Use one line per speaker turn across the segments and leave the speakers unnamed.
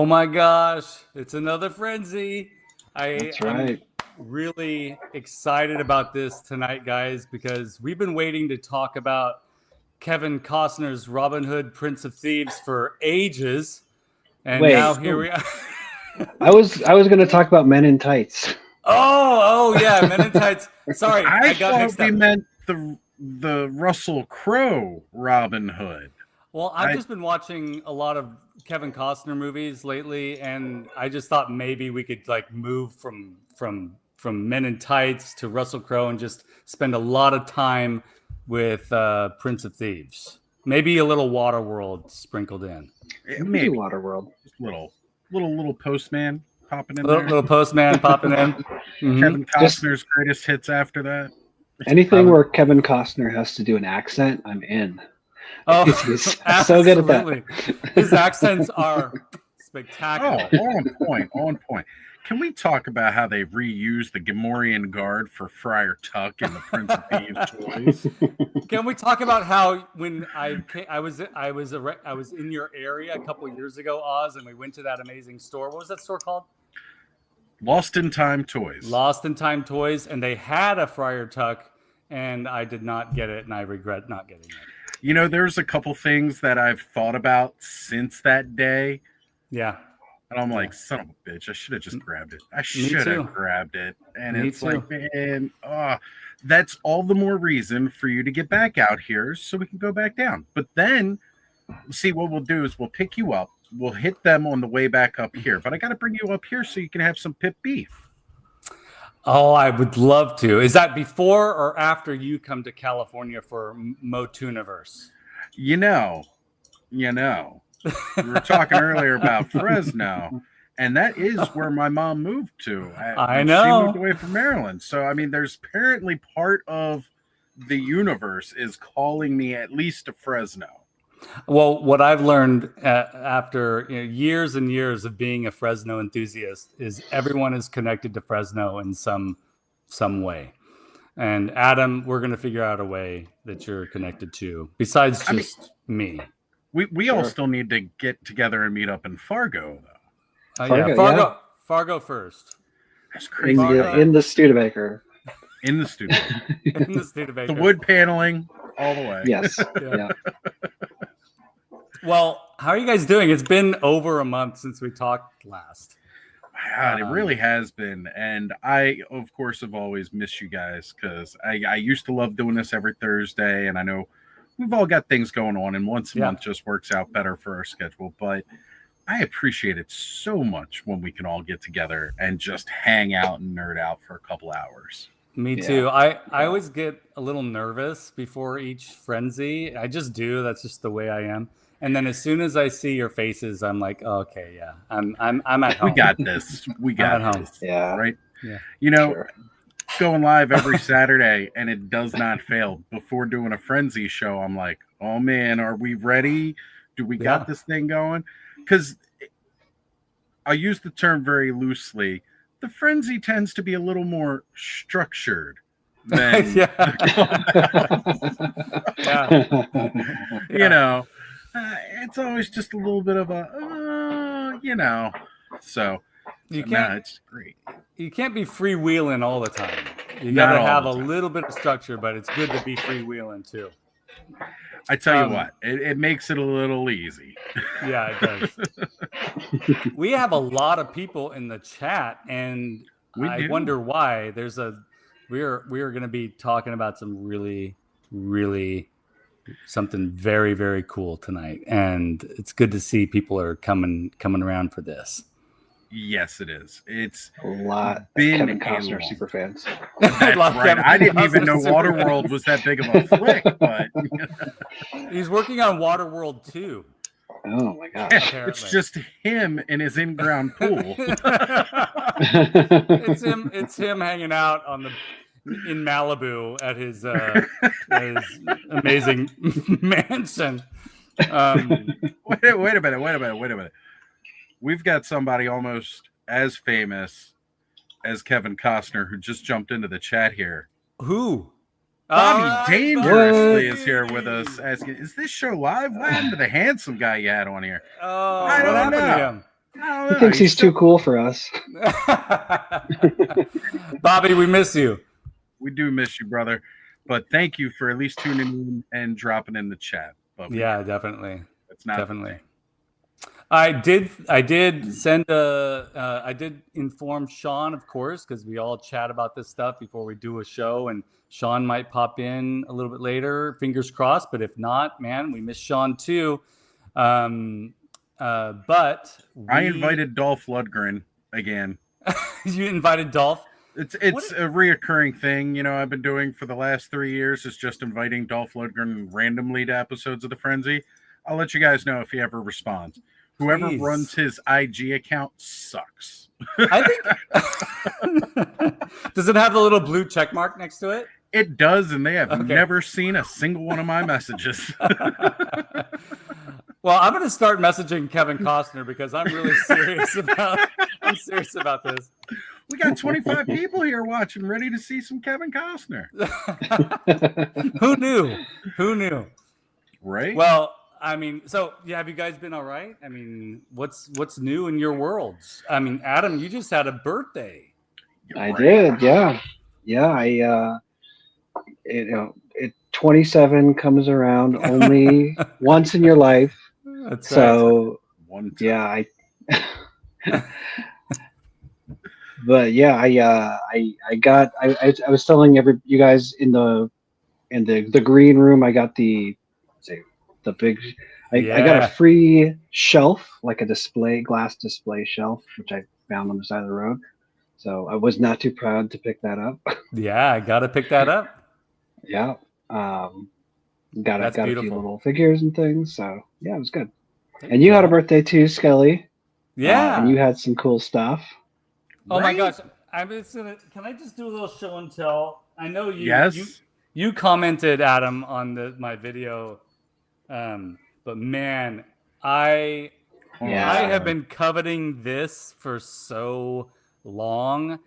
Oh my gosh, it's another frenzy.
That's right.
I'm really excited about this tonight, guys, because we've been waiting to talk about Kevin Costner's Robin Hood, Prince of Thieves for ages. And now here we are.
I was going to talk about Men in Tights.
Oh yeah, Men in Tights. Sorry, I got mixed up.
We meant the Russell Crowe Robin Hood.
Well, I've just been watching a lot of Kevin Costner movies lately, and I just thought maybe we could like move from Men in Tights to Russell Crowe and just spend a lot of time with Prince of Thieves. Maybe a little Waterworld sprinkled in.
Maybe Waterworld.
Just little Postman popping in
Little Postman popping in. Mm-hmm.
Kevin Costner's greatest hits after that.
Anything where Kevin Costner has to do an accent, I'm in.
Oh,
he's so good at that.
His accents are spectacular.
Oh, on point. Can we talk about how they reused the Gamorrean Guard for Friar Tuck and the Prince of Thieves toys?
Can we talk about how when I was in your area a couple of years ago, Oz, and we went to that amazing store. What was that store called?
Lost in Time Toys.
Lost in Time Toys, and they had a Friar Tuck, and I did not get it, and I regret not getting it.
You know, there's a couple things that I've thought about since that day.
Yeah.
And I'm like, son of a bitch, I should have just grabbed it. I should have grabbed it. And it's like, man, that's all the more reason for you to get back out here so we can go back down. But then, see, what we'll do is we'll pick you up. We'll hit them on the way back up here. But I got to bring you up here so you can have some pit beef.
Oh, I would love to. Is that before or after you come to California for MOTUNIVERSE?
You know. We were talking earlier about Fresno, and that is where my mom moved to.
I know.
She moved away from Maryland. So, I mean, there's apparently part of the universe is calling me at least to Fresno.
Well, what I've learned after years and years of being a Fresno enthusiast is everyone is connected to Fresno in some way. And Adam, we're going to figure out a way that you're connected to, besides just me.
We all still need to get together and meet up in Fargo,
though. Fargo first.
That's crazy.
In the Studebaker.
In the Studebaker.
In the Studebaker.
The wood paneling all the way.
Yes. Yeah.
Well, how are you guys doing? It's been over a month since we talked last.
God, it really has been. And I, of course, have always missed you guys because I used to love doing this every Thursday. And I know we've all got things going on, and once a month just works out better for our schedule. But I appreciate it so much when we can all get together and just hang out and nerd out for a couple hours.
Me too. I always get a little nervous before each frenzy. I just do. That's just the way I am. And then as soon as I see your faces, I'm like, oh, okay, yeah, I'm at home.
We got this. We got
at home.
This.
Yeah.
Right.
Yeah.
You know, going live every Saturday, and it does not fail. Before doing a frenzy show, I'm like, oh man, are we ready? Do we got this thing going? Because I use the term very loosely. The frenzy tends to be a little more structured than you know. It's always just a little bit of a, so it's great.
You can't be freewheeling all the time. You got to have a little bit of structure, but it's good to be freewheeling too.
I tell you what, it makes it a little easy.
Yeah, it does. We have a lot of people in the chat, and I wonder why. We're going to be talking about some really, really something very, very cool tonight, and it's good to see people are coming around for this.
Yes, it is. It's
a lot of Kevin Costner super fans.
That's right. I didn't even know Waterworld was that big of a flick, but
he's working on Waterworld 2.
Oh my gosh!
It's just him in his in-ground pool.
It's him hanging out in Malibu at his amazing mansion.
Wait a minute. We've got somebody almost as famous as Kevin Costner who just jumped into the chat here.
Who?
Bobby Dangerously is here with us asking, is this show live? What happened to the handsome guy you had on here?
Oh,
I don't know.
He thinks he's too cool for us.
Bobby, we miss you.
We do miss you, brother. But thank you for at least tuning in and dropping in the chat. But
yeah, definitely.
It's not
definitely. I did send I did inform Sean, of course, because we all chat about this stuff before we do a show, and Sean might pop in a little bit later, fingers crossed. But if not, man, we miss Sean too. But
I invited Dolph Lundgren again.
You invited Dolph?
It's a reoccurring thing, I've been doing for the last 3 years, is just inviting Dolph Lundgren randomly to episodes of The Frenzy. I'll let you guys know if he ever responds. Whoever runs his IG account sucks.
I think. Does it have the little blue check mark next to it?
It does, and they have never seen a single one of my messages.
Well, I'm going to start messaging Kevin Costner because I'm really serious about this.
We got 25 people here watching, ready to see some Kevin Costner.
Who knew? Right? Well, I mean, so have you guys been all right? I mean, what's new in your worlds? I mean, Adam, you just had a birthday.
I did, yeah. I 27 comes around only once in your life.
That's
so
right.
Yeah, but yeah, I was telling you guys in the green room, I got the big, I got a free shelf, like a glass display shelf, which I found on the side of the road. So I was not too proud to pick that up.
Yeah, I got to pick that up.
Yeah. Got a few little figures and things. So yeah, it was good. And you had a birthday too, Skelly.
Yeah.
And you had some cool stuff.
Oh my gosh. Can I just do a little show and tell? I know you.
Yes.
You commented, Adam, on my video. But man, I have been coveting this for so long.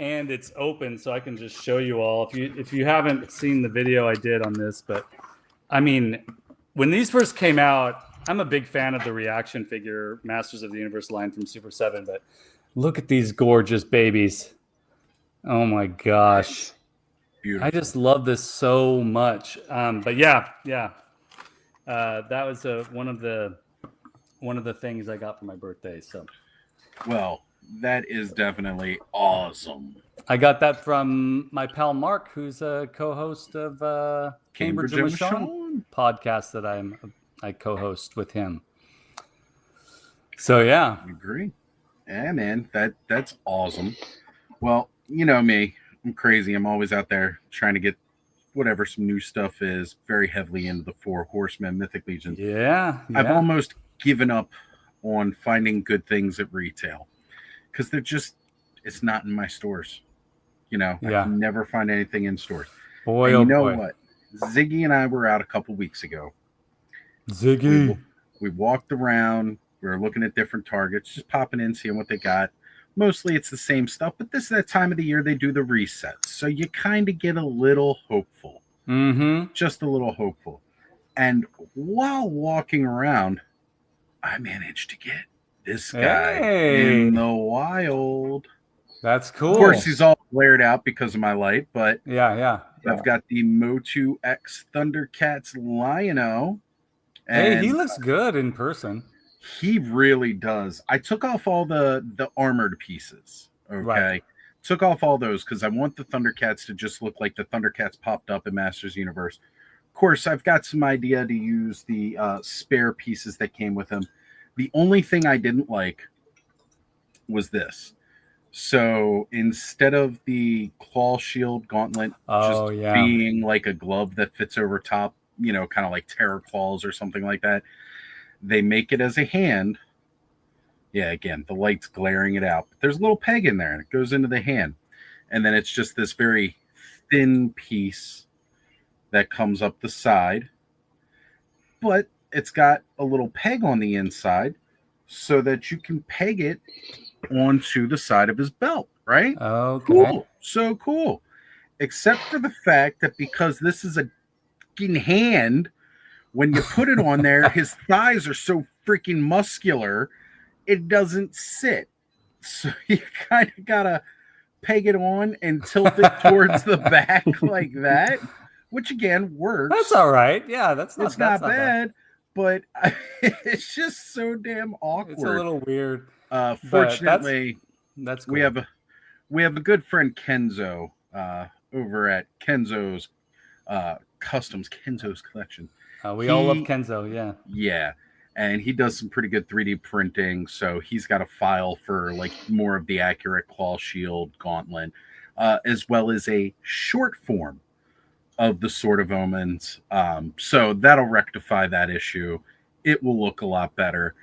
And it's open, so I can just show you all. If you haven't seen the video I did on this, but I mean, when these first came out, I'm a big fan of the reaction figure Masters of the Universe line from Super 7, but look at these gorgeous babies. Oh my gosh. Beautiful. I just love this so much. But yeah. That was one of the things I got for my birthday. So,
well, that is definitely awesome.
I got that from my pal Mark, who's a co-host of Cambridge and Michonne podcast that I co-host with him. So yeah,
I agree. Yeah, man, that's awesome. Well, you know me, I'm crazy. I'm always out there trying to get whatever some new stuff is. Very heavily into the 4 Horsemen Mythic Legion.
Yeah.
I've almost given up on finding good things at retail because it's not in my stores. I can never find anything in stores.
Boy,
and you know what? Ziggy and I were out a couple weeks ago.
Ziggy.
We walked around. We were looking at different targets, just popping in, seeing what they got. Mostly it's the same stuff, but this is that time of the year they do the resets. So you kind of get a little hopeful.
Mm-hmm.
Just a little hopeful. And while walking around, I managed to get this guy in the wild.
That's cool.
Of course, he's all blared out because of my light, but
yeah.
I've got the Motu X Thundercats Lion-O.
Hey, he looks good in person.
He really does. I took off all the armored pieces. Okay. Right. Took off all those because I want the Thundercats to just look like the Thundercats popped up in Masters Universe. Of course, I've got some idea to use the spare pieces that came with him. The only thing I didn't like was this. So instead of the claw shield gauntlet being like a glove that fits over top, kind of like Terror Claws or something like that, they make it as a hand. Yeah, again, the light's glaring it out. But there's a little peg in there, and it goes into the hand. And then it's just this very thin piece that comes up the side. But it's got a little peg on the inside so that you can peg it onto the side of his belt, right?
Okay.
Cool. So cool. Except for the fact that because this is a fucking hand, when you put it on there, his thighs are so freaking muscular it doesn't sit. So you kind of gotta peg it on and tilt it towards the back like that, which again works.
That's all right. Yeah, that's not
bad. But it's just so damn awkward.
It's a little weird.
Fortunately,
that's cool.
we have a good friend Kenzo over at Kenzo's Customs, Kenzo's Collection.
We all love Kenzo, yeah.
Yeah, and he does some pretty good 3D printing. So he's got a file for like more of the accurate claw shield gauntlet, as well as a short form of the Sword of Omens. So that'll rectify that issue. It will look a lot better.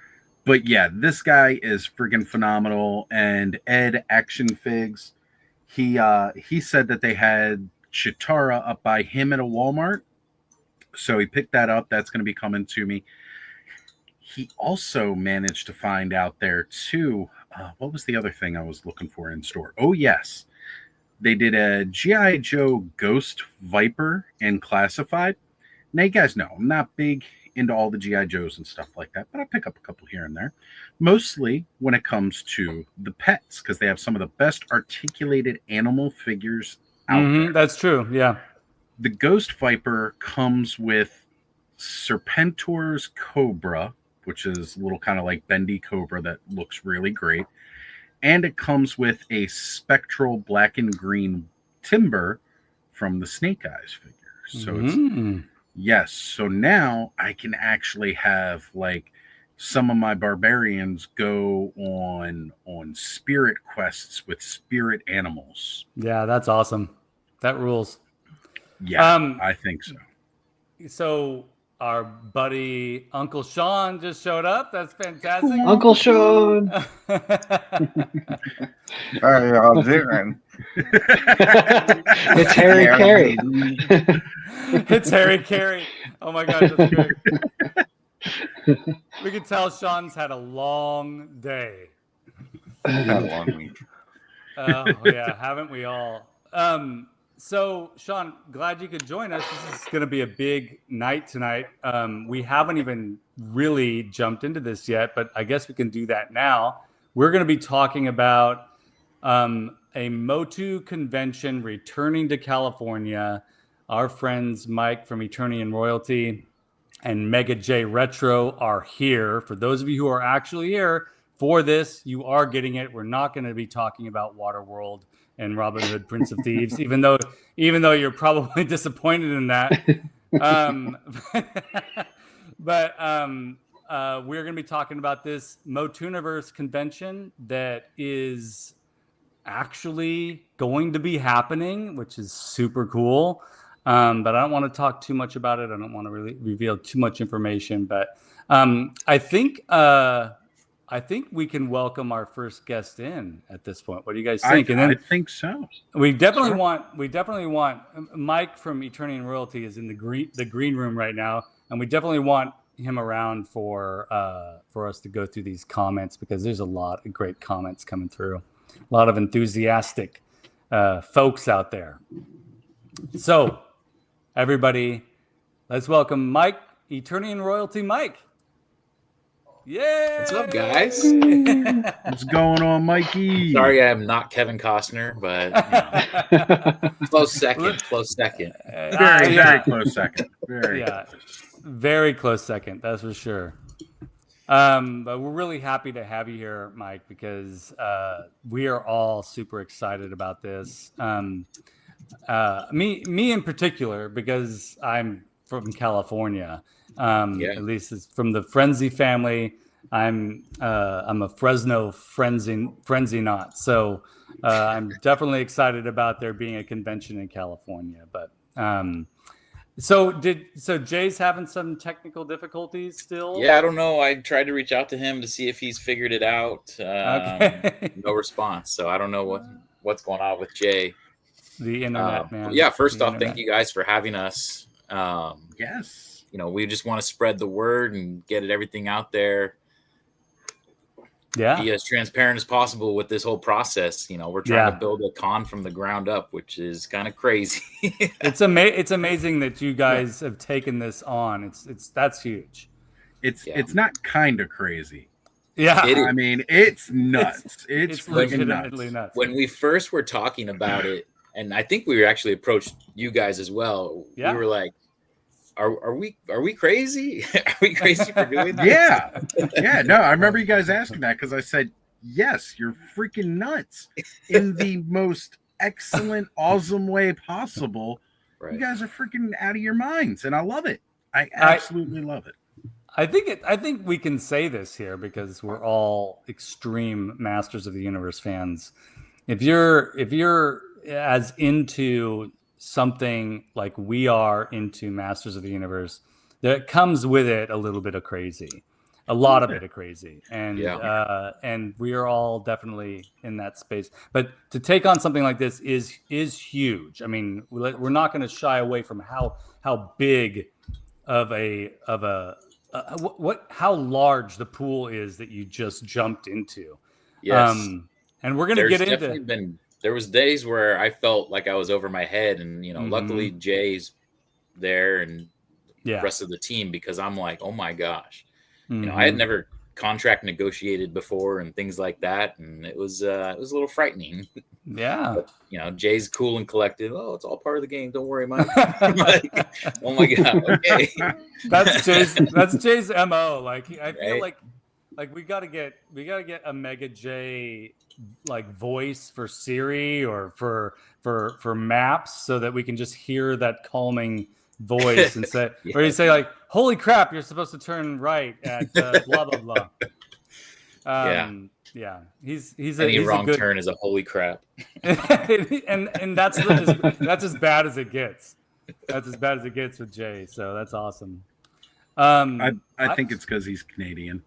But yeah, this guy is freaking phenomenal. And Ed Action Figs, he said that they had Chitara up by him at a Walmart. So he picked that up. That's going to be coming to me. He also managed to find out there too. What was the other thing I was looking for in store? Oh, yes. They did a G.I. Joe Ghost Viper in Classified. Now, you guys know, I'm not big into all the G.I. Joes and stuff like that, but I pick up a couple here and there. Mostly when it comes to the pets, because they have some of the best articulated animal figures out there.
That's true, yeah.
The Ghost Viper comes with Serpentor's Cobra, which is a little kind of like bendy cobra that looks really great. And it comes with a spectral black and green timber from the Snake Eyes figure. So it's, yes. So now I can actually have like some of my barbarians go on spirit quests with spirit animals.
Yeah, that's awesome. That rules.
Yeah, I think so.
So our buddy Uncle Sean just showed up. That's fantastic.
Uncle Sean.
How are y'all doing?
It's Harry Carey.
It's Harry Carey. Oh my gosh, that's great. We can tell Sean's had a long day.
Had a long week.
Oh yeah, haven't we all? So, Sean, glad you could join us. This is going to be a big night tonight. We haven't even really jumped into this yet, but I guess we can do that now. We're going to be talking about a MOTU convention returning to California. Our friends Mike from Eternian Royalty and Mega J Retro are here. For those of you who are actually here for this, you are getting it. We're not going to be talking about Waterworld and Robin Hood, Prince of Thieves, even though you're probably disappointed in that. But we're going to be talking about this MOTUNIVERSE convention that is actually going to be happening, which is super cool. But I don't want to talk too much about it. I don't want to really reveal too much information. But I think we can welcome our first guest in at this point. What do you guys think?
I think so.
We definitely want Mike from Eternian Royalty is in the green room right now, and we definitely want him around for us to go through these comments, because there's a lot of great comments coming through, a lot of enthusiastic folks out there. So, everybody, let's welcome Mike, Eternian Royalty Mike. Yeah.
What's up, guys?
What's going on, Mikey?
Sorry, I'm not Kevin Costner, but close second.
Very close second.
Very close second. That's for sure. But we're really happy to have you here, Mike, because we are all super excited about this. Me in particular, because I'm from California. At least it's from the Frenzy family. I'm a Fresno Frenzy not. So I'm definitely excited about there being a convention in California. But so Jay's having some technical difficulties still?
Yeah, I don't know. I tried to reach out to him to see if he's figured it out. Okay. No response. So I don't know what's going on with Jay.
The internet, man.
Yeah, first off, thank you guys for having us.
Yes.
We just want to spread the word and get everything out there.
Yeah.
Be as transparent as possible with this whole process. We're trying to build a con from the ground up, which is kind of crazy.
It's amazing that you guys have taken this on. That's huge.
It's not kind of crazy.
Yeah,
I mean, it's nuts. It's
legitimately nuts.
When we first were talking about it, and I think we actually approached you guys as well.
Yeah.
We were like, "Are we crazy? Are we crazy for doing this?"
Yeah. No, I remember you guys asking that because I said, "Yes, you're freaking nuts in the most excellent, awesome way possible. Right. You guys are freaking out of your minds, and I love it. I absolutely love it."
I think we can say this here because we're all extreme Masters of the Universe fans. If you're as into something like we are into Masters of the Universe, that comes with it a little bit of crazy, a lot of it of crazy, and we are all definitely in that space. But to take on something like this is huge. I mean, we're not going to shy away from how big of how large the pool is that you just jumped into.
Yes.
And we're going to get into.
There was days where I felt like I was over my head, and luckily Jay's there and the rest of the team, because I'm like, oh my gosh, I had never contract negotiated before and things like that, and it was a little frightening.
Yeah.
But, Jay's cool and collected. Oh, it's all part of the game. Don't worry, Mike. Like, oh my god. Okay.
That's Jay's MO. Like, I feel like we gotta get a Mega J like voice for Siri or for maps, so that we can just hear that calming voice and say, or you say like, "Holy crap, you're supposed to turn right at blah blah blah." Yeah. He's
any
he's
wrong
a good
turn is a holy crap.
and that's as bad as it gets. That's as bad as it gets with Jay. So that's awesome.
I think it's because he's Canadian.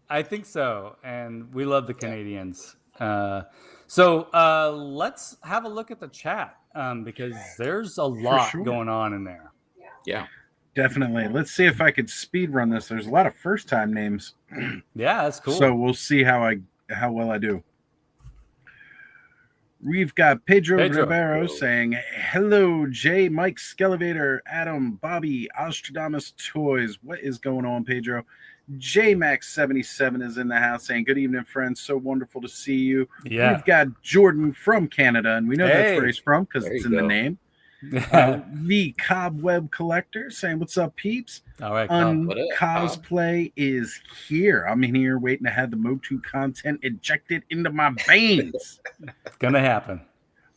I think so, and we love the Canadians. So let's have a look at the chat, because there's a lot going on in there.
Yeah,
definitely. Let's see if I could speed run this. There's a lot of first time names.
Yeah, that's cool.
So we'll see how well I do. We've got Pedro Rivero saying, "Hello, Jay, Mike, Skelevator, Adam, Bobby, Ostradamus Toys." What is going on, Pedro? JMax77 is in the house saying, "Good evening, friends. So wonderful to see you."
Yeah.
We've got Jordan from Canada, and we know that's where he's from because it's in the name. The Cobweb Collector saying, "What's up, peeps?"
All right,
Cosplay is here. I'm in here waiting to have the Motu content injected into my veins.
It's gonna happen.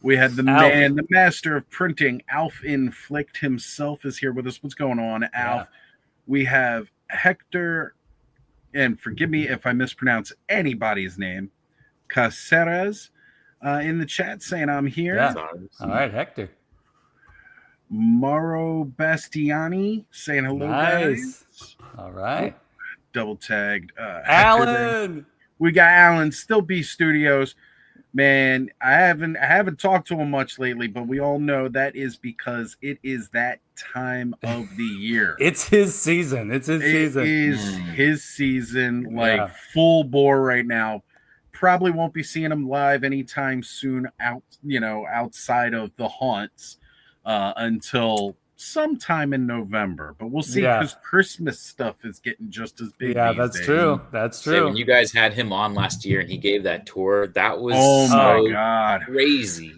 We had the man, the master of printing, Alf Inflict himself is here with us. What's going on, Alf? Yeah. We have Hector, and forgive me if I mispronounce anybody's name, Caceres in the chat saying, "I'm here."
Yeah. All right, Hector.
Mauro Bastiani saying hello, guys.
All right.
Double tagged.
Alan.
We got Alan, still B Studios. Man, I haven't talked to him much lately, but we all know that is because it is that time of the year.
It's his season. It
is his season, like full bore right now. Probably won't be seeing him live anytime soon outside of the haunts. Until sometime in November, but we'll see, because Christmas stuff is getting just as big.
Yeah, that's days. True. That's true.
So when you guys had him on last year and he gave that tour, that was
my god,
crazy.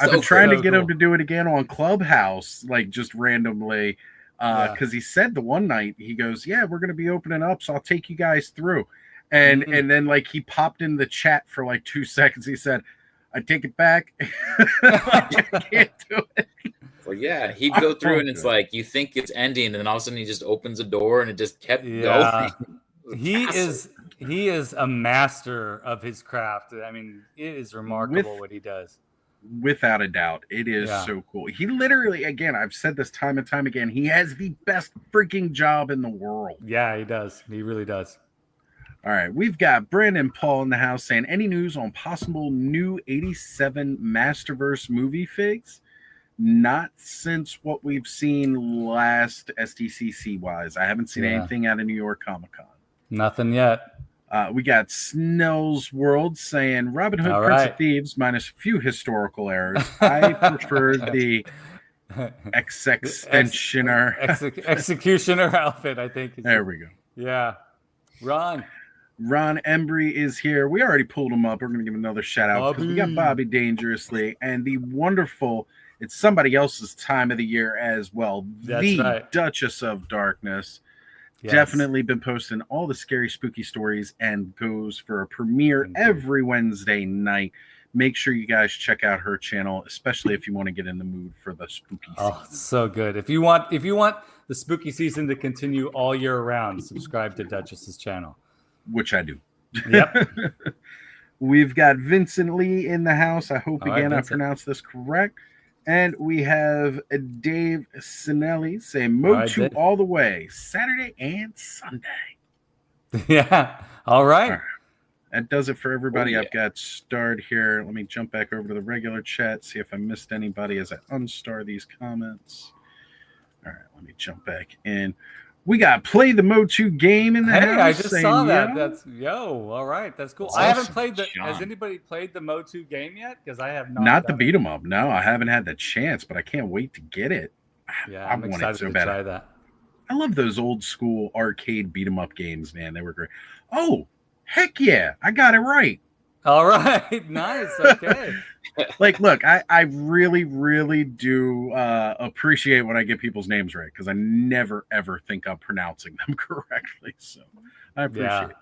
I've been trying to get him to do it again on Clubhouse, like just randomly, because he said the one night he goes, "Yeah, we're going to be opening up, so I'll take you guys through," and then like he popped in the chat for like 2 seconds. He said, "I take it back." I can't do it.
Well, yeah, he'd go through and it's like you think it's ending, and then all of a sudden he just opens a door and it just kept going.
He is a master of his craft. I mean, it is remarkable what he does.
Without a doubt, it is so cool. He literally, again, I've said this time and time again, he has the best freaking job in the world.
Yeah, he does. He really does.
All right, we've got Brandon Paul in the house saying, "Any news on possible new 87 Masterverse movie figs?" Not since what we've seen last SDCC wise. I haven't seen anything out of New York Comic Con.
Nothing yet.
We got Snell's World saying, "Robin Hood, Prince of Thieves, minus a few historical errors. I prefer the Executioner
outfit, I think.
There we go.
Yeah. Ron.
Ron Embry is here. We already pulled him up. We're going to give another shout out because we got Bobby Dangerously and the wonderful, it's somebody else's time of the year as well.
That's right.
Duchess of Darkness.
Yes.
Definitely been posting all the scary, spooky stories and goes for a premiere every Wednesday night. Make sure you guys check out her channel, especially if you want to get in the mood for the spooky season.
Oh, so good. If you want the spooky season to continue all year round, subscribe to Duchess's channel.
Which I do.
Yep.
We've got Vincent Lee in the house. I hope I pronounced this correct. And we have Dave Sinelli say Motu all the way, Saturday and Sunday.
Yeah. All right.
That does it for everybody. I've got starred here. Let me jump back over to the regular chat, see if I missed anybody as I unstar these comments. All right, let me jump back in. We got Play the Motu game in the house.
I just saw that. That's all right. That's cool. I haven't played has anybody played the Motu game yet? Because I have not.
Not the beat 'em up. No, I haven't had the chance, but I can't wait to get it.
Yeah, I'm excited to try that.
I love those old school arcade beat 'em up games, man. They were great. Oh, heck yeah. I got it right.
All right. Nice. Okay.
Look, I really, really do appreciate when I get people's names right because I never, ever think I'm pronouncing them correctly. So I appreciate it.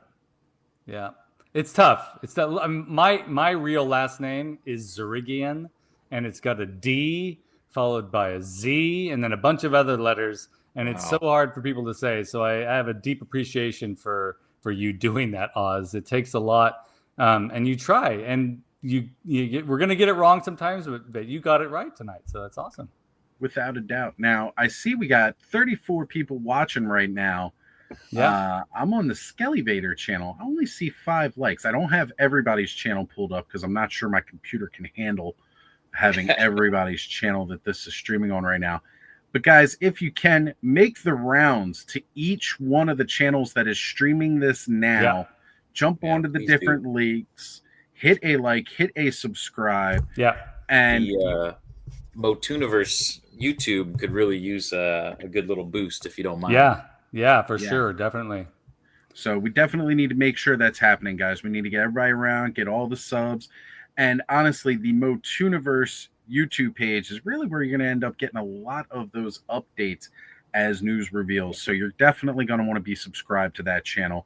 Yeah. It's tough. It's tough. My real last name is Zerigian, and it's got a D followed by a Z and then a bunch of other letters. And it's so hard for people to say. So I have a deep appreciation for you doing that, Oz. It takes a lot. And you try, and we're going to get it wrong sometimes, but you got it right tonight. So that's awesome.
Without a doubt. Now, I see we got 34 people watching right now.
Yeah.
I'm on the Skellyvator channel. I only see 5 likes. I don't have everybody's channel pulled up because I'm not sure my computer can handle having everybody's channel that this is streaming on right now. But guys, if you can, make the rounds to each one of the channels that is streaming this now.
Yeah.
Jump onto the different links, hit a like, hit a subscribe.
Yeah.
And the MOTUNIVERSE YouTube could really use a good little boost if you don't mind.
Yeah, for sure. Definitely.
So we definitely need to make sure that's happening, guys. We need to get everybody around, get all the subs. And honestly, the MOTUNIVERSE YouTube page is really where you're going to end up getting a lot of those updates as news reveals. So you're definitely going to want to be subscribed to that channel.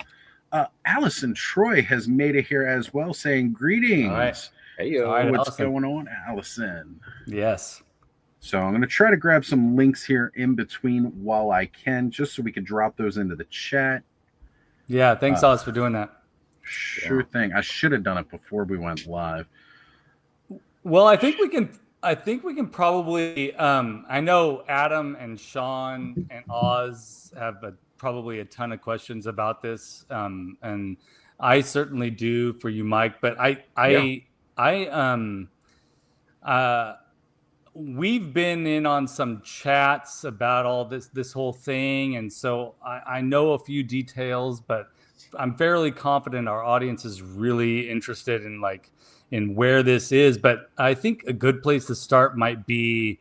Allison Troy has made it here as well, saying greetings.
All right.
Hey,
what's going on, Allison?
Yes.
So I'm going to try to grab some links here in between while I can, just so we can drop those into the chat.
Yeah, thanks, Oz, for doing that.
Sure thing. I should have done it before we went live.
Well, I think we can probably. I know Adam and Sean and Oz have probably a ton of questions about this, and I certainly do for you, Mike. But we've been in on some chats about all this whole thing, and so I know a few details, but I'm fairly confident our audience is really interested in where this is. But I think a good place to start might be,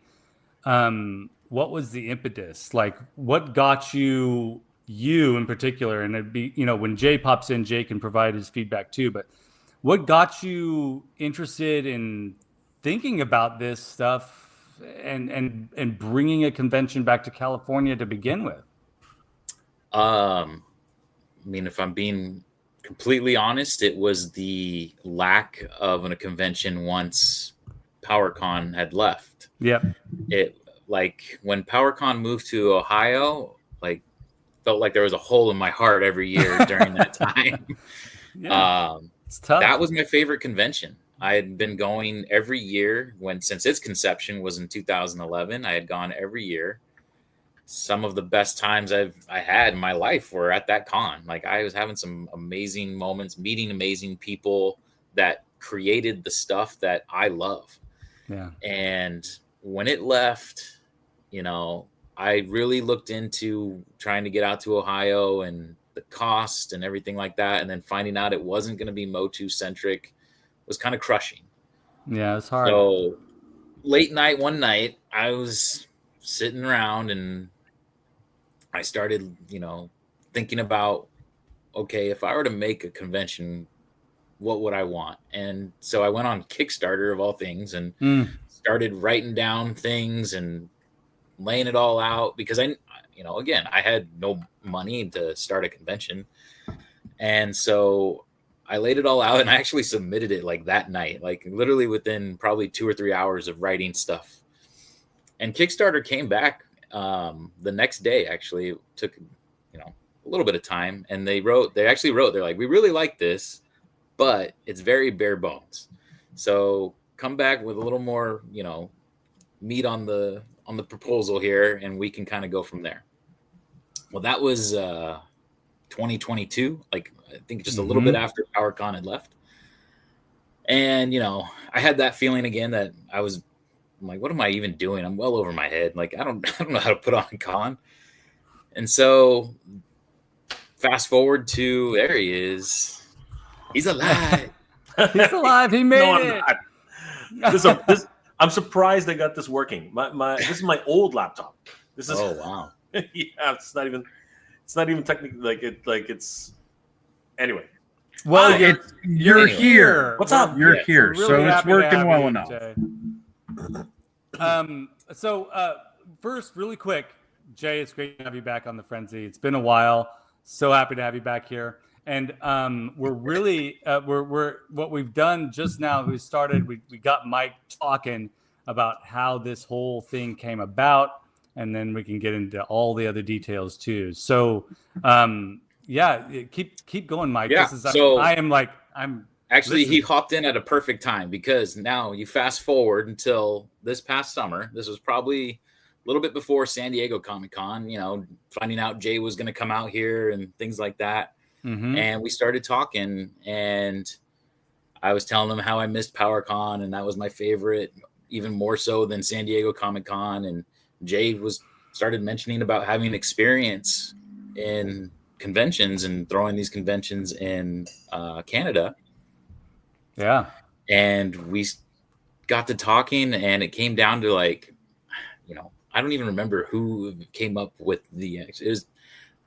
what was the impetus? Like, what got you in particular? And it'd be, when Jay pops in, Jay can provide his feedback too. But what got you interested in thinking about this stuff and bringing a convention back to California to begin with?
I mean, if I'm being completely honest, it was the lack of a convention once PowerCon had left.
Yep.
It, like, when PowerCon moved to Ohio, felt like there was a hole in my heart every year during that time.
It's tough.
That was my favorite convention. I had been going every year since its conception was in 2011. I had gone every year. Some of the best times I had in my life were at that con. Like, I was having some amazing moments, meeting amazing people that created the stuff that I love.
Yeah.
And when it left, I really looked into trying to get out to Ohio and the cost and everything like that. And then finding out it wasn't going to be Motu centric was kind of crushing.
Yeah, it's hard.
So late night, one night, I was sitting around and I started, thinking about okay, if I were to make a convention, what would I want? And so I went on Kickstarter of all things and started writing down things and laying it all out, because again, I had no money to start a convention. And so I laid it all out, and I actually submitted it like that night, like literally within probably 2 or 3 hours of writing stuff. And Kickstarter came back the next day. Actually, it took a little bit of time, and they actually wrote, they're like, we really like this, but it's very bare bones. So come back with a little more, meat on the proposal here, and we can kind of go from there. Well, that was 2022, like I think just a little bit after PowerCon had left. And I had that feeling again that I'm like, what am I even doing? I'm well over my head. Like I don't know how to put on a con. And so fast forward to, there he is. He's alive.
He's alive. He made
it. I'm surprised they got this working. This is my old laptop. This is,
oh wow.
Yeah, it's not even technically it's anyway.
Well, you're here.
What's up?
You're here,
really
so it's working well enough.
First, really quick, Jay, it's great to have you back on the Frenzy. It's been a while. So happy to have you back here. And we're really we're what we've done just now. We got Mike talking about how this whole thing came about, and then we can get into all the other details too. So keep going, Mike.
Yeah.
I'm
actually, he hopped in at a perfect time, because now you fast forward until this past summer. This was probably a little bit before San Diego Comic-Con, finding out Jay was going to come out here and things like that. And we started talking, and I was telling him how I missed PowerCon, and that was my favorite, even more so than San Diego Comic-Con. And Jay started mentioning about having experience in conventions and throwing these conventions in Canada.
Yeah.
And we got to talking, and it came down to like, I don't even remember who came up with it was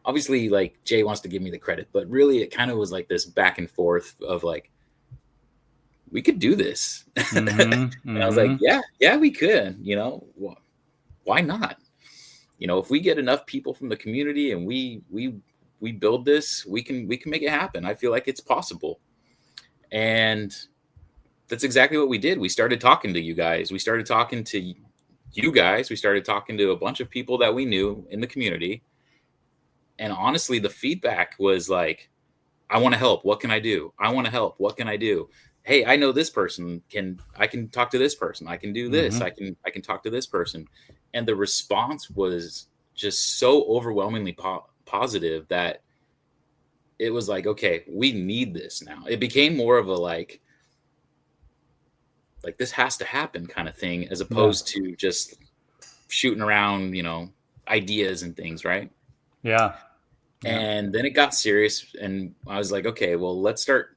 obviously like Jay wants to give me the credit, but really it kind of was like this back and forth of like, we could do this. And I was like, yeah, we could, why not? If we get enough people from the community and we build this, we can make it happen. I feel like it's possible. And that's exactly what we did. We started talking to you guys. We started talking to you guys. We started talking to a bunch of people that we knew in the community. And honestly, the feedback was like, I want to help. What can I do? I want to help. What can I do? Hey, I know this person. I can talk to this person. I can do this. I can talk to this person. And the response was just so overwhelmingly positive that it was like, okay, we need this now. It became more of a like this has to happen kind of thing, as opposed to just shooting around, ideas and things, right?
Yeah.
And then it got serious, and I was like, okay, well, let's start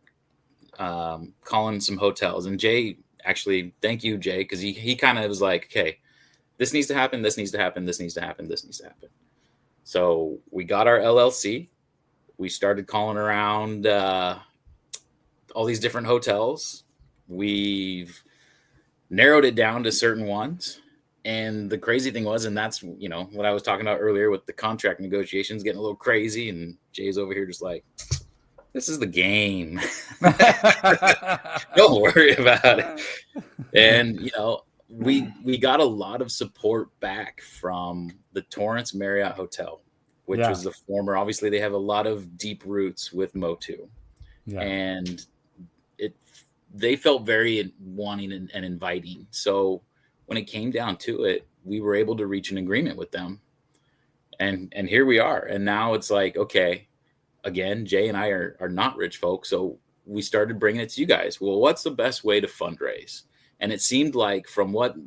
calling some hotels. And Jay, actually, thank you, Jay, because he kind of was like, okay, this needs to happen, this needs to happen, this needs to happen, this needs to happen. So we got our LLC. We started calling around all these different hotels. We've narrowed it down to certain ones. And the crazy thing was, and that's, what I was talking about earlier with the contract negotiations getting a little crazy, and Jay's over here just like, this is the game. Don't worry about it. And, we got a lot of support back from the Torrance Marriott Hotel, which was the former, obviously they have a lot of deep roots with Motu. Yeah. And they felt very wanting and inviting. So when it came down to it, we were able to reach an agreement with them. And here we are. And now it's like, okay, again, Jay and I are not rich folks. So we started bringing it to you guys. Well, what's the best way to fundraise? And it seemed like, from what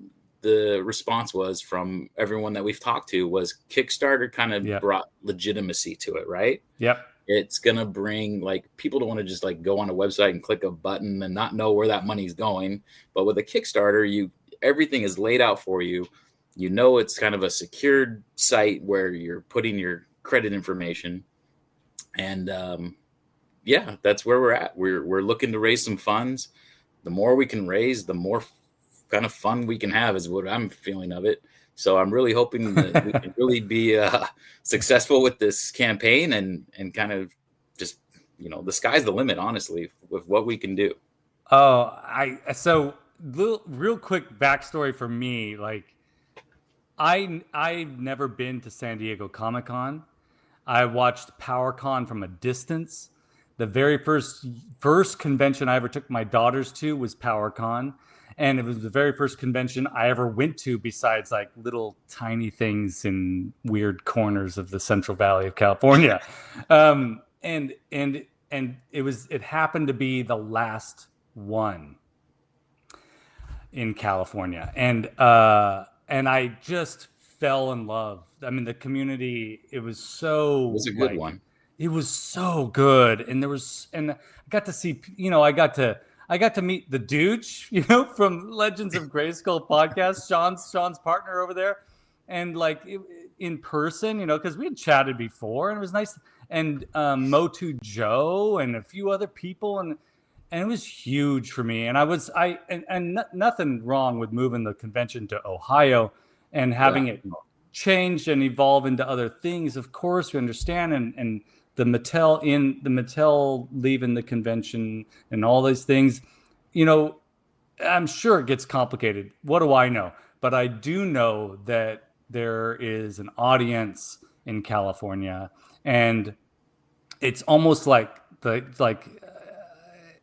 the response was from everyone that we've talked to, was Kickstarter kind of brought legitimacy to it, right?
Yep.
It's going to bring, like, people don't want to just like go on a website and click a button and not know where that money's going. But with a Kickstarter, everything is laid out for you. It's kind of a secured site where you're putting your credit information. And yeah, that's where we're at. We're looking to raise some funds. The more we can raise, the more kind of fun we can have, is what I'm feeling of it. So I'm really hoping that we can really be successful with this campaign, and kind of just, the sky's the limit, honestly, with what we can do.
So real quick backstory for me, like I've never been to San Diego Comic-Con. I watched PowerCon from a distance. The very first convention I ever took my daughters to was PowerCon. And it was the very first convention I ever went to, besides like little tiny things in weird corners of the Central Valley of California. And it happened to be the last one in California. And I just fell in love. I mean, the community, it was
a good one.
It was so good. And I got to see, I got to meet the Dooch, from Legends of Grayskull podcast, Sean's partner over there. And like in person, because we had chatted before, and it was nice. And Motu Joe and a few other people. And it was huge for me. And nothing wrong with moving the convention to Ohio and having it change and evolve into other things. Of course, we understand. And the Mattel leaving the convention and all these things, I'm sure it gets complicated. What do I know? But I do know that there is an audience in California, and it's almost like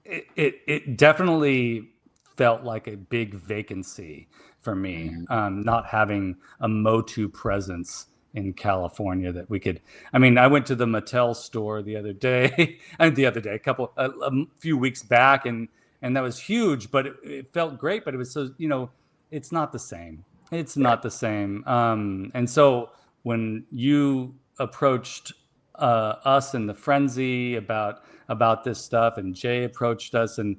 it definitely felt like a big vacancy for me, not having a Motu presence in California that we could. I mean, I went to the Mattel store the other day, a few weeks back, and that was huge, but it felt great. But it was so, it's not the same. It's not the same. And so when you approached us in the Frenzy about this stuff, and Jay approached us, and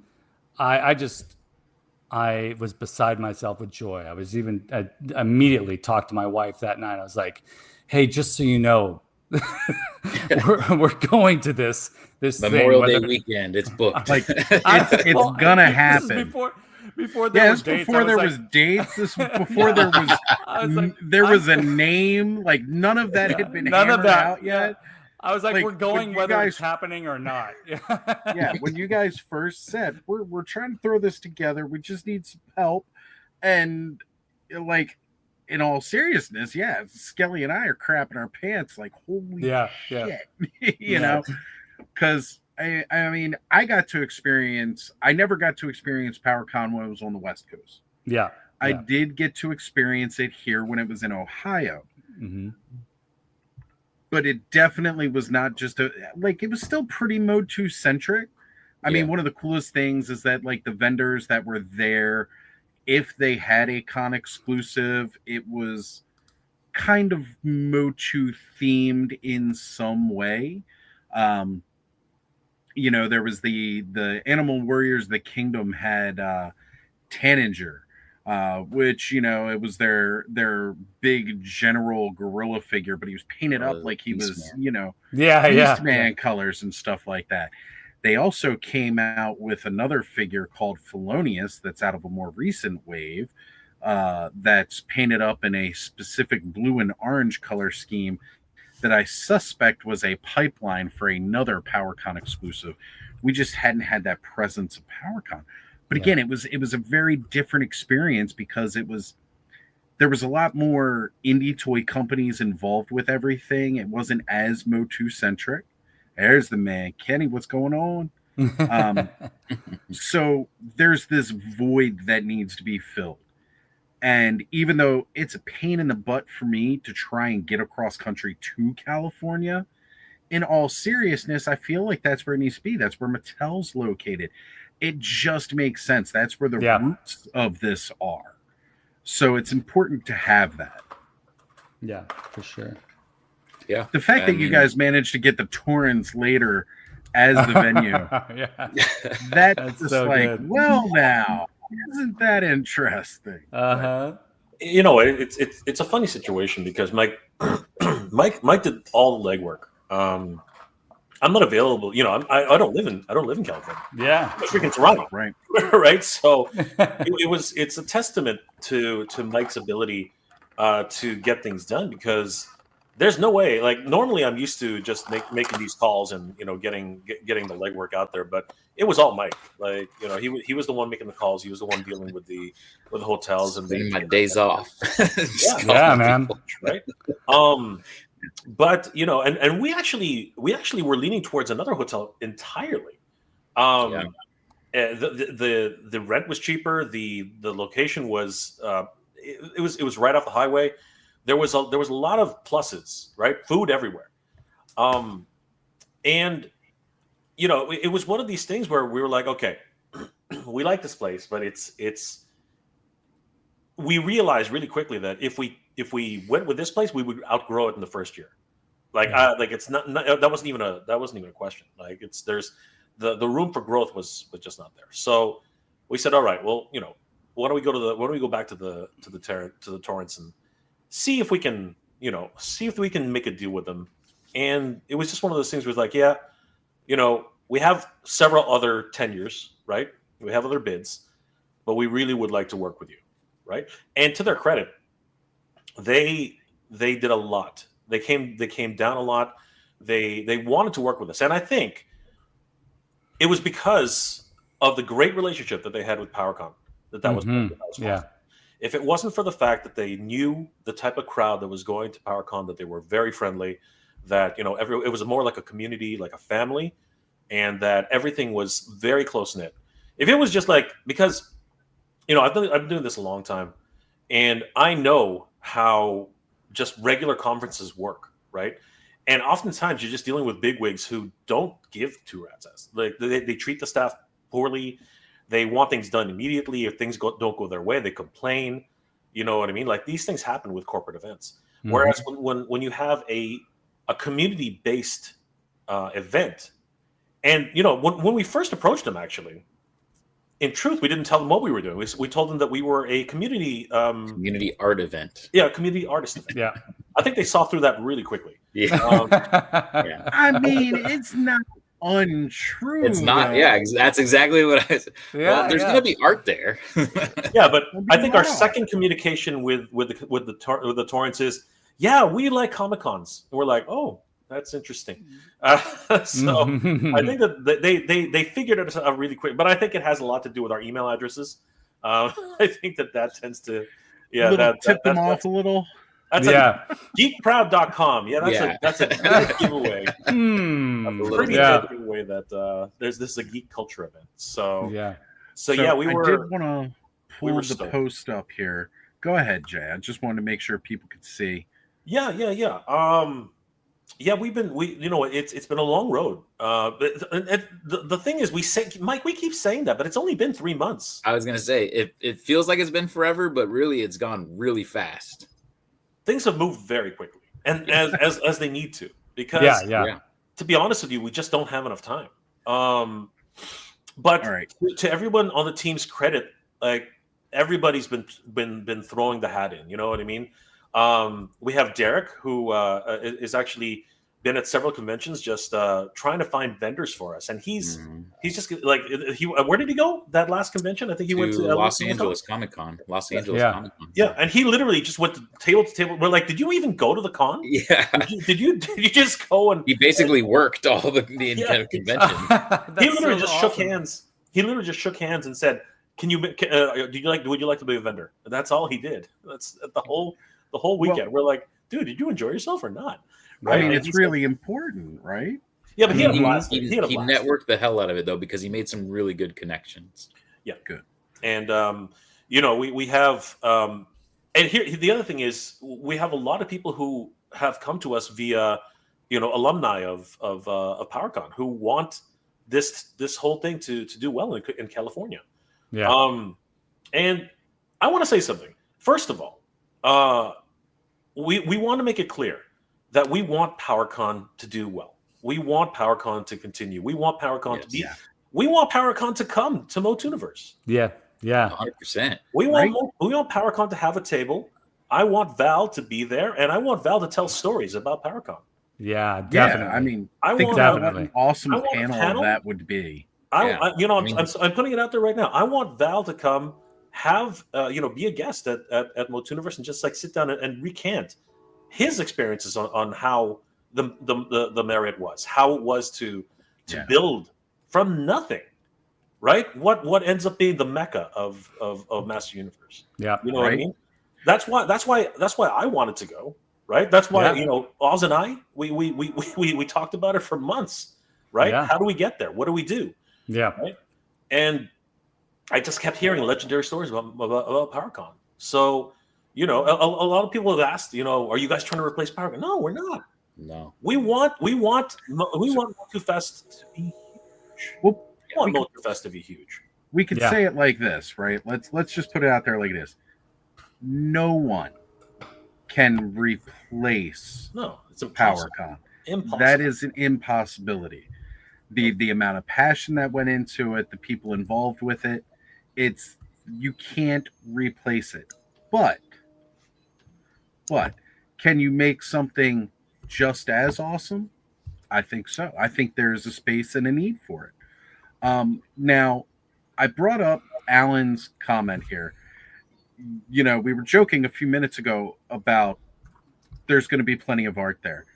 I was beside myself with joy. I immediately talked to my wife that night. I was like, "Hey, just so you know, we're going to this
Memorial
thing,
Day weekend. It's booked.
Like it's gonna happen."
Before there was dates.
Before there was dates. Before there was a name. Like none of that had been hammered out yet.
I was like, we're going whether it's happening or not.
Yeah, when you guys first said we're trying to throw this together, we just need some help, and like, in all seriousness, yeah, Skelly and I are crapping our pants like, holy shit, you know, because I mean, I never got to experience PowerCon when it was on the West Coast.
Yeah.
I did get to experience it here when it was in Ohio.
Mm-hmm.
But it definitely was not just it was still pretty Motu centric. I mean, one of the coolest things is that like the vendors that were there, if they had a con exclusive, it was kind of Motu themed in some way. There was the Animal Warriors, the Kingdom had Tanager, which, it was their big general gorilla figure, but he was painted up like he was, Beastman colors and stuff like that. They also came out with another figure called Felonious that's out of a more recent wave, that's painted up in a specific blue and orange color scheme that I suspect was a pipeline for another PowerCon exclusive. We just hadn't had that presence of PowerCon. But again, it was a very different experience because there was a lot more indie toy companies involved with everything. It wasn't as Motu centric. There's the man, Kenny. What's going on? So there's this void that needs to be filled. And even though it's a pain in the butt for me to try and get across country to California, in all seriousness, I feel like that's where it needs to be. That's where Mattel's located. It just makes sense. That's where the roots of this are. So it's important to have that.
Yeah, for sure.
Yeah.
The fact that you guys managed to get the Torrens later as the venue, that's just so like, good. Well, now, isn't that interesting?
It's a funny situation because Mike did all the legwork. I'm not available. You know, I don't live in California.
Yeah,
I'm freaking Toronto,
Right.
right? So it's a testament to Mike's ability to get things done, because there's no way. Like normally, I'm used to just making these calls and getting the legwork out there, but it was all Mike. Like he was the one making the calls. He was the one dealing with the hotels and
my days off.
Yeah, man.
Right. But and we actually were leaning towards another hotel entirely. The rent was cheaper. The location was it was right off the highway. There was a lot of pluses, right? Food everywhere. And it was one of these things where we were like, okay, we like this place, but we realized really quickly that if we went with this place, we would outgrow it in the first year. Like it's not that wasn't even a question. Like there's the room for growth was just not there. So we said, all right, well, why don't we go back to the Torrance and see if we can make a deal with them. And it was just one of those things where it's like, yeah, we have several other tenures, right? We have other bids, but we really would like to work with you, right? And to their credit, they did a lot. They came down a lot. They wanted to work with us, and I think it was because of the great relationship that they had with PowerCon that was
yeah.
If it wasn't for the fact that they knew the type of crowd that was going to PowerCon, that they were very friendly, that it was more like a community, like a family, and that everything was very close knit. If it was just like, because I've been doing this a long time, and I know how just regular conferences work, right? And oftentimes you're just dealing with bigwigs who don't give two rat's ass. Like they treat the staff poorly. They want things done immediately. If things don't go their way, they complain. You know what I mean? Like these things happen with corporate events. Mm-hmm. Whereas when you have a community based event, and when we first approached them, actually, in truth, we didn't tell them what we were doing. We told them that we were a community
art event.
Yeah, community artist event.
Yeah,
I think they saw through that really quickly.
Yeah,
yeah. I mean, it's not untrue.
It's not. Yeah, that's exactly what I said. Yeah, well, there's going to be art there.
Yeah, but I think our second communication with the Torrance is, yeah, we like Comic-Cons. And we're like, oh, that's interesting. So I think that they figured it out really quick, but I think it has a lot to do with our email addresses. I think that tends to
tip them off a little.
That's geekproud.com. Yeah, that's a good giveaway. A pretty good giveaway that this is a geek culture event. So
I did want to pull the post up here. Go ahead, Jay. I just wanted to make sure people could see.
Yeah. We've been it's been a long road. But the thing is, we say, Mike, we keep saying that, but it's only been 3 months.
I was gonna say it feels like it's been forever, but really it's gone really fast.
Things have moved very quickly, and as they need to, because to be honest with you, we just don't have enough time. But to everyone on the team's credit, like everybody's been throwing the hat in. You know what I mean? We have Derek, who is actually been at several conventions, just trying to find vendors for us, and he's just like where did he go that last convention? I think he went to
Los Angeles Comic-Con. Comic-Con.
Yeah, and he literally just went table to table. We're like, did you even go to the con?
Yeah.
Did you just go and?
He basically worked all the entire convention.
He literally just shook hands. He literally just shook hands and said, "Would you like to be a vendor?" And that's all he did. That's the whole weekend. We're like, dude, did you enjoy yourself or not?
Right? I mean, it's really important, right?
Yeah, but he had a blast.
He networked the hell out of it, though, because he made some really good connections.
Yeah, good. And we have and here the other thing is, we have a lot of people who have come to us via alumni of PowerCon who want this whole thing to do well in California.
Yeah.
And I want to say something. First of all, we want to make it clear that we want PowerCon to do well. We want PowerCon to continue. We want PowerCon to be. Yeah. We want PowerCon to come to MOTUNIVERSE.
Yeah,
100%.
We want PowerCon to have a table. I want Val to be there, and I want Val to tell stories about PowerCon.
Yeah, definitely.
I mean,
I
think
want
about what
definitely.
an awesome
I want a
panel
panel.
that would be.
I'm putting it out there right now. I want Val to come, have be a guest at MOTUNIVERSE and just like sit down and recant his experiences on how the Marriott was, how it was to build from nothing, right? What ends up being the mecca of Master Universe.
Yeah,
you know what I mean. That's why I wanted to go. Right. That's why Oz and I we talked about it for months. Right.
Yeah.
How do we get there? What do we do?
Yeah.
Right? And I just kept hearing legendary stories about PowerCon. So, a lot of people have asked, are you guys trying to replace PowerCon? No, we're not.
No.
We want MOTUFest to be huge.
Well,
we want MOTUFest to be huge.
We could say it like this, right? Let's just put it out there like it is. No one can replace
it's impossible.
PowerCon.
Impossible.
That is an impossibility. The amount of passion that went into it, the people involved with it, you can't replace it. But can you make something just as awesome? I think so. I think there is a space and a need for it. Now, I brought up Alan's comment here. We were joking a few minutes ago about there's going to be plenty of art there.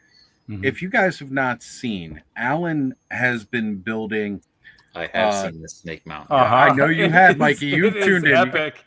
Mm-hmm. If you guys have not seen, Alan has been building.
I have seen the Snake Mountain.
I know you had, Mikey. You've tuned in.
Epic.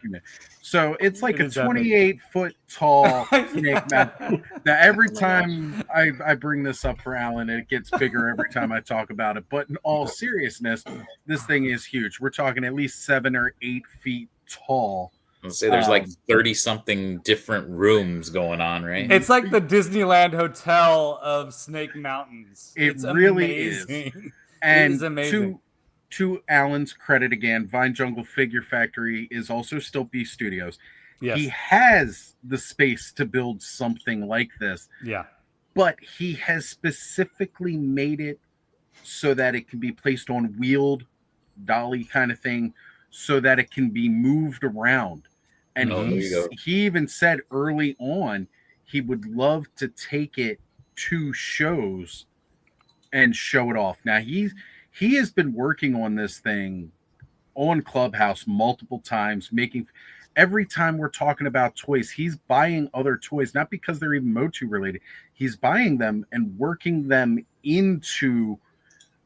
So it's like a 28-foot tall Snake Mountain. Now, every time I bring this up for Alan, it gets bigger every time I talk about it. But in all seriousness, this thing is huge. We're talking at least 7 or 8 feet tall.
Let's say there's like 30-something different rooms going on, right?
It's like the Disneyland Hotel of Snake Mountains.
It's really
amazing.
is. And
it is amazing.
To Alan's credit again, Vine Jungle Figure Factory is also still B Studios. Yes. He has the space to build something like this.
Yeah.
But he has specifically made it so that it can be placed on wheeled dolly kind of thing so that it can be moved around. And he even said early on he would love to take it to shows and show it off. Now he has been working on this thing on Clubhouse multiple times, every time we're talking about toys, he's buying other toys, not because they're even Motu related. He's buying them and working them into,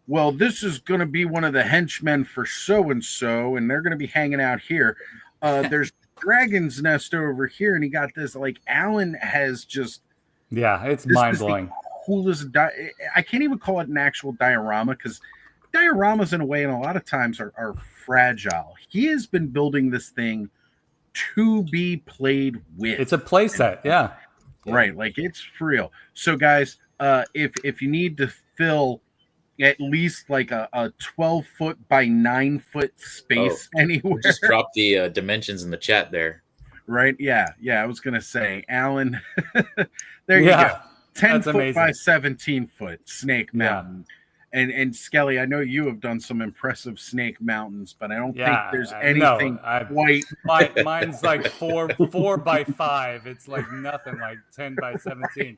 well, this is going to be one of the henchmen for so-and-so, and they're going to be hanging out here. There's Dragon's Nest over here, and he got this. Like, Alan has just...
Yeah, it's mind-blowing.
Coolest... I can't even call it an actual diorama, because dioramas, in a way, and a lot of times are fragile. He has been building this thing to be played with.
It's a play set, yeah.
Right, like, it's for real. So, guys, if you need to fill at least like a 12-foot by 9-foot space anywhere.
Just drop the dimensions in the chat there.
Right? Yeah. I was going to say, Alan, there you go. 10 foot amazing. By 17 foot Snake Mountain. And Skelly, I know you have done some impressive Snake Mountains, but I don't think there's anything quite.
Mine's like 4 by 5. It's like nothing like 10 by 17.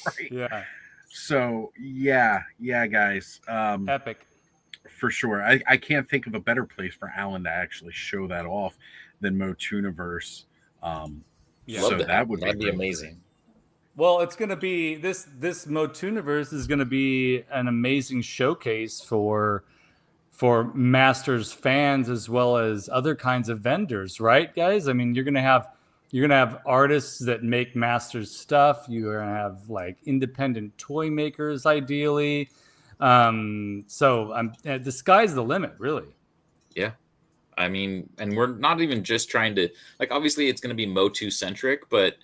Right.
Yeah.
So yeah, guys.
Epic.
For sure. I can't think of a better place for Alan to actually show that off than MOTUNIVERSE. So that'd
be amazing.
Well, it's going to be this MOTUNIVERSE is going to be an amazing showcase for Masters fans as well as other kinds of vendors, right, guys? I mean, you're going to have artists that make Masters stuff. You're going to have like independent toy makers, ideally. So the sky's the limit, really.
Yeah. I mean, and we're not even just trying to, like, obviously it's going to be Motu centric, but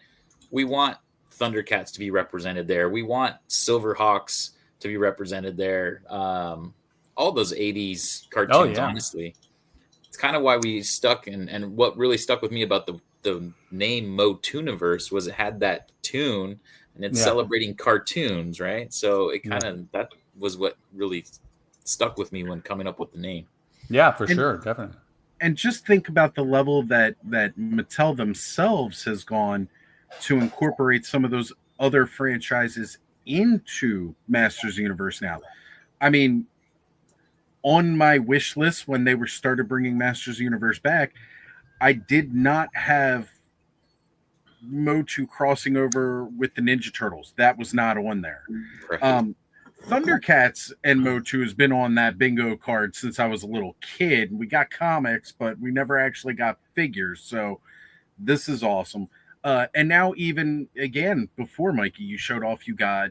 we want Thundercats to be represented there. We want Silverhawks to be represented there. All those 80s cartoons, honestly. It's kind of why we stuck, and what really stuck with me about the name MOTUNIVERSE was it had that tune, and it's celebrating cartoons, right? So it kind of, that was what really stuck with me when coming up with the name.
Yeah, for sure, definitely.
And just think about the level that Mattel themselves has gone to incorporate some of those other franchises into Masters of the Universe now. I mean, on my wish list when they were started bringing Masters of the Universe back, I did not have Motu crossing over with the Ninja Turtles. That was not on there.
Right.
Thundercats and Motu has been on that bingo card since I was a little kid. We got comics, but we never actually got figures. So this is awesome. And now, even again, before Mikey, you showed off, you got,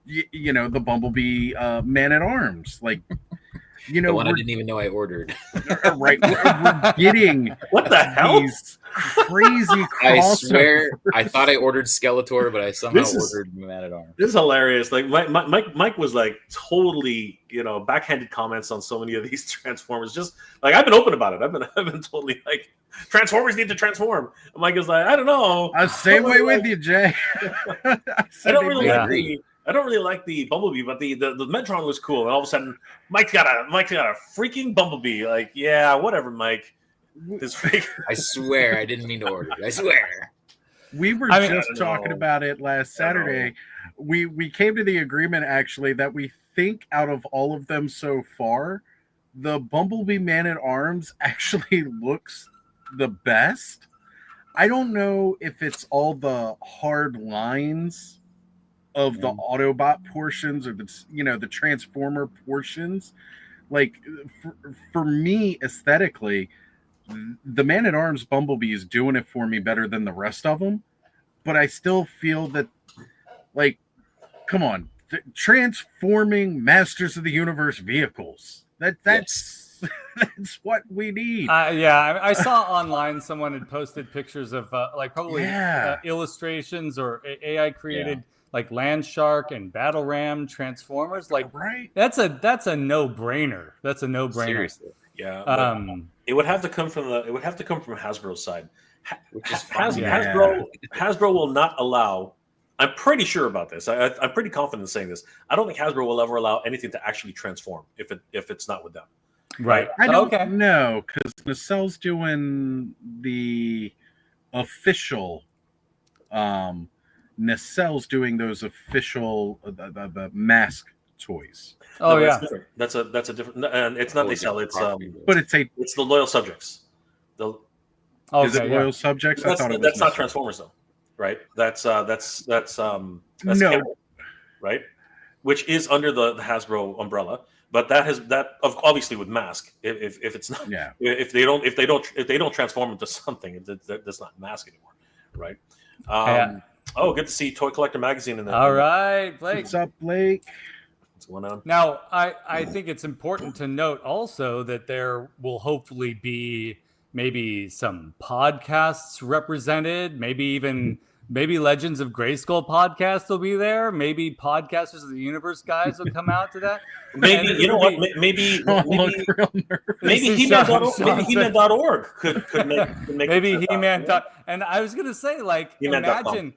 you know, the Bumblebee Man at Arms. Like, you know,
the one I didn't even know I ordered.
Right. We're getting
what the hell?
These crazy
I swear, I thought I ordered Skeletor, but I somehow ordered Man at Arms.
This is hilarious. Like Mike was like totally, you know, backhanded comments on so many of these Transformers. Just like I've been open about it. I've been totally like Transformers need to transform. And Mike is like, I don't know.
I'm the same way with you, Jay.
I don't really like the Bumblebee, but the Metron was cool. And all of a sudden, Mike's got a freaking Bumblebee. Like, yeah, whatever, Mike.
I swear I didn't mean to order it. I swear.
We were just talking about it last Saturday. We came to the agreement actually that we think out of all of them so far, the Bumblebee Man at Arms actually looks the best. I don't know if it's all the hard lines of the Autobot portions or the Transformer portions. Like for me aesthetically, the Man at Arms Bumblebee is doing it for me better than the rest of them, but I still feel that, like, come on, transforming Masters of the Universe vehicles. That's what we need.
Yeah, I saw online someone had posted pictures of illustrations or AI created like Land Shark and Battle Ram Transformers. Like,
right?
That's a no brainer. That's a no brainer.
Seriously.
Yeah. It would have to come from Hasbro's side.
Which is
Hasbro will not allow. I'm pretty sure about this. I'm pretty confident in saying this. I don't think Hasbro will ever allow anything to actually transform if it's not with them.
Right.
I don't know, because Nacelle's doing the official. Nacelle's doing those official the mask toys.
Oh, no, that's a different, and it's not Nacelle. It's
but it's
the Loyal Subjects.
Is it Loyal Subjects?
I thought that's not Transformers though, right? That's
no,
Cameron, right? Which is under the Hasbro umbrella, but obviously with Mask. If it's not, if they don't transform into something, that's not Mask anymore, right? Oh, good to see Toy Collector Magazine in there.
All right, Blake.
What's up, Blake?
What's going on?
Now, I think it's important to note also that there will hopefully be maybe some podcasts represented, maybe Legends of Grayskull podcast will be there. Maybe Podcasters of the Universe guys will come out to that.
Maybe maybe He-Man.org could make
maybe He-Man. And I was gonna say, like, imagine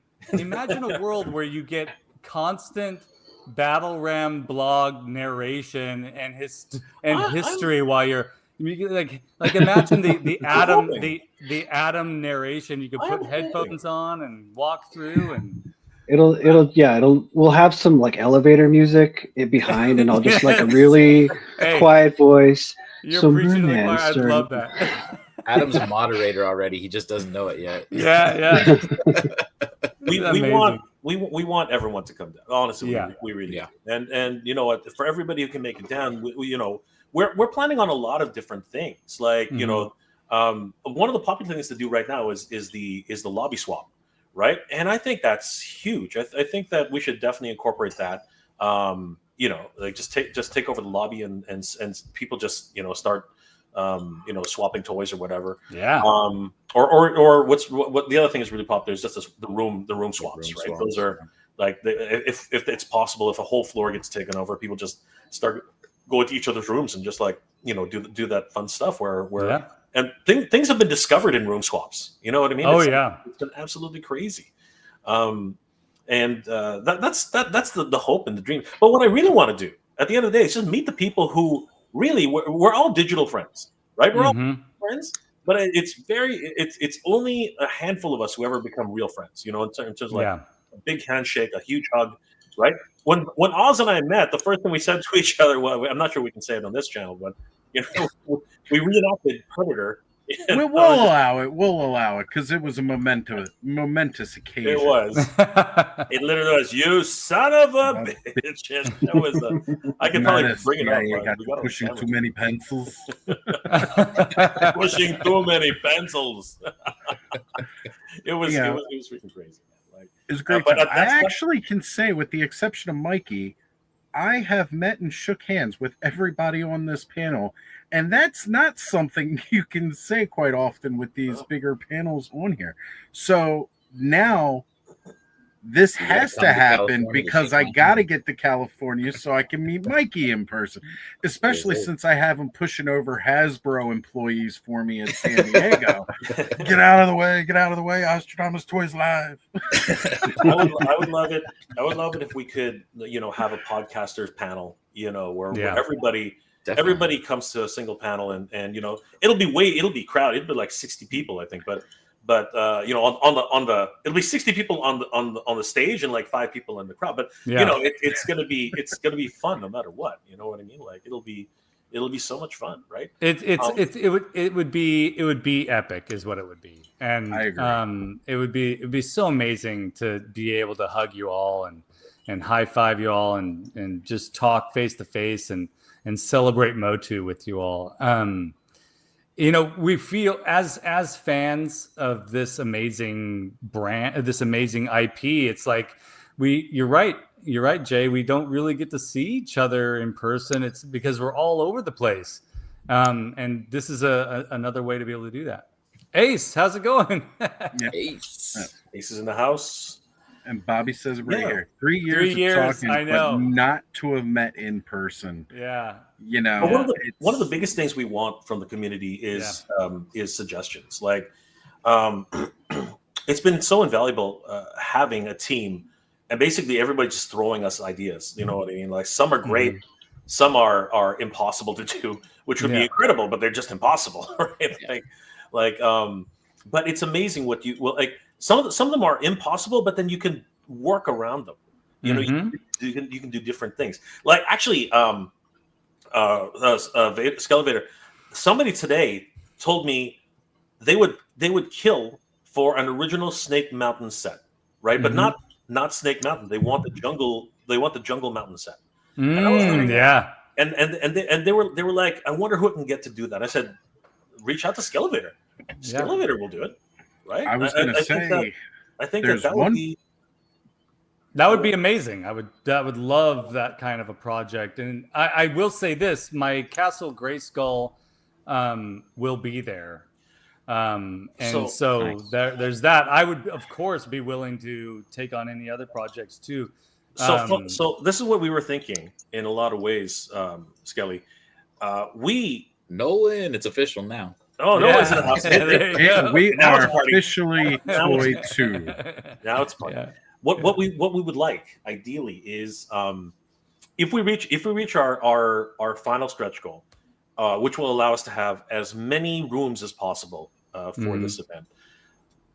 a world where you get constant Battle Ram blog narration and history while you're like imagine the Adam narration. You could put headphones on and walk through, and
we'll have some like elevator music behind, and I'll just like a really quiet voice.
You're preaching to the choir. I'd love that.
Adam's a moderator already. He just doesn't know it yet.
Yeah.
We want everyone to come down. Honestly, we really do. And you know what? For everybody who can make it down, we're planning on a lot of different things. Like one of the popular things to do right now is the lobby swap, right? And I think that's huge. I think that we should definitely incorporate that. Like just take over the lobby and people just start swapping toys or whatever.
Yeah.
Or what the other thing is really popular is just the room swaps, right? Those are like if it's possible, if a whole floor gets taken over, people just start going to each other's rooms and just like do that fun stuff where and things have been discovered in room swaps. You know what I mean? It's been absolutely crazy. And that's the hope and the dream. But what I really want to do at the end of the day is just meet the people who really we're all digital friends, right? We're all friends, but it's only a handful of us who ever become real friends. In terms of like a big handshake, a huge hug, right? When Oz and I met, the first thing we said to each other, well, I'm not sure we can say it on this channel, but we reenacted Predator.
We'll allow it. We'll allow it because it was a momentous occasion.
It was. It literally was, you son of a bitch. And that was I could probably bring it up.
You got pushing too many pencils.
Pushing too many pencils. It was freaking crazy. Like,
it's great. But I actually can say, with the exception of Mikey, I have met and shook hands with everybody on this panel. And that's not something you can say quite often with these bigger panels on here. So now this has to happen because I got to get to California so I can meet Mikey in person, especially since I have him pushing over Hasbro employees for me in San Diego. Get out of the way. Get out of the way. Ostradamus Toys Live.
I would love it. I would love it if we could, have a podcasters panel, where everybody... Definitely. Everybody comes to a single panel, and it'll be crowded. It'll be like 60 people, I think. But it'll be 60 people on the stage and like 5 people in the crowd. But it's gonna be fun no matter what. You know what I mean? Like it'll be so much fun, right?
It would be epic, is what it would be, and
I agree.
It would be so amazing to be able to hug you all and high five you all and just talk face to face and celebrate Motu with you all. We feel as fans of this amazing brand, this amazing IP, it's like you're right, Jay. We don't really get to see each other in person. It's because we're all over the place. And this is another way to be able to do that. Ace, how's it going?
Ace is in the house.
And Bobby says it right here. 3 years of talking,
I know.
but not to have met in person.
Yeah.
One of the biggest things we want from the community is suggestions. Like, it's been so invaluable having a team and basically everybody just throwing us ideas. You know what I mean? Like some are great, some are impossible to do, which would be incredible, but they're just impossible, right? But it's amazing what some of them are impossible, but then you can work around them. You can do different things. Like actually, Skelevator, somebody today told me they would kill for an original Snake Mountain set, right? But not Snake Mountain. They want the jungle mountain set. And I was like, and they were like, I wonder who can get to do that. I said, reach out to Skelevator. Skelevator will do it. Right?
I was going to say,
I think that would be.
That would be amazing. I would love that kind of a project. And I will say this: my Castle Grayskull will be there, so there's that. I would, of course, be willing to take on any other projects too.
So this is what we were thinking in a lot of ways, Skelly.
Nolan, it's official now.
Oh no! It's in the house.
We are officially Toy 2.
Now it's fun. Yeah. What we would like ideally is if we reach our final stretch goal, which will allow us to have as many rooms as possible for this event.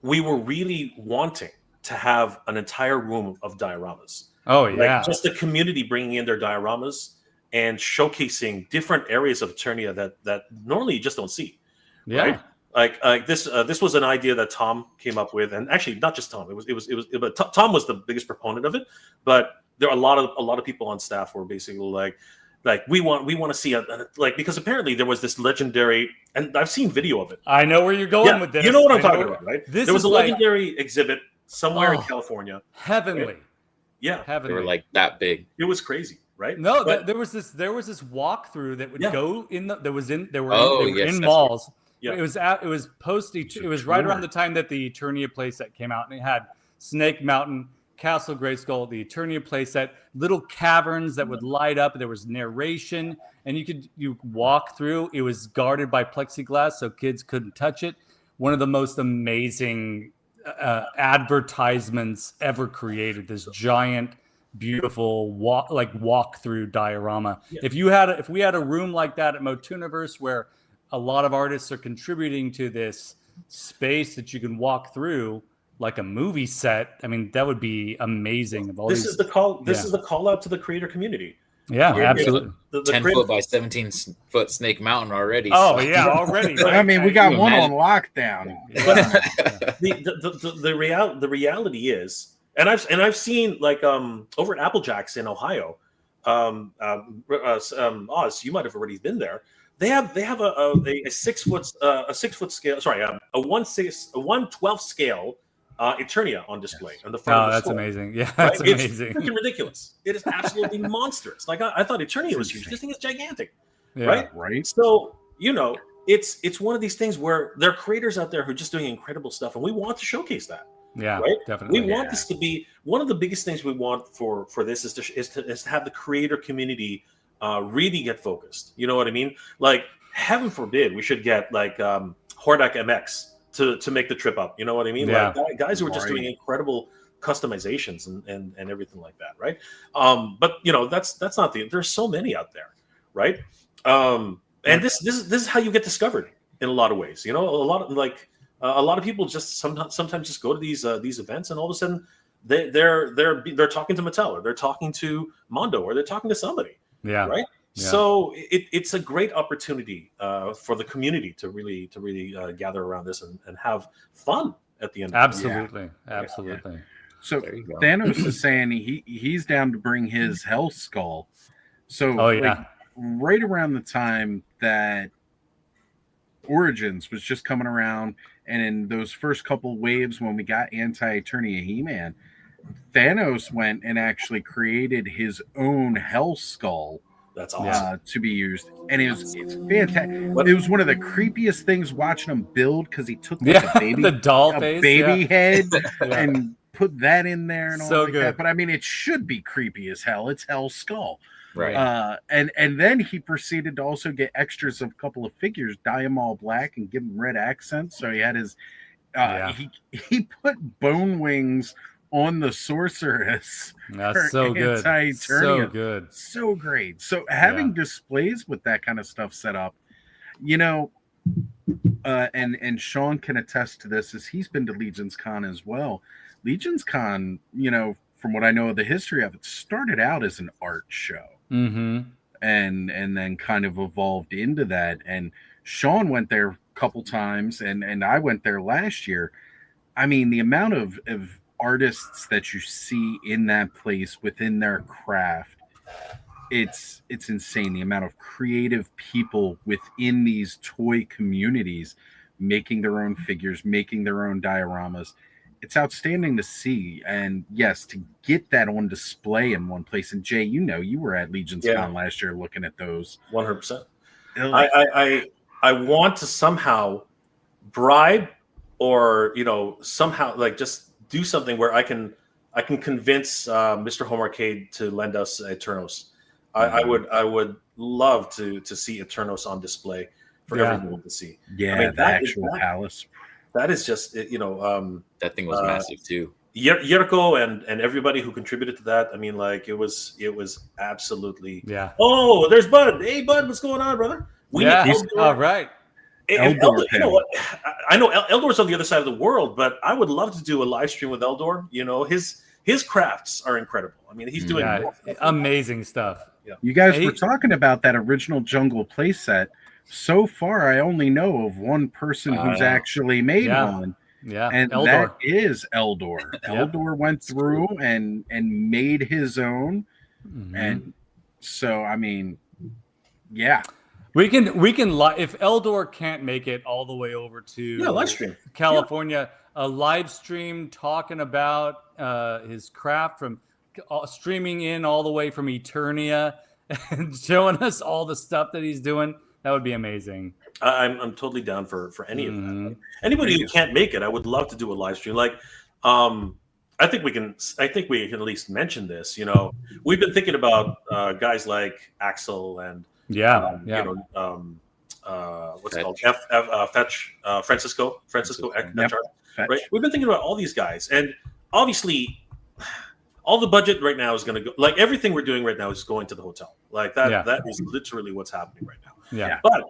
We were really wanting to have an entire room of dioramas.
Oh yeah,
just the community bringing in their dioramas and showcasing different areas of Eternia that normally you just don't see.
Yeah,
right? Like this was an idea that Tom came up with, and actually not just Tom. But Tom was the biggest proponent of it. But there are a lot of people on staff who were basically like we want to see because apparently there was this legendary, and I've seen video of it.
I know where you're going with this.
You know what I'm talking about, right? There was a legendary exhibit somewhere in California.
Heavenly.
Right? Yeah,
heavenly. They were like that big.
It was crazy. Right?
No, there was this walkthrough that would go in in malls.
Right. Yeah.
It was right around the time that the Eternia playset came out, and it had Snake Mountain, Castle Grayskull, the Eternia playset, little caverns that would light up. There was narration, and you walk through. It was guarded by plexiglass, so kids couldn't touch it. One of the most amazing advertisements ever created. This giant, beautiful walk-through diorama. Yeah. If we had a room like that at MOTUNIVERSE where a lot of artists are contributing to this space that you can walk through, like a movie set. I mean, that would be amazing.
This is the call out to the creator community.
Yeah, absolutely.
The 10-foot by 17-foot Snake Mountain already.
Oh, yeah, already.
I mean, we got one on lockdown.
The reality is, and I've seen like over at Applejacks in Ohio, Oz, you might have already been there. They have a 6 foot scale. Sorry, a 1/12 scale Eternia on display on the front.
Oh,
of the
that's
store.
amazing! Yeah, that's amazing.
It's freaking ridiculous. It is absolutely monstrous. Like I thought Eternia was huge. This thing is gigantic,
Yeah.
right? So it's one of these things where there are creators out there who are just doing incredible stuff, and we want to showcase that.
Yeah,
right?
definitely.
We want this to be one of the biggest things we want for this is to have the creator community really get focused. You know what I mean? Like, heaven forbid we should get like Hordak MX to make the trip up. You know what I mean?
Yeah.
Like guys who are just doing incredible customizations and everything like that, right? But that's not there's so many out there, right? And this is how you get discovered in a lot of ways. A lot of people just sometimes just go to these events, and all of a sudden they're talking to Mattel, or they're talking to Mondo, or they're talking to somebody.
Yeah.
Right. Yeah. So it's a great opportunity for the community to really gather around this and have fun at the end.
Absolutely.
So Thanos is saying he's down to bring his Hell Skull. So right around the time that Origins was just coming around, and in those first couple waves when we got Anti-Eternia He-Man, Thanos went and actually created his own Hell Skull.
That's awesome.
To be used, and it's fantastic. It was one of the creepiest things watching him build, because he took like a baby,
the doll face,
baby head, and put that in there and all
so
like
good.
that. But I mean, it should be creepy as hell. It's Hell Skull.
Right.
And then he proceeded to also get extras of a couple of figures, dye them all black and give them red accents. So he had his he put bone wings on the sorceress.
That's so good. So good.
So great. So having displays with that kind of stuff set up, and Sean can attest to this, as he's been to Legion's Con as well. Legion's Con, from what I know of the history of it, started out as an art show.
Mm-hmm.
And then kind of evolved into that. And Sean went there a couple times, and I went there last year. I mean, the amount of artists that you see in that place within their craft, it's insane. The amount of creative people within these toy communities making their own figures, making their own dioramas. It's outstanding to see. And yes, to get that on display in one place. And Jay, you were at Legion's Con last year looking at those.
100%. I want to somehow bribe, or somehow like just do something where I can convince Mr. Home Arcade to lend us Eternos. I would love to see Eternos on display for everyone to see.
Yeah, the actual palace.
That is just
that thing was massive too.
Yerko and everybody who contributed to that. I mean, like it was absolutely.
Yeah.
Oh, there's Bud. Hey, Bud, what's going on, brother?
All right.
Eldor, I know Eldor's on the other side of the world, but I would love to do a live stream with Eldor. His crafts are incredible. I mean, he's doing
amazing stuff.
Yeah.
You guys were talking about that original Jungle playset. So far, I only know of one person who's actually made one.
Yeah,
and
Eldor.
That is Eldor. Eldor went through and made his own, and so I mean, yeah.
We can if Eldor can't make it all the way over to
live stream
California, a live stream talking about his craft from streaming in all the way from Eternia and showing us all the stuff that he's doing. That would be amazing.
I'm totally down for any of that. Like, anybody who can't make it, I would love to do a live stream. Like, I think we can at least mention this. We've been thinking about guys like Axel and what's it called? Fetch, Francisco Echard, right? We've been thinking about all these guys, and obviously, all the budget right now is going to go. Like everything we're doing right now is going to the hotel. Like that. That is literally what's happening right now.
Yeah.
But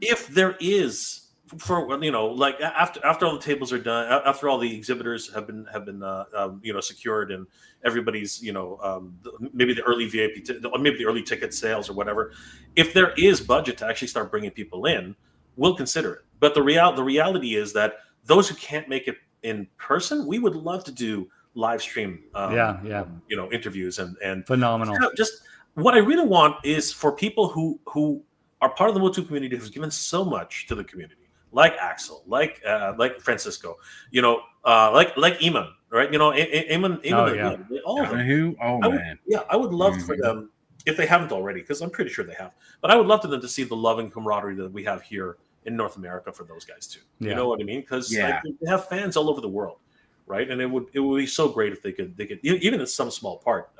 if there is for like after all the tables are done, after all the exhibitors have been secured, and everybody's maybe the early VIP, maybe the early ticket sales or whatever, if there is budget to actually start bringing people in, we'll consider it. But the reality is that those who can't make it in person, we would love to do live stream interviews and
phenomenal.
Just what I really want is for people who are part of the Motu community, who's given so much to the community, like Axel, like Francisco, like Eamon, right? Eamon, all of them. I would love for them, if they haven't already, because I'm pretty sure they have, but I would love for them to see the love and camaraderie that we have here in North America for those guys too. You know what I mean? Because they have fans all over the world, right? And it would be so great if they could even in some small part,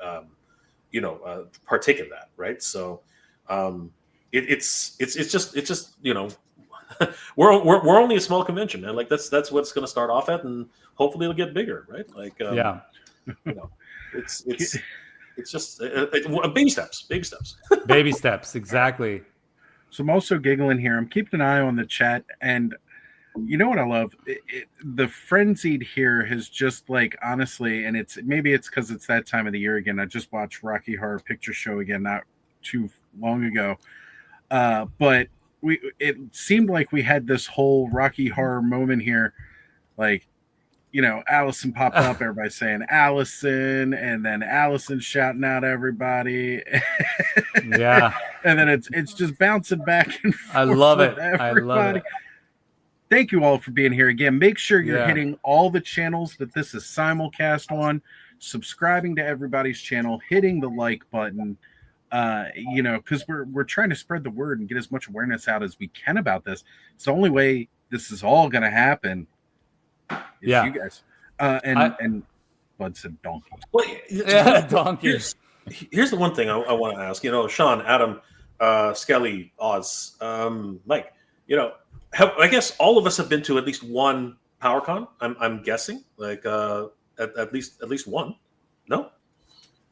partake in that, right? So it's just we're only a small convention, and like that's what it's going to start off at, and hopefully it'll get bigger, right? Like it's just baby steps.
Baby steps, exactly.
So I'm also giggling here. I'm keeping an eye on the chat, and you know what I love? The frenzied here has just like, honestly, and maybe it's because it's that time of the year again. I just watched Rocky Horror Picture Show again not too long ago, but it seemed like we had this whole Rocky Horror moment here, like, Allison popped up, everybody saying Allison, and then Allison shouting out everybody.
Yeah.
And then it's just bouncing back and forth.
I love it.
Thank you all for being here again. Make sure you're hitting all the channels that this is simulcast on, subscribing to everybody's channel, hitting the like button, because we're trying to spread the word and get as much awareness out as we can about this. It's the only way this is all going to happen. You guys. And Bud said donkey.
Well,
donkey.
Here's the one thing I want to ask. Sean, Adam, Skelly, Oz, Mike. I guess all of us have been to at least one PowerCon. I'm guessing, like at least one. No.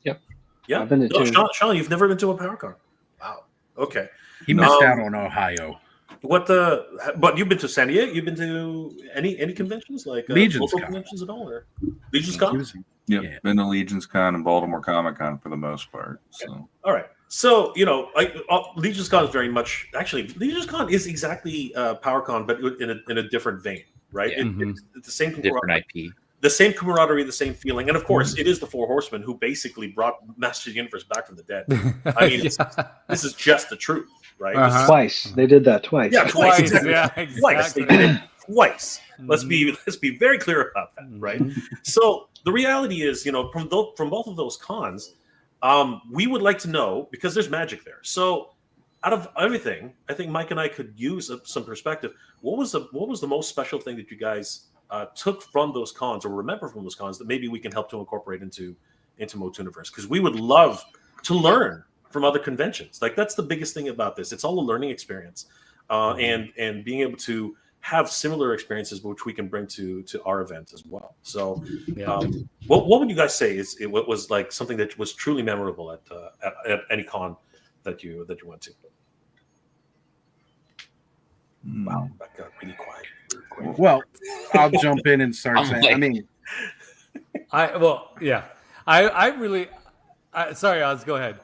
Yep.
Yeah.
I've been to two.
Sean, you've never been to a PowerCon. Wow. Okay.
He missed out on Ohio.
But you've been to San Diego? You've been to any conventions, like
Legion's
local conventions at all, or Legion's Con?
Yep, been to Legion's Con and Baltimore Comic Con for the most part. So
okay. All right, so Legion's Con is very much Legion's Con is exactly PowerCon, but in a different vein, right?
Yeah.
It's the same
different IP.
The same camaraderie, the same feeling, and of course, it is the Four Horsemen who basically brought Masters of the Universe back from the dead. I mean, this is just the truth, right?
Twice they did that twice.
Yeah, twice. Exactly.
Yeah, exactly.
Twice they did it twice. Let's be very clear about that, right? So the reality is, from both of those cons, we would like to know, because there's magic there. So out of everything, I think Mike and I could use some perspective. What was the most special thing that you guys took from those cons, or remember from those cons, that maybe we can help to incorporate into MOTUNIVERSE? Because we would love to learn from other conventions. Like, that's the biggest thing about this. It's all a learning experience, and being able to have similar experiences which we can bring to our event as well. So what would you guys say what was like something that was truly memorable at any con that you went to? Wow, that got really quiet.
Well, I'll jump in and start saying.
Sorry, Oz, go ahead.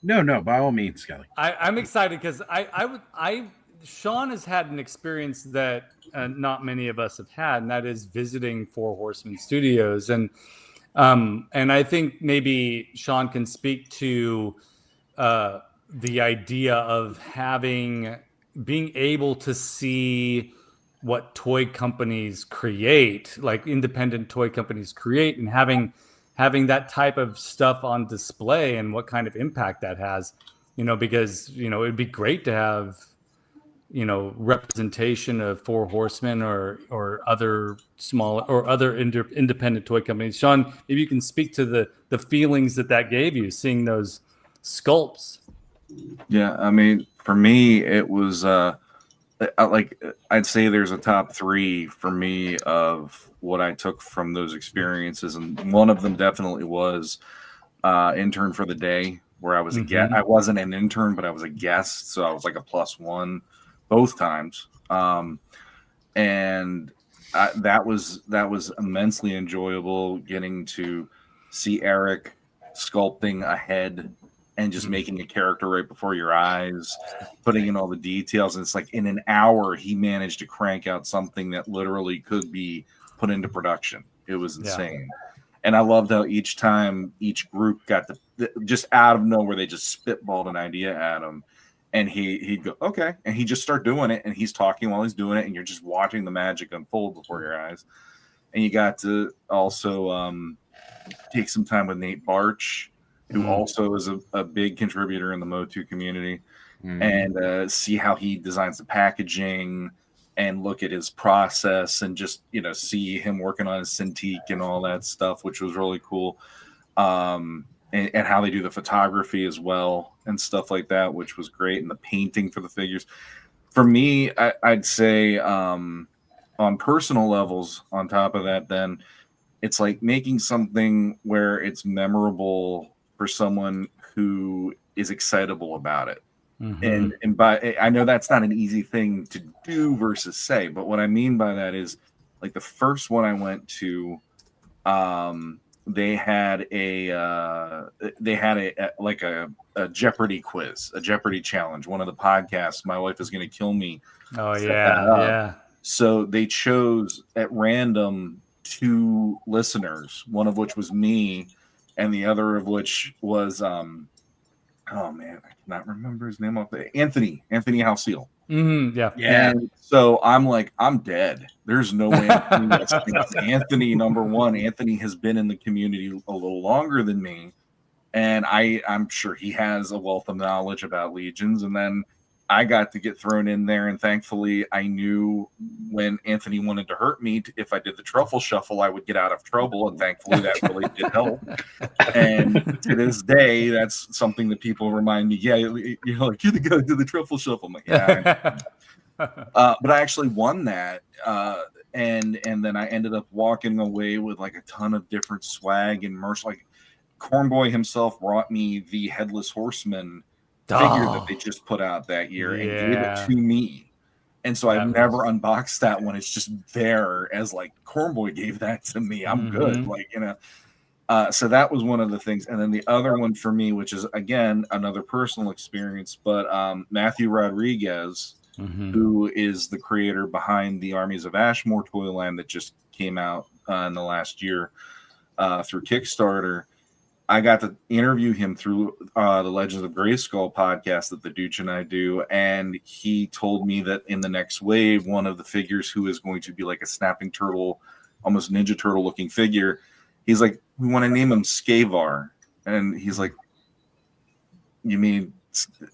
No, by all means, Skelly.
I'm excited because Sean has had an experience that not many of us have had, and that is visiting Four Horsemen Studios, and I think maybe Sean can speak to the idea of being able to see what toy companies create, like independent toy companies create, and having that type of stuff on display and what kind of impact that has, because, it'd be great to have, representation of Four Horsemen or other small or other independent toy companies. Sean, maybe you can speak to the feelings that gave you, seeing those sculpts.
Yeah, I mean, for me, it was I'd say there's a top 3 for me of what I took from those experiences, and one of them definitely was Intern for the Day, where I was a guest. I wasn't an intern, but I was a guest, so I was like a +1 both times. and that was immensely enjoyable, getting to see Eric sculpting a head and just making a character right before your eyes, putting in all the details. And it's like in an hour, he managed to crank out something that literally could be put into production. It was insane. And I loved how each time each group got just out of nowhere, they just spitballed an idea at him. And he'd go, okay. And he'd just start doing it. And he's talking while he's doing it. And you're just watching the magic unfold before your eyes. And you got to also take some time with Nate Barch, who also is a big contributor in the Motu community, and see how he designs the packaging and look at his process and just, see him working on his Cintiq and all that stuff, which was really cool. And how they do the photography as well and stuff like that, which was great. And the painting for the figures. For me, I'd say on personal levels, on top of that, then it's like making something where it's memorable for someone who is excitable about it. And by, I know that's not an easy thing to do versus say, but what I mean by that is, like, the first one I went to, they had a Jeopardy quiz, a Jeopardy challenge. One of the podcasts, My Wife Is Going to Kill Me.
Oh yeah.
So they chose at random 2 listeners, one of which was me, and the other of which was oh man, I cannot remember his name off the Anthony Halseal.
Yeah.
And so I'm like, I'm dead. There's no way. Anthony, number one, Anthony has been in the community a little longer than me, and I'm sure he has a wealth of knowledge about legions. And then I got to get thrown in there, and thankfully I knew when Anthony wanted to hurt me, if I did the truffle shuffle, I would get out of trouble, and thankfully that really did help. And to this day, that's something that people remind me, you're the guy who did the truffle shuffle. I'm like, yeah. But I actually won that, and then I ended up walking away with like a ton of different swag and merch. Like Cornboy himself brought me the Headless Horseman figure that they just put out that year and gave it to me. And so I've never unboxed that one. It's just there as like, Cornboy gave that to me. I'm good. Like, so that was one of the things. And then the other one for me, which is again, another personal experience, but Matthew Rodriguez, who is the creator behind the Armies of Ashmore toy line that just came out in the last year through Kickstarter. I got to interview him through the Legends of Grayskull podcast that the Dooch and I do, and he told me that in the next wave, one of the figures who is going to be like a snapping turtle, almost Ninja Turtle looking figure, he's like, we want to name him Skavar. And he's like, you mean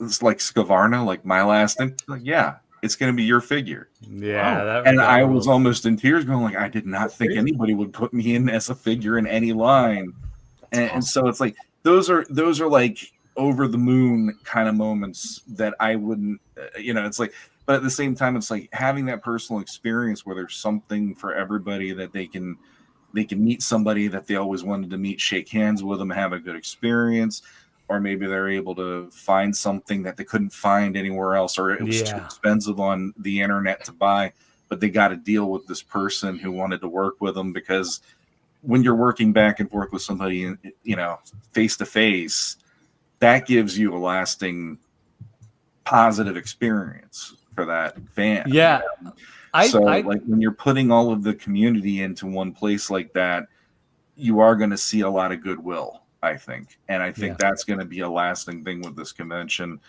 it's like Skavarna, like my last name? Like, yeah, it's going to be your figure.
Yeah.
And I was almost in tears going like, I did not think anybody would put me in as a figure in any line. And so it's like those are like over the moon kind of moments that I wouldn't, it's like, but at the same time, it's like having that personal experience where there's something for everybody that they can meet somebody that they always wanted to meet, shake hands with them, have a good experience, or maybe they're able to find something that they couldn't find anywhere else, or it was too expensive on the internet to buy, but they got to deal with this person who wanted to work with them, because when you're working back and forth with somebody, face to face, that gives you a lasting positive experience for that fan.
Yeah.
Like when you're putting all of the community into one place like that, you are going to see a lot of goodwill, I think. And I think that's going to be a lasting thing with this convention.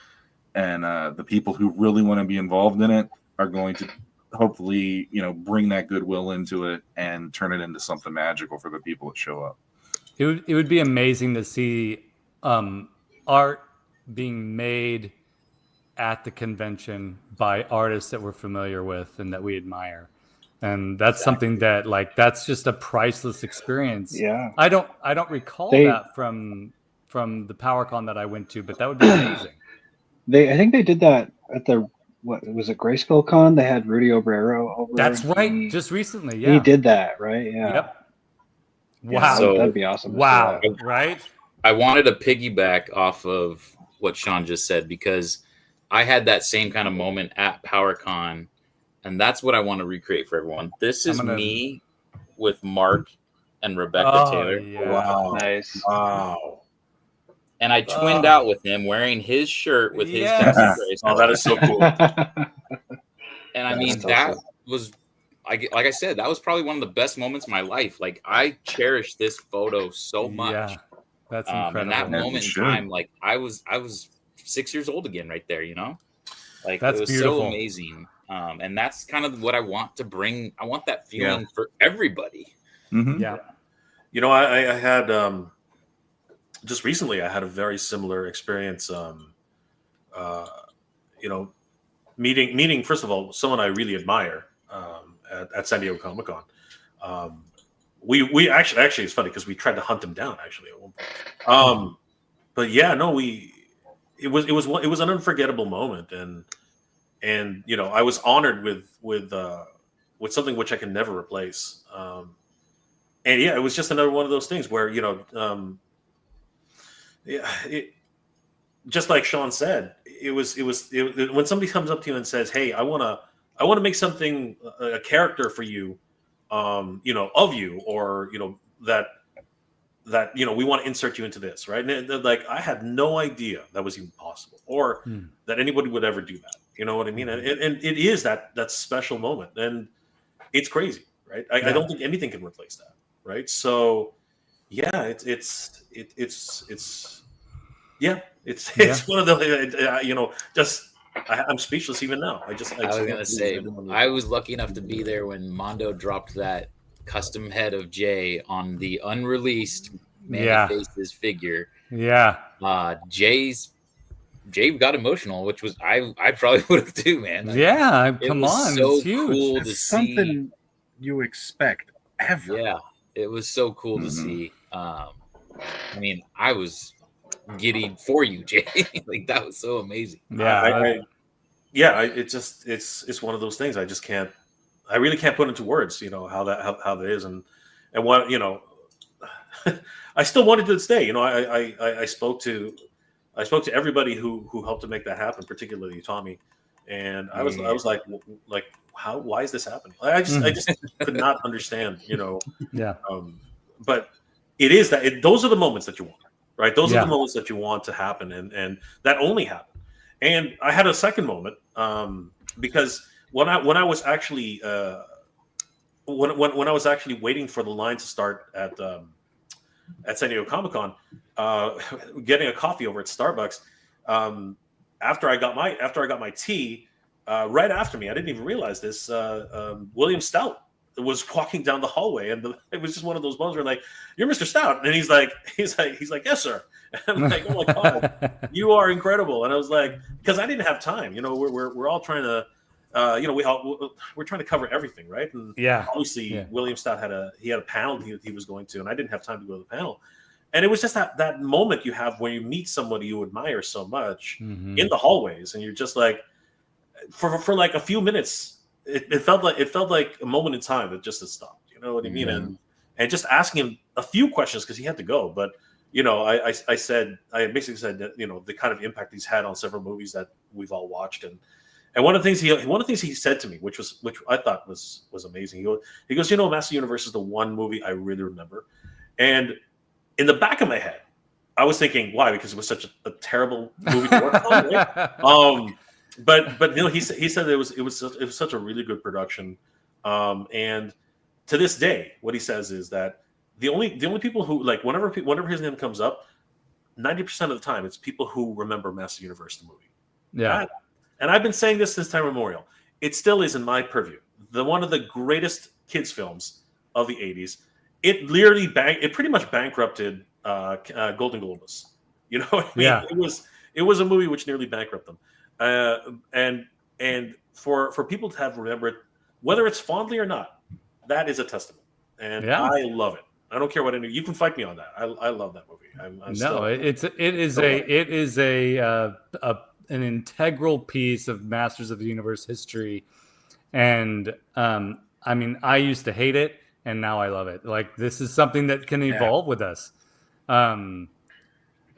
And the people who really want to be involved in it are going to hopefully, bring that goodwill into it and turn it into something magical for the people that show up.
It would be amazing to see art being made at the convention by artists that we're familiar with and that we admire. And that's something that, like, that's just a priceless experience.
Yeah.
I don't recall that from the PowerCon that I went to, but that would be amazing.
I think they did that at the, what was it, Grayskull Con? They had Rudy Obrero over.
That's right. Just recently, yeah.
He did that, right? Yeah.
Yep. Wow.
Yeah, so that'd be awesome.
Wow. Right?
I wanted to piggyback off of what Sean just said, because I had that same kind of moment at PowerCon And that's what I want to recreate for everyone. This is me with Mark and Rebecca Taylor.
Yeah.
Wow.
Nice.
Wow.
And I twinned out with him wearing his shirt with his Castle Grace.
Oh, that is so cool.
And I mean, that was, like I said, that was probably one of the best moments of my life. Like, I cherish this photo so much.
Yeah, that's incredible.
And that moment in time, like, I was 6 years old again right there, you know? Like,
that's
it was
beautiful.
so amazing. And that's kind of what I want to bring. I want that feeling for everybody.
Mm-hmm.
Yeah.
You know, I had just recently I had a very similar experience. You know, meeting first of all someone I really admire at San Diego Comic-Con. We actually it's funny because we tried to hunt him down actually at one point. But yeah, no, it was an unforgettable moment, and you know, I was honored with something which I can never replace. And yeah, it was just another one of those things where, you know, just like Sean said, it was when somebody comes up to you and says, "Hey, I want to make something, a character for you, you know, of you, or you know that you know, we want to insert you into this," right? And like, I had no idea that was even possible, or that anybody would ever do that. You know what I mean? And it is that special moment, and it's crazy, right? I don't think anything can replace that, right? So yeah, it's one of the you know, just I'm speechless even now. I was
gonna say, I was lucky enough to be there when Mondo dropped that custom head of Jay on the unreleased Manny Faces figure.
Yeah.
Jay got emotional, which was I probably would have too, man. Like,
yeah, come on,
so
it's huge.
Cool to
it's
see.
Something you expect ever.
Yeah, it was so cool to see. I mean, I was giddy for you, Jay. Like, that was so amazing.
Yeah, it's one of those things. I really can't put into words, you know, how that is, and what, you know, I still wanted to stay. You know, I spoke to everybody who helped to make that happen, particularly Tommy, and I was like why is this happening? I just could not understand, you know.
Yeah.
But it is those are the moments that you want, right? Those are the moments that you want to happen, and that only happen. And I had a second moment because when I was actually when I was actually waiting for the line to start at San Diego Comic-Con, getting a coffee over at Starbucks. After I got my tea, right after me, I didn't even realize this. William Stout was walking down the hallway, and it was just one of those moments where, like, "You're Mr. Stout," and he's like, "Yes, sir." And I'm like, "Oh my god, you are incredible!" And I was like, because I didn't have time. You know, we're all trying to. You know, we're trying to cover everything, right? And obviously, William Stout had a panel he was going to, and I didn't have time to go to the panel. And it was just that moment you have when you meet somebody you admire so much in the hallways, and you're just like, for like a few minutes, it felt like a moment in time that just had stopped. You know what I mean? And just asking him a few questions because he had to go, but you know, I basically said that, you know, the kind of impact he's had on several movies that we've all watched, and one of the things he said to me, which I thought was amazing. He goes, you know, Master Universe is the one movie I really remember. And in the back of my head, I was thinking, why? Because it was such a terrible movie to work on. Right? But you know, he said it was such a really good production. And to this day, what he says is that the only people who, like, whenever his name comes up, 90% of the time it's people who remember Master Universe the movie.
Yeah.
And I've been saying this since time immemorial. It still is in my purview. One of the greatest kids films of the 80s. It pretty much bankrupted Golden Globus. You know what I mean? Yeah. It was a movie which nearly bankrupted them. And for people to have remembered, whether it's fondly or not, that is a testament. And I love it. I don't care what you can fight me on that. I love that movie.
It is an integral piece of Masters of the Universe history, and I mean, I used to hate it, and now I love it. Like, this is something that can evolve with us.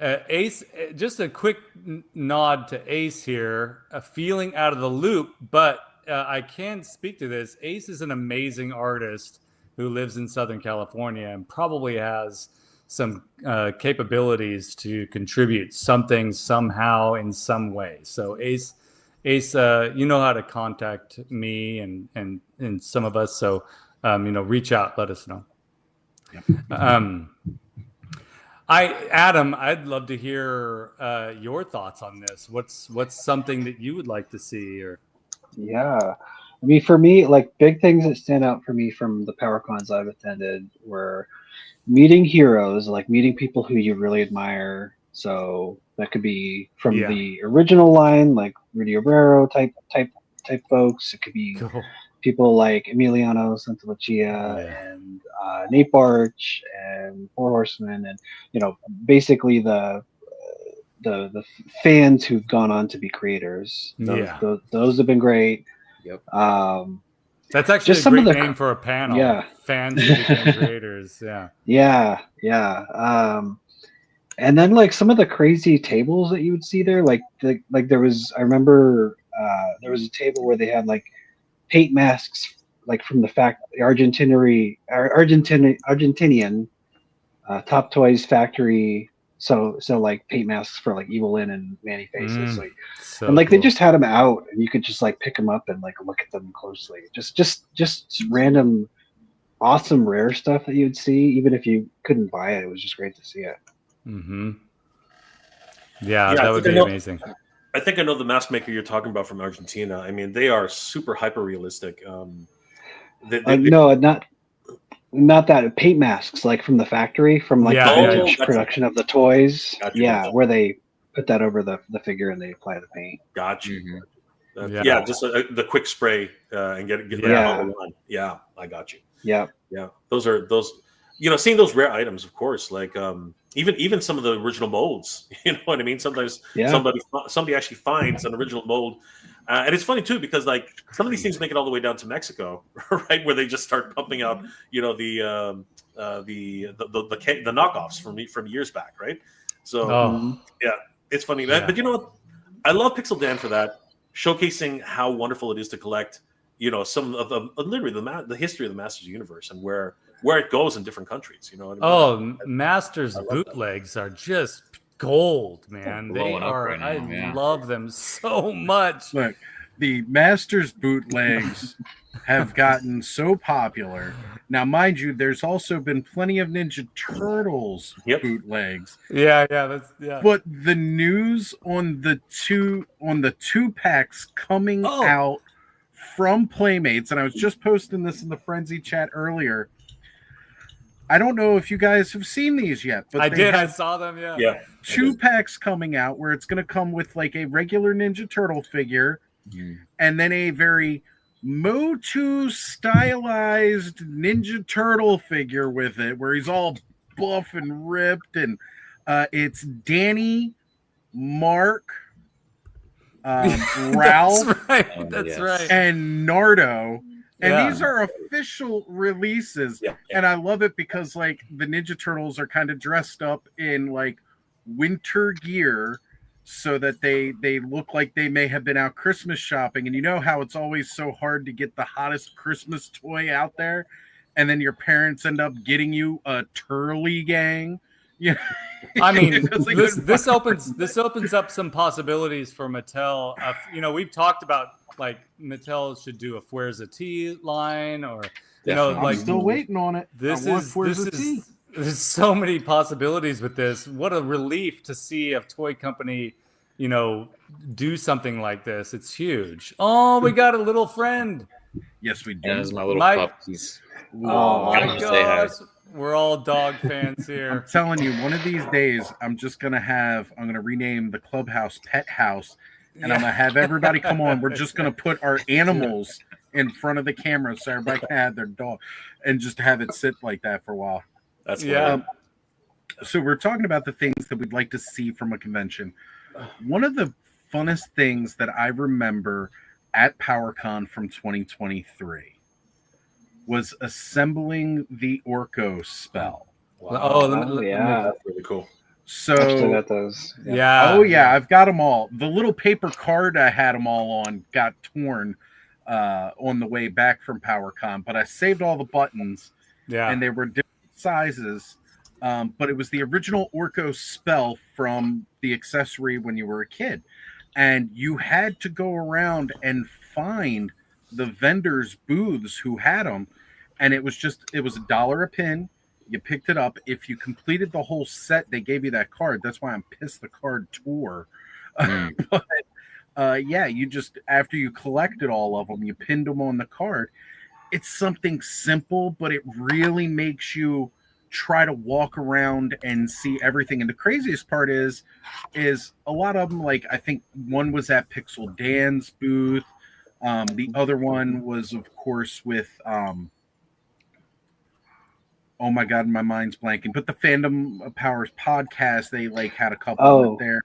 Ace, just a quick nod to Ace here, a feeling out of the loop, but I can speak to this. Ace is an amazing artist who lives in Southern California and probably has some capabilities to contribute something somehow in some way. So Ace, you know how to contact me and some of us. So reach out, let us know. Yep. Adam, I'd love to hear your thoughts on this. What's something that you would like to see? Or
yeah, I mean, for me, like big things that stand out for me from the PowerCons I've attended were meeting heroes, like meeting people who you really admire. So that could be from the original line, like Rudy Obrero type folks. It could be people like Emiliano Santolucia and Nate Barch and Four Horsemen, and basically the fans who've gone on to be creators. Those have been great.
Yep.
That's actually just a great name for a panel. Yeah. Fans who became creators. Yeah.
Yeah. And then like some of the crazy tables that you would see there, like there was, I remember there was a table where they had like paint masks, like from the Argentinian Top Toys factory. So like paint masks for like Evil Lyn and Manny Faces, and like cool. They just had them out, and you could just like pick them up and like look at them closely. Just random, awesome, rare stuff that you'd see, even if you couldn't buy it. It was just great to see it.
Mm-hmm. Yeah, that would be amazing.
I think I know the mask maker you're talking about from Argentina. I mean, they are super hyper realistic.
No, not that paint masks, like from the factory, from like the vintage production of the toys. Where they put that over the figure and they apply the paint.
Gotcha. Mm-hmm. Just the quick spray and get it on. Yeah, I got you.
Yeah.
Those. Seeing those rare items, of course, like even some of the original molds. You know what I mean? Sometimes somebody actually finds an original mold. And it's funny too, because like some of these things make it all the way down to Mexico, right, where they just start pumping out, the knockoffs from years back, right? So it's funny, man. But you know what? I love Pixel Dan for that, showcasing how wonderful it is to collect, some of literally the history of the Masters universe and where it goes in different countries. You know what I mean?
Masters bootlegs are just gold, man. They are. Right now, I love them so much.
Look, the Masters bootlegs have gotten so popular. Now, mind you, there's also been plenty of Ninja Turtles bootlegs.
Yeah.
But the news on the two packs coming out from Playmates, and I was just posting this in the Frenzy chat earlier. I don't know if you guys have seen these yet, but
I saw them. Yeah.
2 packs coming out where it's going to come with like a regular Ninja Turtle figure and then a very Motu stylized Ninja Turtle figure with it, where he's all buff and ripped, and it's Danny, Mark, Ralph,
that's right,
and Nardo. And these are official releases. And I love it because like the Ninja Turtles are kind of dressed up in like winter gear so that they look like they may have been out Christmas shopping. And you know how it's always so hard to get the hottest Christmas toy out there, and then your parents end up getting you a Turley gang. Yeah.
I mean, this opens up some possibilities for Mattel. We've talked about like Mattel should do a Fuerza T line, or
I'm still waiting on it.
There's so many possibilities with this. What a relief to see a toy company, do something like this. It's huge. Oh, we got a little friend.
Yes, we do.
That is my little puppies.
Oh my gosh. We're all dog fans here.
I'm telling you, one of these days, I'm going to rename the clubhouse Pet House, and I'm going to have everybody come on. We're just going to put our animals in front of the camera so everybody can have their dog and just have it sit like that for a while.
That's
so we're talking about the things that we'd like to see from a convention. One of the funnest things that I remember at PowerCon from 2023 was assembling the Orko spell.
Wow. That's really cool.
So
I've still got those.
I've got them all. The little paper card I had them all on got torn. on the way back from PowerCon, but I saved all the buttons, and they were different sizes. But it was the original Orko spell from the accessory when you were a kid, and you had to go around and find the vendors' booths who had them, and it was $1 a pin. You picked it up. If you completed the whole set, they gave you that card. That's why I'm pissed the card tore. But you just, after you collected all of them, you pinned them on the card. It's something simple, but it really makes you try to walk around and see everything. And the craziest part is a lot of them, like I think one was at Pixel Dan's booth. The other one was, of course, with oh my god, my mind's blanking. But the Fandom Powers podcast, they like had a couple there.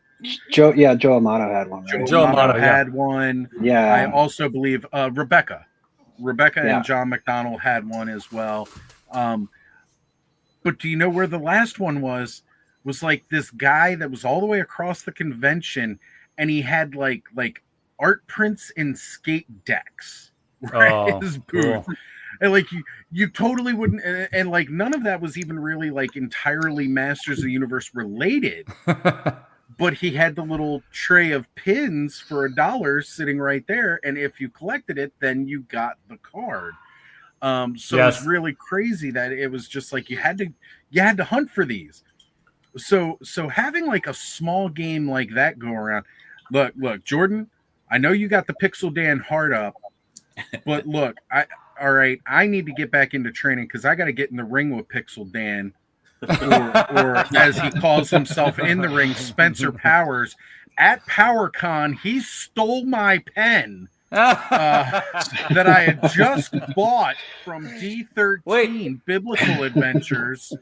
Joe Amato had one. Right?
Joe Amato had one.
Yeah.
I also believe Rebecca and John McDonald had one as well. But do you know where the last one was? Was like this guy that was all the way across the convention, and he had like art prints in skate decks. Right? His booth. Cool. And like you totally wouldn't, and like none of that was even really like entirely Masters of the Universe related. But he had the little tray of pins for $1 sitting right there, and if you collected it, then you got the card. So it was really crazy that it was just like you had to hunt for these. So having like a small game like that go around. Look, Jordan, I know you got the Pixel Dan heart up, but look, I need to get back into training because I got to get in the ring with Pixel Dan, or as he calls himself in the ring, Spencer Powers. At PowerCon, he stole my pen that I had just bought from D13 Biblical Adventures,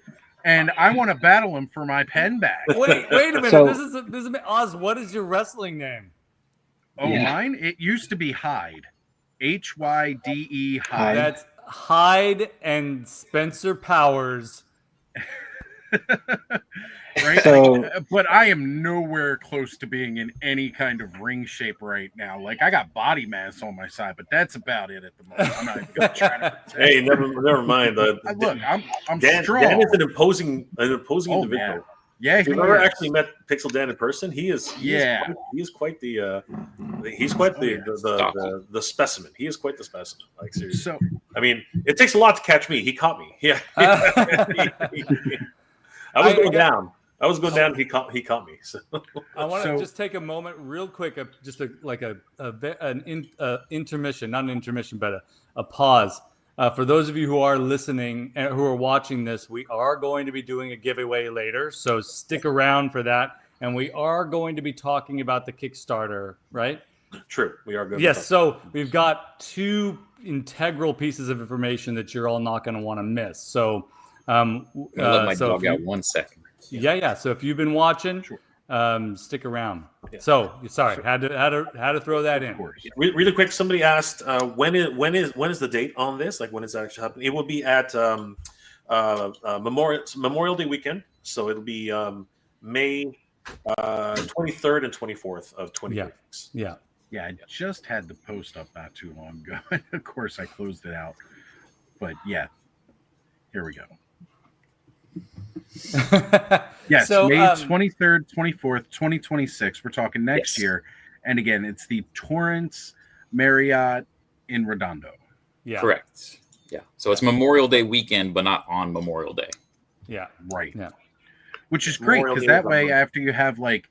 and I want to battle him for my pen back.
Wait a minute. This is Oz. What is your wrestling name?
Oh, mine? It used to be Hyde. HYDE Hyde.
That's Hyde and Spencer Powers.
Right? So, but I am nowhere close to being in any kind of ring shape right now. Like I got body mass on my side, but that's about it at the moment. I'm not even gonna try to pretend.
Hey, never mind.
Look, I'm strong.
Dan is an imposing individual.
Man. Yeah,
if you've ever actually met Pixel Dan in person, he is quite the specimen. He is quite the specimen. Like seriously. So I mean, it takes a lot to catch me. He caught me. Yeah. I was going down. He caught me. So.
I want to just take a moment, real quick, an intermission, not an intermission, but a pause. For those of you who are listening and who are watching this, we are going to be doing a giveaway later, so stick around for that. And we are going to be talking about the Kickstarter, right?
True, we are good.
Yes, so we've got two integral pieces of information that you're all not going to want to miss. So,
let my dog out 1 second.
Yeah. So if you've been watching, stick around. Yeah. So sorry, had to throw that in.
Really quick, somebody asked when is the date on this? Like when is that actually happening? It will be at Memorial Day weekend, so it'll be May 23rd and 24th of 2026.
Yeah.
I just had the post up not too long ago. Of course, I closed it out, but yeah, here we go. Yes, so, May 23rd, 24th, 2026. We're talking next year. And again, it's the Torrance Marriott in Redondo.
Yeah.
Correct. Yeah. So it's Memorial Day weekend, but not on Memorial Day.
Yeah.
Right.
Yeah.
Which is great because that way, after you have like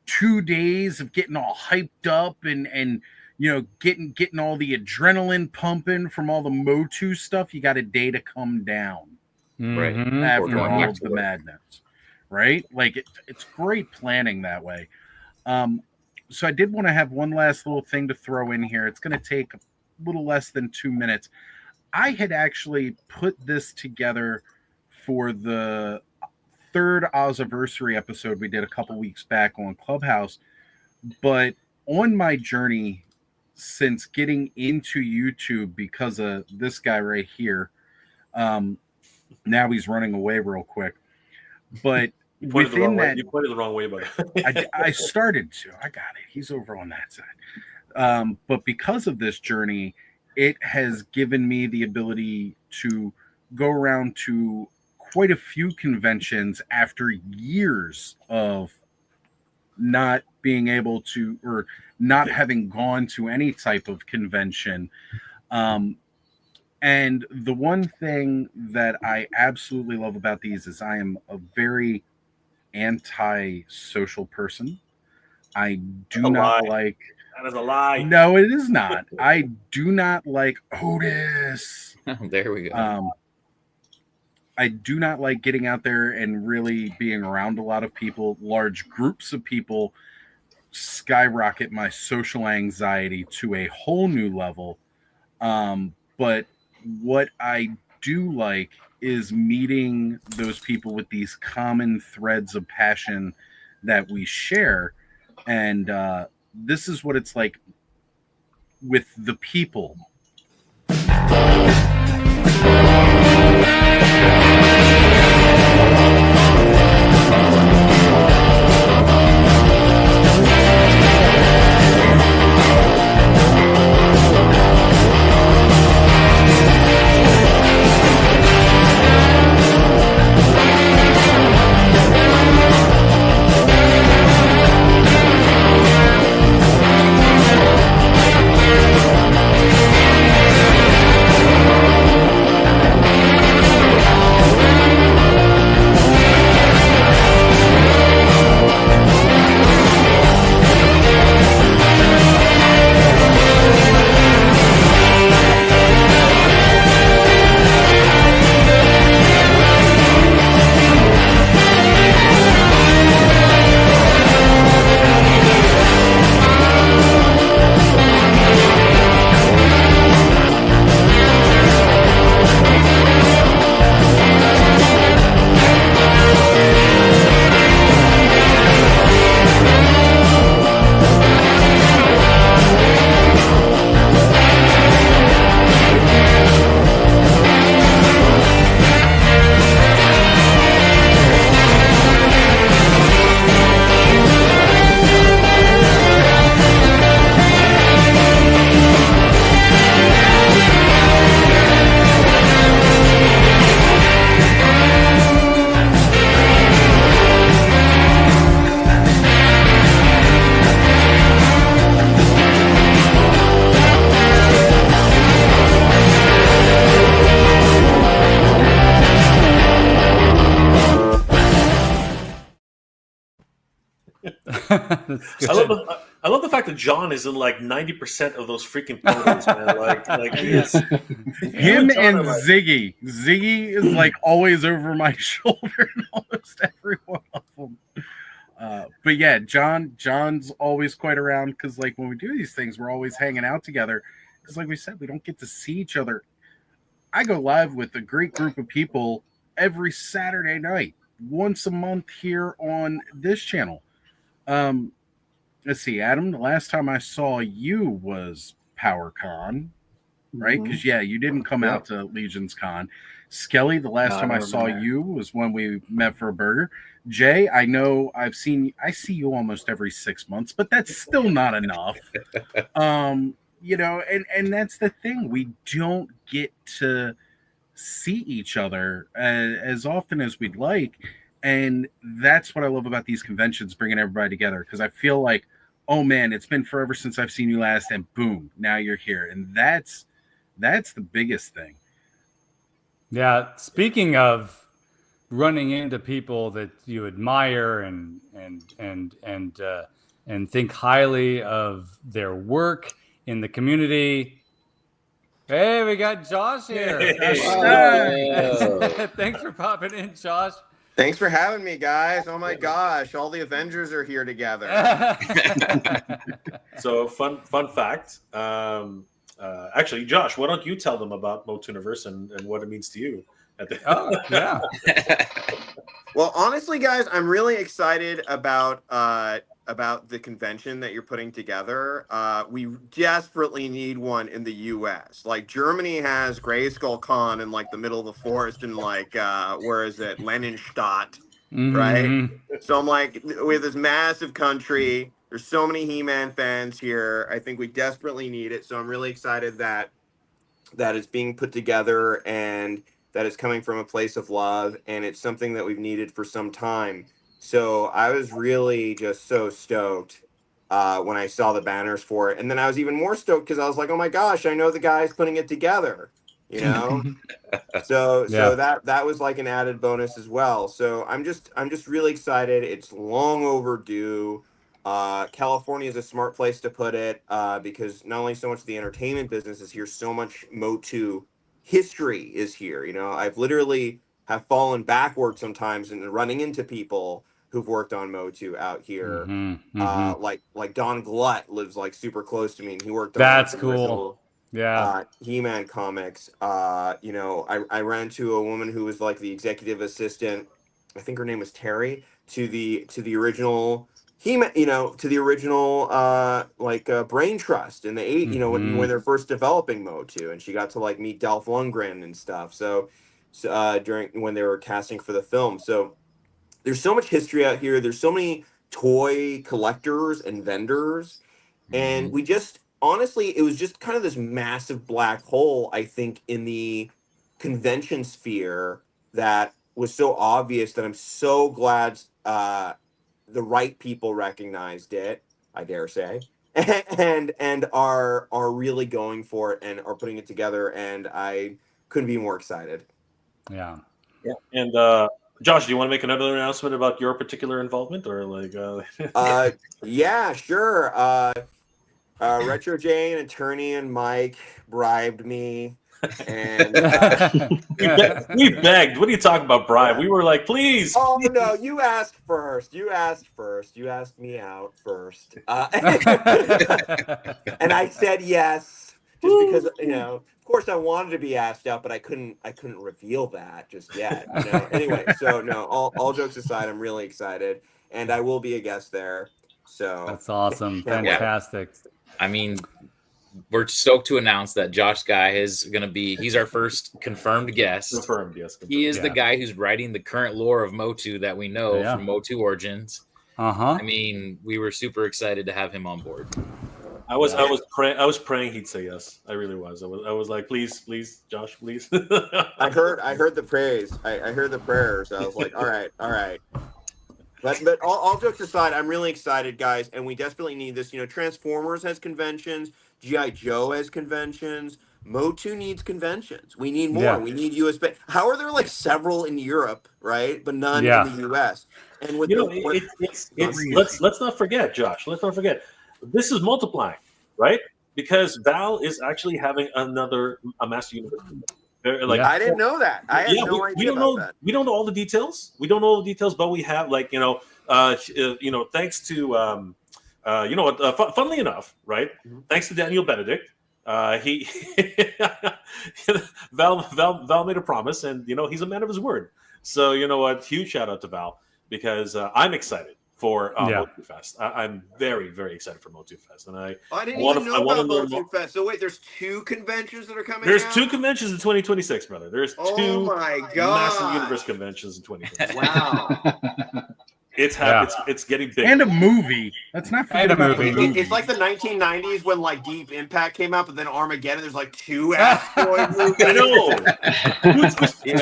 2 days of getting all hyped up and you know getting all the adrenaline pumping from all the Motu stuff, you got a day to come down.
Right.
After all of the madness, right? Like it's great planning that way. So I did want to have one last little thing to throw in here. It's going to take a little less than 2 minutes. I had actually put this together for the 3rd Oziversary episode we did a couple weeks back on Clubhouse, but on my journey since getting into YouTube because of this guy right here, now he's running away real quick. But within that,
you pointed the wrong way, but
I started to. I got it. He's over on that side. But because of this journey, it has given me the ability to go around to quite a few conventions after years of not being able to, or not having gone to any type of convention. And the one thing that I absolutely love about these is I am a very anti-social person. I do not like.
That is a lie.
No, it is not. I do not like Otis.
There we go.
I do not like getting out there and really being around a lot of people. Large groups of people skyrocket my social anxiety to a whole new level. But what I do like is meeting those people with these common threads of passion that we share. And this is what it's like with the people.
I love the fact that John is in like 90% of those freaking photos, man. Like he is.
Him and Ziggy. Ziggy is like always over my shoulder in almost every one of them. But yeah, John's always quite around because like when we do these things, we're always hanging out together. Because like we said, we don't get to see each other. I go live with a great group of people every Saturday night, once a month here on this channel. Let's see, Adam, the last time I saw you was PowerCon, right? Because you didn't come out to Legion's Con. Skelly, the last time I saw you was when we met for a burger. Jay, I know I see you almost every 6 months, but that's still not enough. You know, and that's the thing. We don't get to see each other as often as we'd like. And that's what I love about these conventions, bringing everybody together. Because I feel like, oh man, it's been forever since I've seen you last, and boom, now you're here. And that's the biggest thing.
Yeah. Speaking of running into people that you admire and think highly of their work in the community. Hey, we got Josh here.
Hey.
Thanks for popping in, Josh.
Thanks for having me, guys. Oh my gosh, all the Avengers are here together.
So fun fact. Actually, Josh, why don't you tell them about MOTUNIVERSE and what it means to you?
Yeah.
Well, honestly, guys, I'm really excited about the convention that you're putting together. We desperately need one in the U.S. Like Germany has Grayskull Con in like the middle of the forest in like where is it, Lennenstadt, right? So I'm like, we have this massive country. There's so many He-Man fans here. I think we desperately need it. So I'm really excited that that is being put together and that is coming from a place of love, and it's something that we've needed for some time. So I was really just so stoked when I saw the banners for it, and then I was even more stoked because I was like, "Oh my gosh, I know the guys putting it together," you know. So that was like an added bonus as well. So I'm just really excited. It's long overdue. California is a smart place to put it because not only so much the entertainment business is here, so much Motu history is here. You know, I've literally have fallen backward sometimes and running into people who've worked on Motu out here. Like Don Glutt lives like super close to me, and he worked on
that's
like,
cool. Yeah.
He-Man comics. You know, I ran into a woman who was like the executive assistant. I think her name was Terry to the original He-Man. You know, to the original Brain Trust in the you know when they're first developing Motu, and she got to like meet Dolph Lundgren and stuff. So during when they were casting for the film, so there's so much history out here. There's so many toy collectors and vendors, and we just honestly, it was just kind of this massive black hole, I think, in the convention sphere that was so obvious that I'm so glad the right people recognized it, I dare say, and are really going for it and are putting it together, and I couldn't be more excited.
Yeah.
Yeah. And Josh, do you want to make another announcement about your particular involvement, or like?
Yeah, sure. Retro Jane, attorney, and Mike bribed me, and
we begged. What are you talking about, bribe? We were like, please.
Oh
please.
no, you asked first. You asked first. You asked me out first, and I said yes, just because you know. Of course, I wanted to be asked out, but I couldn't reveal that just yet. You know. Anyway, so no. All jokes aside, I'm really excited, and I will be a guest there. So
that's awesome. Fantastic.
I mean, we're stoked to announce that Josh Guy is going to be, he's our first confirmed guest.
Confirmed, yes. Confirmed.
He is the guy who's writing the current lore of Motu that we know from Motu Origins. I mean, we were super excited to have him on board.
I was praying he'd say yes. I really was. I was like, please, Josh, please.
I heard the praise. I heard the prayers. I was like, all right. But all jokes aside, I'm really excited, guys, and we desperately need this. You know, Transformers has conventions, G.I. Joe has conventions, Motu needs conventions. We need more. Yeah. We need US. How are there like several in Europe, right? But none in the US. And with
let's not forget, Josh. Let's not forget. This is multiplying, right? Because Val is actually having a Master Universe. Like,
I didn't know that. I had no idea about that.
We don't know all the details. But we have, like, thanks to funnily enough, right? Thanks to Daniel Benedict, he Val made a promise, and he's a man of his word. So you know what? Huge shout out to Val, because I'm excited for MOTUFest. I'm very, very excited for MOTUFest, and I
didn't even know about MOTUFest. So wait, there's 2 conventions that are coming.
There's 2 conventions in 2026, brother. There's 2
my God.
Massive Universe conventions in 2026.
Wow.
It's getting big.
And a movie. That's not
and a movie.
It's like the 1990s when like Deep Impact came out, but then Armageddon. There's like 2 asteroid movies.
I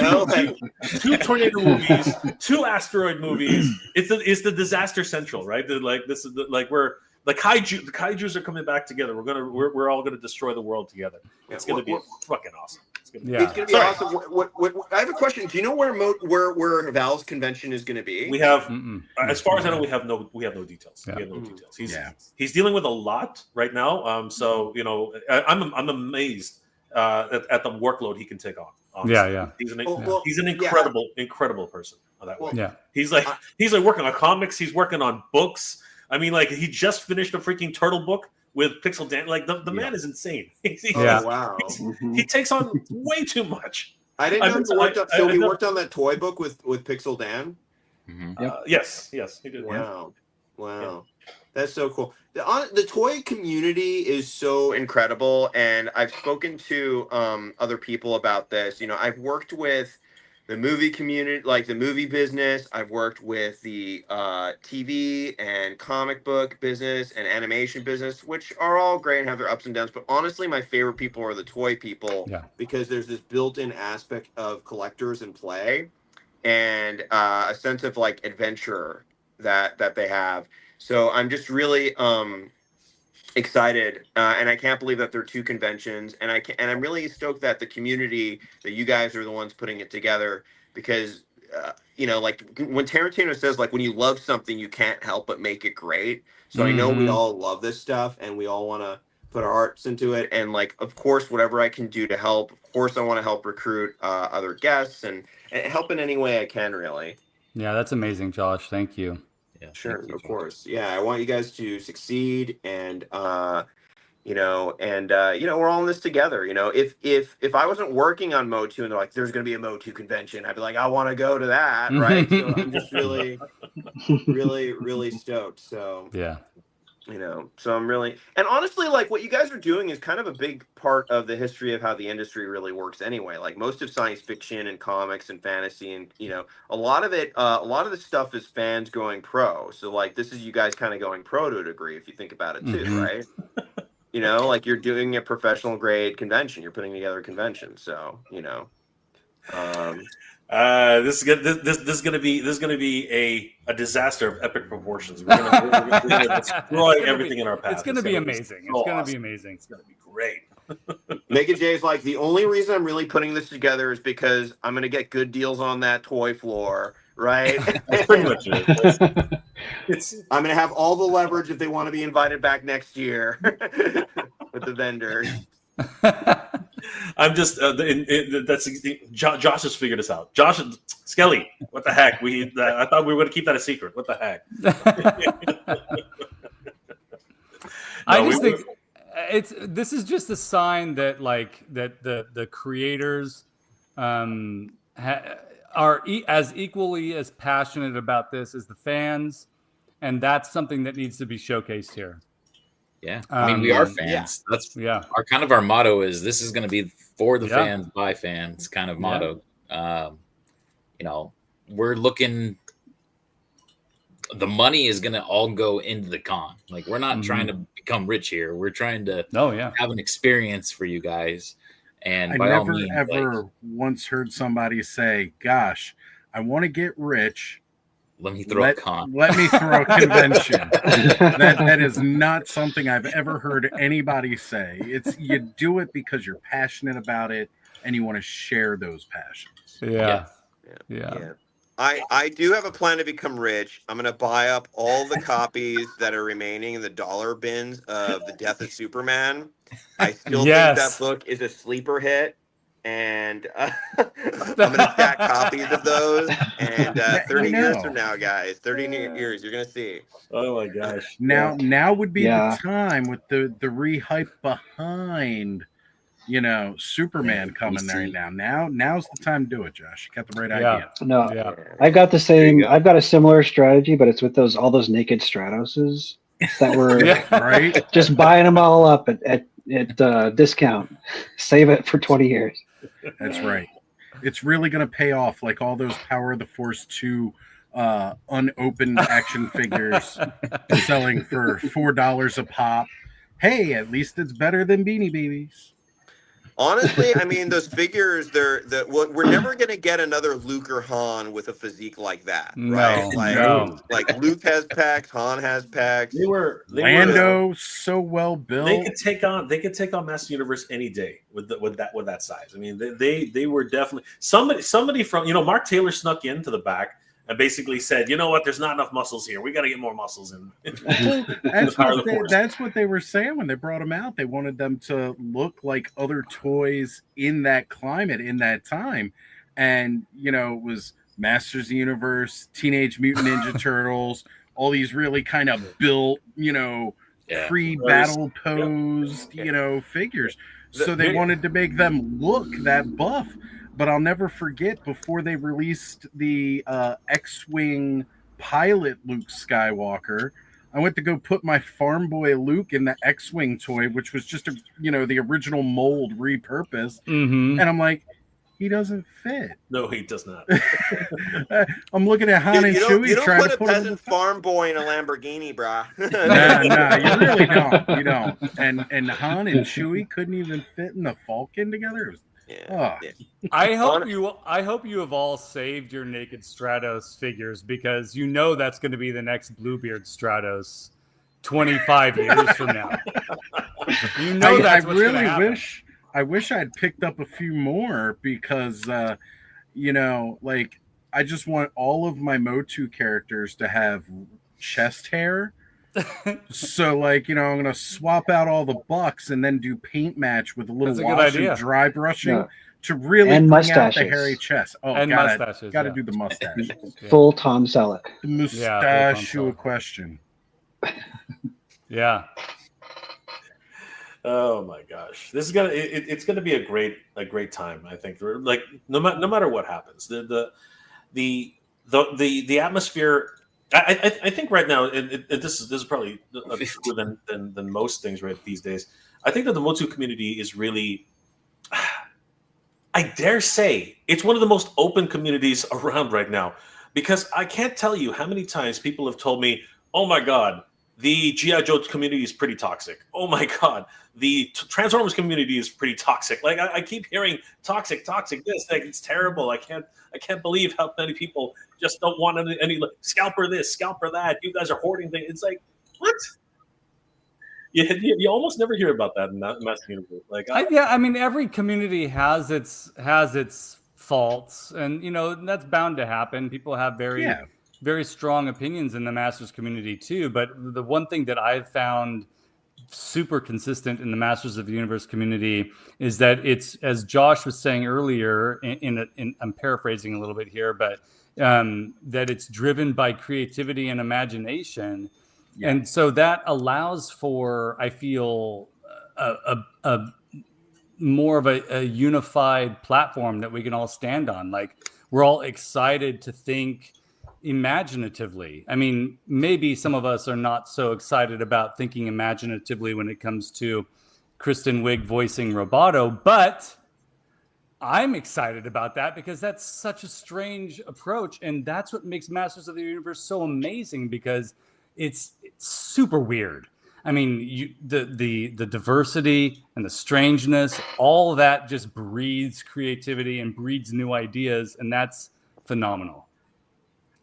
know. 2 tornado movies, 2 asteroid movies. It's the disaster central, right? This is where the kaijus are coming back together. We're all gonna destroy the world together. It's gonna be fucking awesome.
It's gonna be awesome. What, I have a question. Do you know where Val's convention is gonna be?
We have, as far as I know, we have no details. Yeah. We have no details. He's dealing with a lot right now. So I'm amazed at the workload he can take on. Honestly. He's an incredible person. That way.
Yeah.
He's like working on comics. He's working on books. I mean, like, he just finished a freaking Turtle book with Pixel Dan. Like, the man is insane.
Wow.
He takes on way too much.
I didn't know he worked on that toy book with Pixel Dan.
Yes, he did.
Wow. Yeah. That's so cool. The toy community is so incredible, and I've spoken to other people about this. I've worked with the movie community, like the movie business. I've worked with the TV and comic book business and animation business, which are all great and have their ups and downs. But honestly, my favorite people are the toy people, because there's this built-in aspect of collectors and play, and a sense of like adventure that they have. So I'm just really excited, and I can't believe that there are two conventions, and I'm really stoked that the community, that you guys are the ones putting it together, because like when Tarantino says, like, when you love something you can't help but make it great. So I know we all love this stuff and we all want to put our hearts into it, and like, of course, whatever I can do to help, of course I want to help recruit other guests and help in any way I can, really.
Yeah, that's amazing, Josh. Thank you.
Yeah, sure, of course. Yeah, I want you guys to succeed, and we're all in this together. If I wasn't working on Motu and they're like, there's going to be a Motu convention, I'd be like, I want to go to that, right? So I'm just really, really, really stoked. So
yeah,
so I'm really, and honestly, like, what you guys are doing is kind of a big part of the history of how the industry really works anyway. Like, most of science fiction and comics and fantasy, and a lot of the stuff is fans going pro. So like, this is you guys kind of going pro to a degree, if you think about it too, right? Like, you're doing a professional grade convention, you're putting together a convention. So
this is gonna be a disaster of epic proportions. We're gonna destroy everything in our path.
It's gonna be amazing. It's gonna be amazing.
It's gonna be great.
Naked Jay's like, the only reason I'm really putting this together is because I'm gonna get good deals on that toy floor, right?
That's pretty much it.
I'm gonna have all the leverage if they want to be invited back next year with the vendors.
I'm just Josh has figured this out. Josh, Skelly, what the heck? I thought we were going to keep that a secret. What the heck?
I just think this is just a sign that the creators are as equally as passionate about this as the fans, and that's something that needs to be showcased here.
Yeah, I mean, we are fans. That's our kind of our motto is, this is going to be for the fans, by fans kind of motto. We're looking, the money is going to all go into the con. Like, we're not trying to become rich here. We're trying to have an experience for you guys. And
I never ever once heard somebody say, gosh, I want to get rich.
Let me throw a con.
Let me throw a convention. That is not something I've ever heard anybody say. It's, you do it because you're passionate about it and you want to share those passions.
Yeah.
I do have a plan to become rich. I'm going to buy up all the copies that are remaining in the dollar bins of The Death of Superman. I still think that book is a sleeper hit. And I'm going to stack copies of those. And 30 years from now, guys, 30 years, you're going to see.
Oh, my gosh.
Now would be the time with the re-hype behind, Superman coming there now. Now's the time to do it, Josh. You got the right idea.
No, I've got the same. I've got a similar strategy, but it's with all those naked Stratoses that were
right.
Just buying them all up at discount. Save it for 20 years.
That's right. It's really going to pay off, like all those Power of the Force 2 unopened action figures selling for $4 a pop. Hey, at least it's better than Beanie Babies.
Honestly, I mean, those figures, we're never going to get another Luke or Han with a physique like that, right? Like Luke has pecs, Han has pecs.
Lando so well built.
They could take on Master Universe any day with that size. I mean, they were definitely somebody from, Mark Taylor snuck into the back and basically said, you know what, there's not enough muscles here. We got to get more muscles in.
That's what they were saying when they brought them out. They wanted them to look like other toys in that climate, in that time. And, it was Masters of the Universe, Teenage Mutant Ninja Turtles, all these really kind of built, pre-battle posed, figures. So they wanted to make them look that buff. But I'll never forget, before they released the X-Wing pilot Luke Skywalker, I went to go put my farm boy Luke in the X-Wing toy, which was just the original mold repurposed. And I'm like, he doesn't fit.
No, he does not.
I'm looking at Han and Chewie.
You don't
trying
put
to
a peasant farm boy in a Lamborghini, brah.
No, you really don't. You don't. And Han and Chewie couldn't even fit in the Falcon together. It was,
yeah.
I hope you have all saved your Naked Stratos figures, because you know that's going to be the next Bluebeard Stratos 25 years from now. You know that's what's going to happen.
I wish I'd picked up a few more, because you know, like, I just want all of my Motu characters to have chest hair. So, like, you know, I'm gonna swap out all the bucks and then do paint match with a little wash and dry brushing to really bring out the hairy chest. Oh,
and
gotta do the mustache.
Full Tom Selleck.
The mustache question.
Yeah.
Oh my gosh, this is it's gonna be a great time. I think, like, no matter what happens, the atmosphere. I think right now, this is probably truer than most things right these days. I think that the Motu community is really, I dare say, it's one of the most open communities around right now, because I can't tell you how many times people have told me, "Oh my God, the G.I. Joe community is pretty toxic. Oh my God, the Transformers community is pretty toxic." Like, I keep hearing toxic this, like, it's terrible. I can't believe how many people just don't want any scalper this, scalper that. You guys are hoarding things. It's like, what? You almost never hear about that in Master Universe. Like,
I mean, every community has its faults, and you know that's bound to happen. People have very strong opinions in the Masters community too. But the one thing that I've found super consistent in the Masters of the Universe community is that it's, as Josh was saying earlier, I'm paraphrasing a little bit here, but that it's driven by creativity and imagination. Yeah. And so that allows for, I feel, a more of a unified platform that we can all stand on. Like, we're all excited to think imaginatively. I mean, maybe some of us are not so excited about thinking imaginatively when it comes to Kristen Wiig voicing Roboto, but I'm excited about that because that's such a strange approach, and that's what makes Masters of the Universe so amazing, because it's super weird. I mean, the diversity and the strangeness, all of that just breeds creativity and breeds new ideas, and that's phenomenal.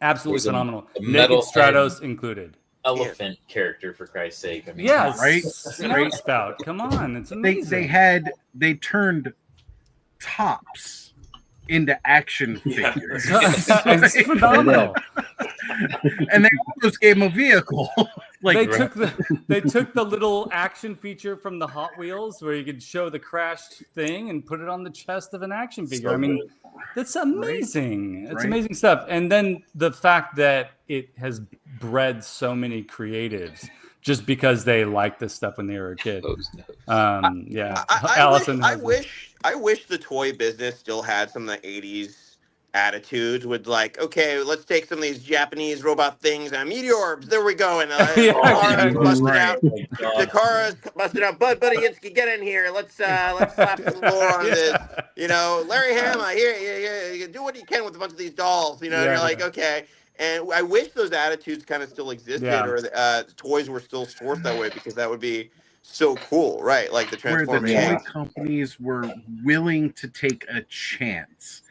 Absolutely phenomenal. Naked Stratos included.
Elephant character, for Christ's sake. I mean,
yes,
right?
Snort Spout. Come on, it's amazing.
They turned tops into action figures.
It's phenomenal.
And they almost gave him a vehicle. Like,
they took the little action feature from the Hot Wheels where you could show the crashed thing and put it on the chest of an action figure. I mean, that's amazing. It's amazing stuff. And then the fact that it has bred so many creatives just because they liked this stuff when they were a kid. Yeah. Allison.
I wish the toy business still had some of the 80s attitudes with, like, okay, let's take some of these Japanese robot things and meteorbs. There we go. And Takara's busting out. Takara's busting out. Buddy, get in here. Let's slap some lore on this. You know, Larry Hama, here, you do what you can with a bunch of these dolls. You know, and you're like, okay. And I wish those attitudes kind of still existed, or toys were still sourced that way, because that would be so cool, right? Like the Transformers.
Where the toy companies were willing to take a chance.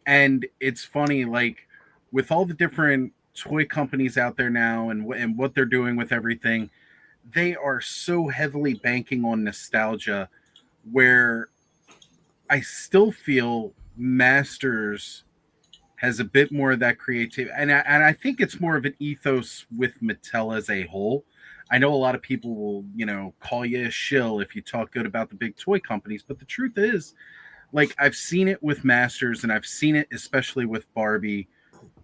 And it's funny, like, with all the different toy companies out there now and what they're doing with everything, they are so heavily banking on nostalgia, where I still feel Masters has a bit more of that creativity. And I think it's more of an ethos with Mattel as a whole. I know a lot of people will, you know, call you a shill if you talk good about the big toy companies, but the truth is, like, I've seen it with Masters, and I've seen it especially with Barbie,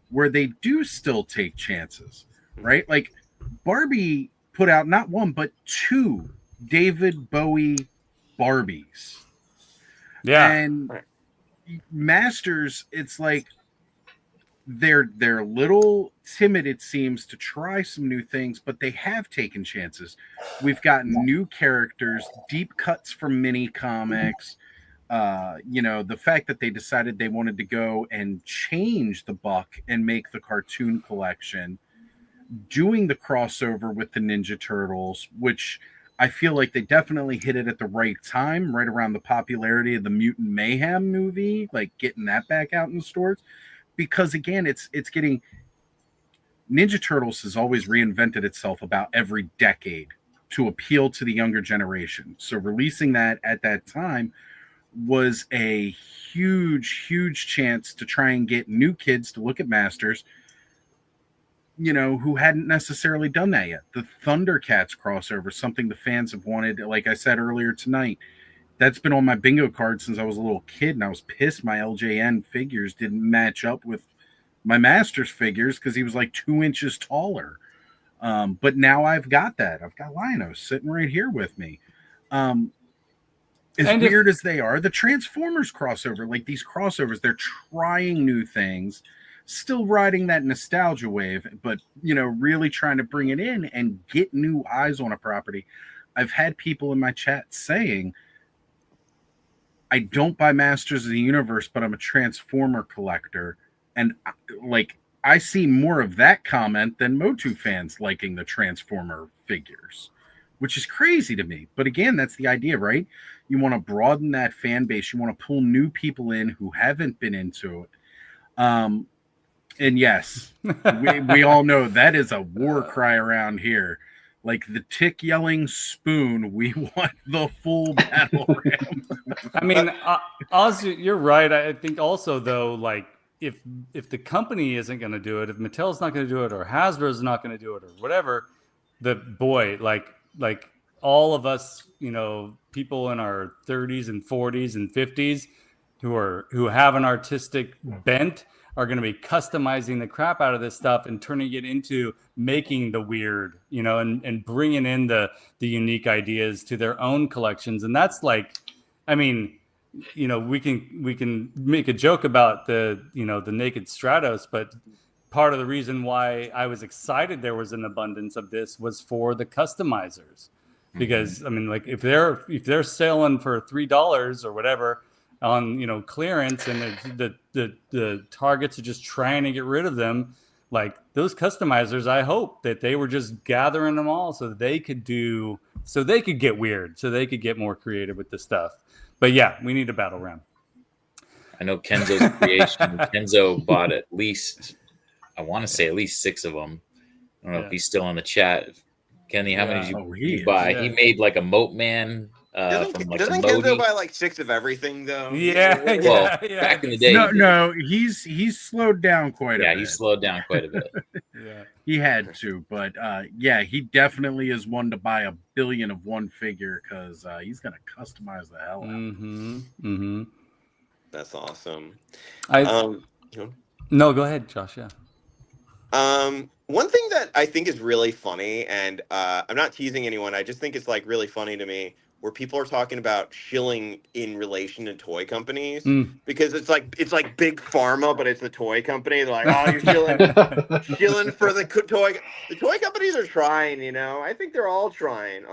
where they do still take chances, right? Like, Barbie put out not one, but 2 David Bowie Barbies.
Yeah.
And Masters, it's like they're a little timid, it seems, to try some new things, but they have taken chances. We've gotten new characters, deep cuts from mini comics. The fact that they decided they wanted to go and change the Buck and make the cartoon collection, doing the crossover with the Ninja Turtles, which I feel like they definitely hit it at the right time, right around the popularity of the Mutant Mayhem movie, like getting that back out in the stores. Because again, it's getting Ninja Turtles has always reinvented itself about every decade to appeal to the younger generation. So releasing that at that time was a huge chance to try and get new kids to look at Masters, who hadn't necessarily done that yet. The Thundercats crossover, something the fans have wanted, like I said earlier tonight, that's been on my bingo card since I was a little kid, and I was pissed my LJN figures didn't match up with my Masters figures because he was like 2 inches taller. But now I've got that. I've got Lionel sitting right here with me. As weird as they are, the Transformers crossover, like these crossovers, they're trying new things, still riding that nostalgia wave, but, really trying to bring it in and get new eyes on a property. I've had people in my chat saying, I don't buy Masters of the Universe, but I'm a Transformer collector. And I see more of that comment than Motu fans liking the Transformer figures, which is crazy to me. But again, that's the idea, right? You want to broaden that fan base. You want to pull new people in who haven't been into it. And yes, we all know that is a war cry around here. Like the tick yelling spoon, we want the full battle ram.
I mean, Oz, you're right. I think also, though, like, if the company isn't going to do it, if Mattel's not going to do it, or Hasbro's not going to do it, or whatever, like all of us, people in our 30s and 40s and 50s who have an artistic bent are going to be customizing the crap out of this stuff and turning it into making the weird, and bringing in the unique ideas to their own collections. And that's like, I mean, we can make a joke about the naked Stratos, but part of the reason why I was excited there was an abundance of this was for the customizers, because I mean, like if they're selling for $3 or whatever on clearance, and the targets are just trying to get rid of them, like those customizers, I hope that they were just gathering them all so they could get weird, so they could get more creative with the stuff. But yeah, we need a battle ram.
I know Kenzo's creation. Kenzo bought at least 6 of them. I don't know if he's still in the chat. Kenny, how many did you buy? Yeah. He made like a Moat Man.
Doesn't Kenzo buy like 6 of everything though?
Yeah. Back in the day.
No, he's slowed down quite a bit.
Yeah, he's slowed down quite a bit.
Yeah, he had to, but he definitely is one to buy 1 billion of one figure because he's gonna customize the hell out of it.
That's awesome.
No, go ahead, Josh. Yeah.
One thing that I think is really funny, and I'm not teasing anyone, I just think it's like really funny to me, where people are talking about shilling in relation to toy companies, because it's like big pharma, but it's the toy company. They're like, oh, you're shilling for the toy. The toy companies are trying, I think they're all trying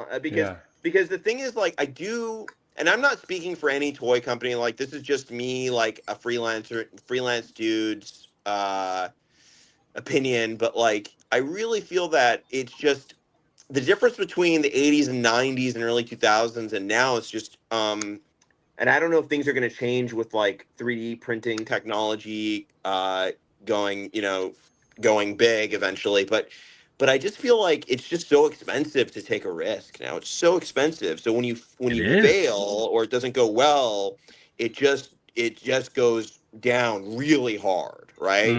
because the thing is, like, I do, and I'm not speaking for any toy company. Like, this is just me, like a freelance dude's opinion, but like, I really feel that it's just the difference between the 80s and 90s and early 2000s and now. It's just and I don't know if things are going to change with like 3D printing technology going big eventually, but I just feel like it's just so expensive to take a risk now. It's so expensive. So when you fail or it doesn't go well, it just goes down really hard, right?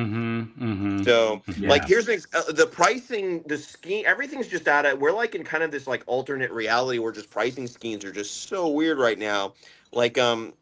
So like, here's the pricing, the scheme, everything's just out of, we're like in kind of this like alternate reality where just pricing schemes are just so weird right now. Like I'm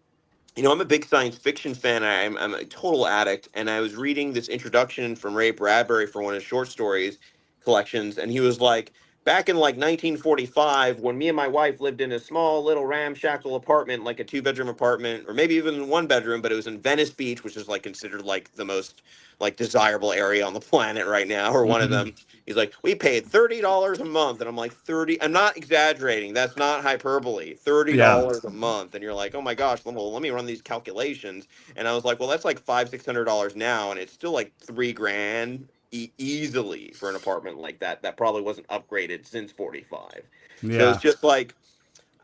a big science fiction fan. I'm a total addict, and I was reading this introduction from Ray Bradbury for one of his short stories collections, and he was like, back in like 1945, when me and my wife lived in a small little ramshackle apartment, like a 2-bedroom apartment, or maybe even 1 bedroom, but it was in Venice Beach, which is like considered like the most like desirable area on the planet right now, or one of them. He's like, we paid $30 a month, and I'm like, 30. I'm not exaggerating. That's not hyperbole. $30 a month, and you're like, oh my gosh, well, let me run these calculations. And I was like, well, that's like $500-$600 now, and it's still like $3,000 easily for an apartment like that. That probably wasn't upgraded since 45. So it's just like,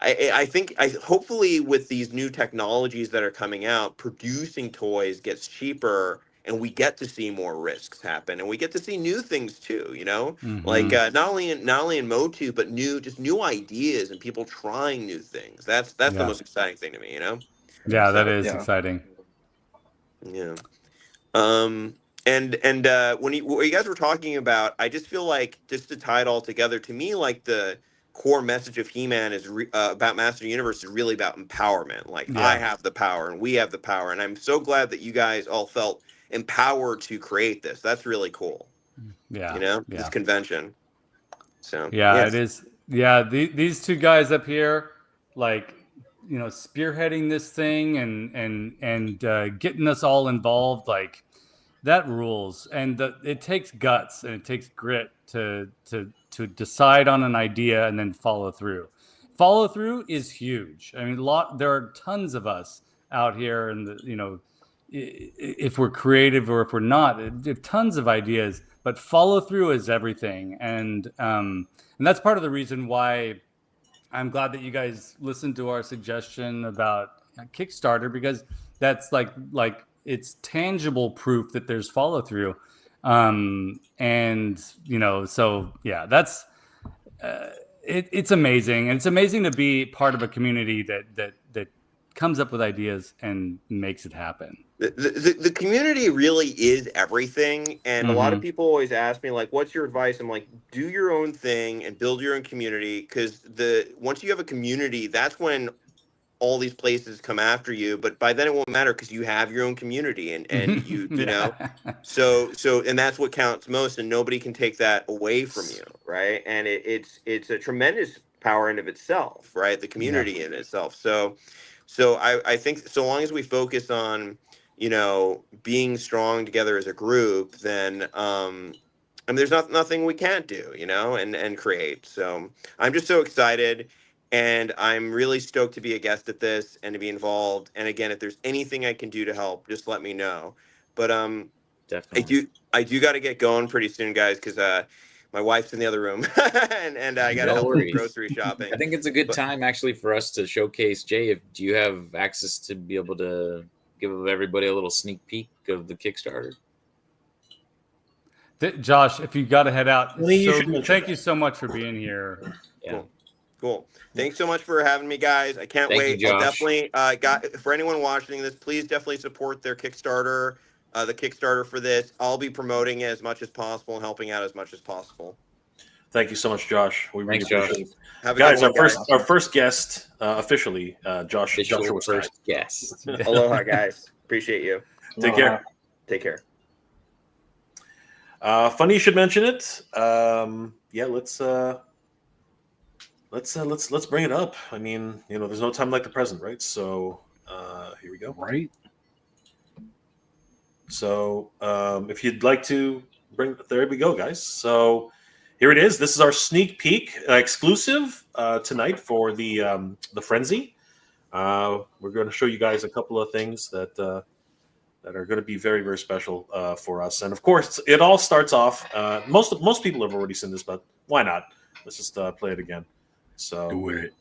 I think hopefully with these new technologies that are coming out, producing toys gets cheaper, and we get to see more risks happen, and we get to see new things too. You know, like not only in Motu, but new ideas and people trying new things. That's the most exciting thing to me. You know.
Yeah, that is exciting.
Yeah. And when you guys were talking about, I just feel like, just to tie it all together, to me, like the core message of He-Man is about Master Universe is really about empowerment. Like, I have the power and we have the power, and I'm so glad that you guys all felt empowered to create this. That's really cool.
Yeah,
you know, this convention. So
it is. Yeah, these two guys up here, like, you know, spearheading this thing and getting us all involved, like, that rules. And it takes guts and it takes grit to decide on an idea and then follow through. Follow through is huge. I mean, there are tons of us out here, and you know, if we're creative or if we're not, have tons of ideas, but follow through is everything. And that's part of the reason why I'm glad that you guys listened to our suggestion about Kickstarter, because that's like it's tangible proof that there's follow through. And you know, so yeah, that's it's amazing. And it's amazing to be part of a community that comes up with ideas and makes it happen.
The community really is everything, and a lot of people always ask me, like, what's your advice? I'm like, do your own thing and build your own community, because once you have a community, that's when all these places come after you. But by then it won't matter, because you have your own community, and you know, so and that's what counts most, and nobody can take that away from you, right? And it's a tremendous power in of itself, right? The community in itself. So I think so long as we focus on, you know, being strong together as a group, then I mean, there's nothing we can't do, you know, and create. So I'm just so excited, and I'm really stoked to be a guest at this and to be involved. And again, if there's anything I can do to help, just let me know. But
definitely,
I do got to get going pretty soon, guys, because my wife's in the other room, and I got to help with grocery shopping.
I think it's a good time actually for us to showcase. Jay, do you have access to be able to give everybody a little sneak peek of the Kickstarter?
Josh, if you got to head out, thank you so much for being here.
Yeah.
Cool. Thanks so much for having me, guys. I can't wait.
You,
I'll definitely for anyone watching this, please definitely support their Kickstarter. The Kickstarter for this. I'll be promoting it as much as possible and helping out as much as possible.
Thank you so much, Josh. We really appreciate it.
Guys,
our first guest officially, Josh. Joshua
first guest.
Aloha, guys. Appreciate you.
Take care.
Take care.
Funny you should mention it. Yeah, let's bring it up. I mean, you know, there's no time like the present, right? So here we go.
Right.
So if you'd like to there we go, guys. So here it is. This is our sneak peek exclusive tonight for the Frenzy. We're going to show you guys a couple of things that are going to be very, very special for us. And of course, it all starts off. Most people have already seen this, but why not? Let's just play it again. So
do it.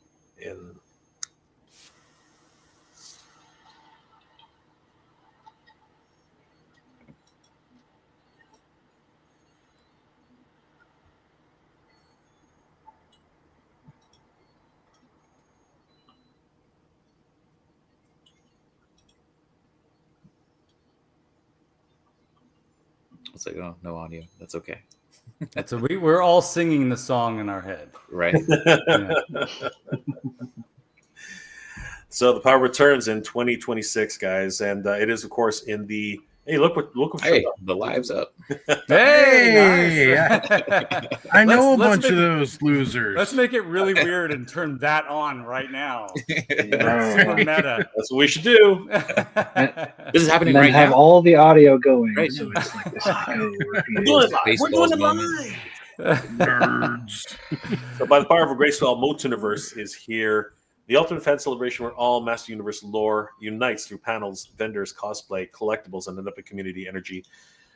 It's like, oh, no audio. That's okay.
So we're all singing the song in our head,
right?
So the power returns in 2026, guys, and it is, of course, in the Hey, look what
the live's up.
Hey,
nice. I know a bunch of those losers.
Let's make it really weird and turn that on right now. Super meta.
That's what we should do.
This is happening
and then
right
have
now.
all the audio going.
Right
so
now.
it's like this is
We're doing it live.
Nerds.
So by the power of a Graceful, MOTUNIVERSE is here. The ultimate fan celebration where all Master Universe lore unites through panels, vendors, cosplay, collectibles, and an epic community energy.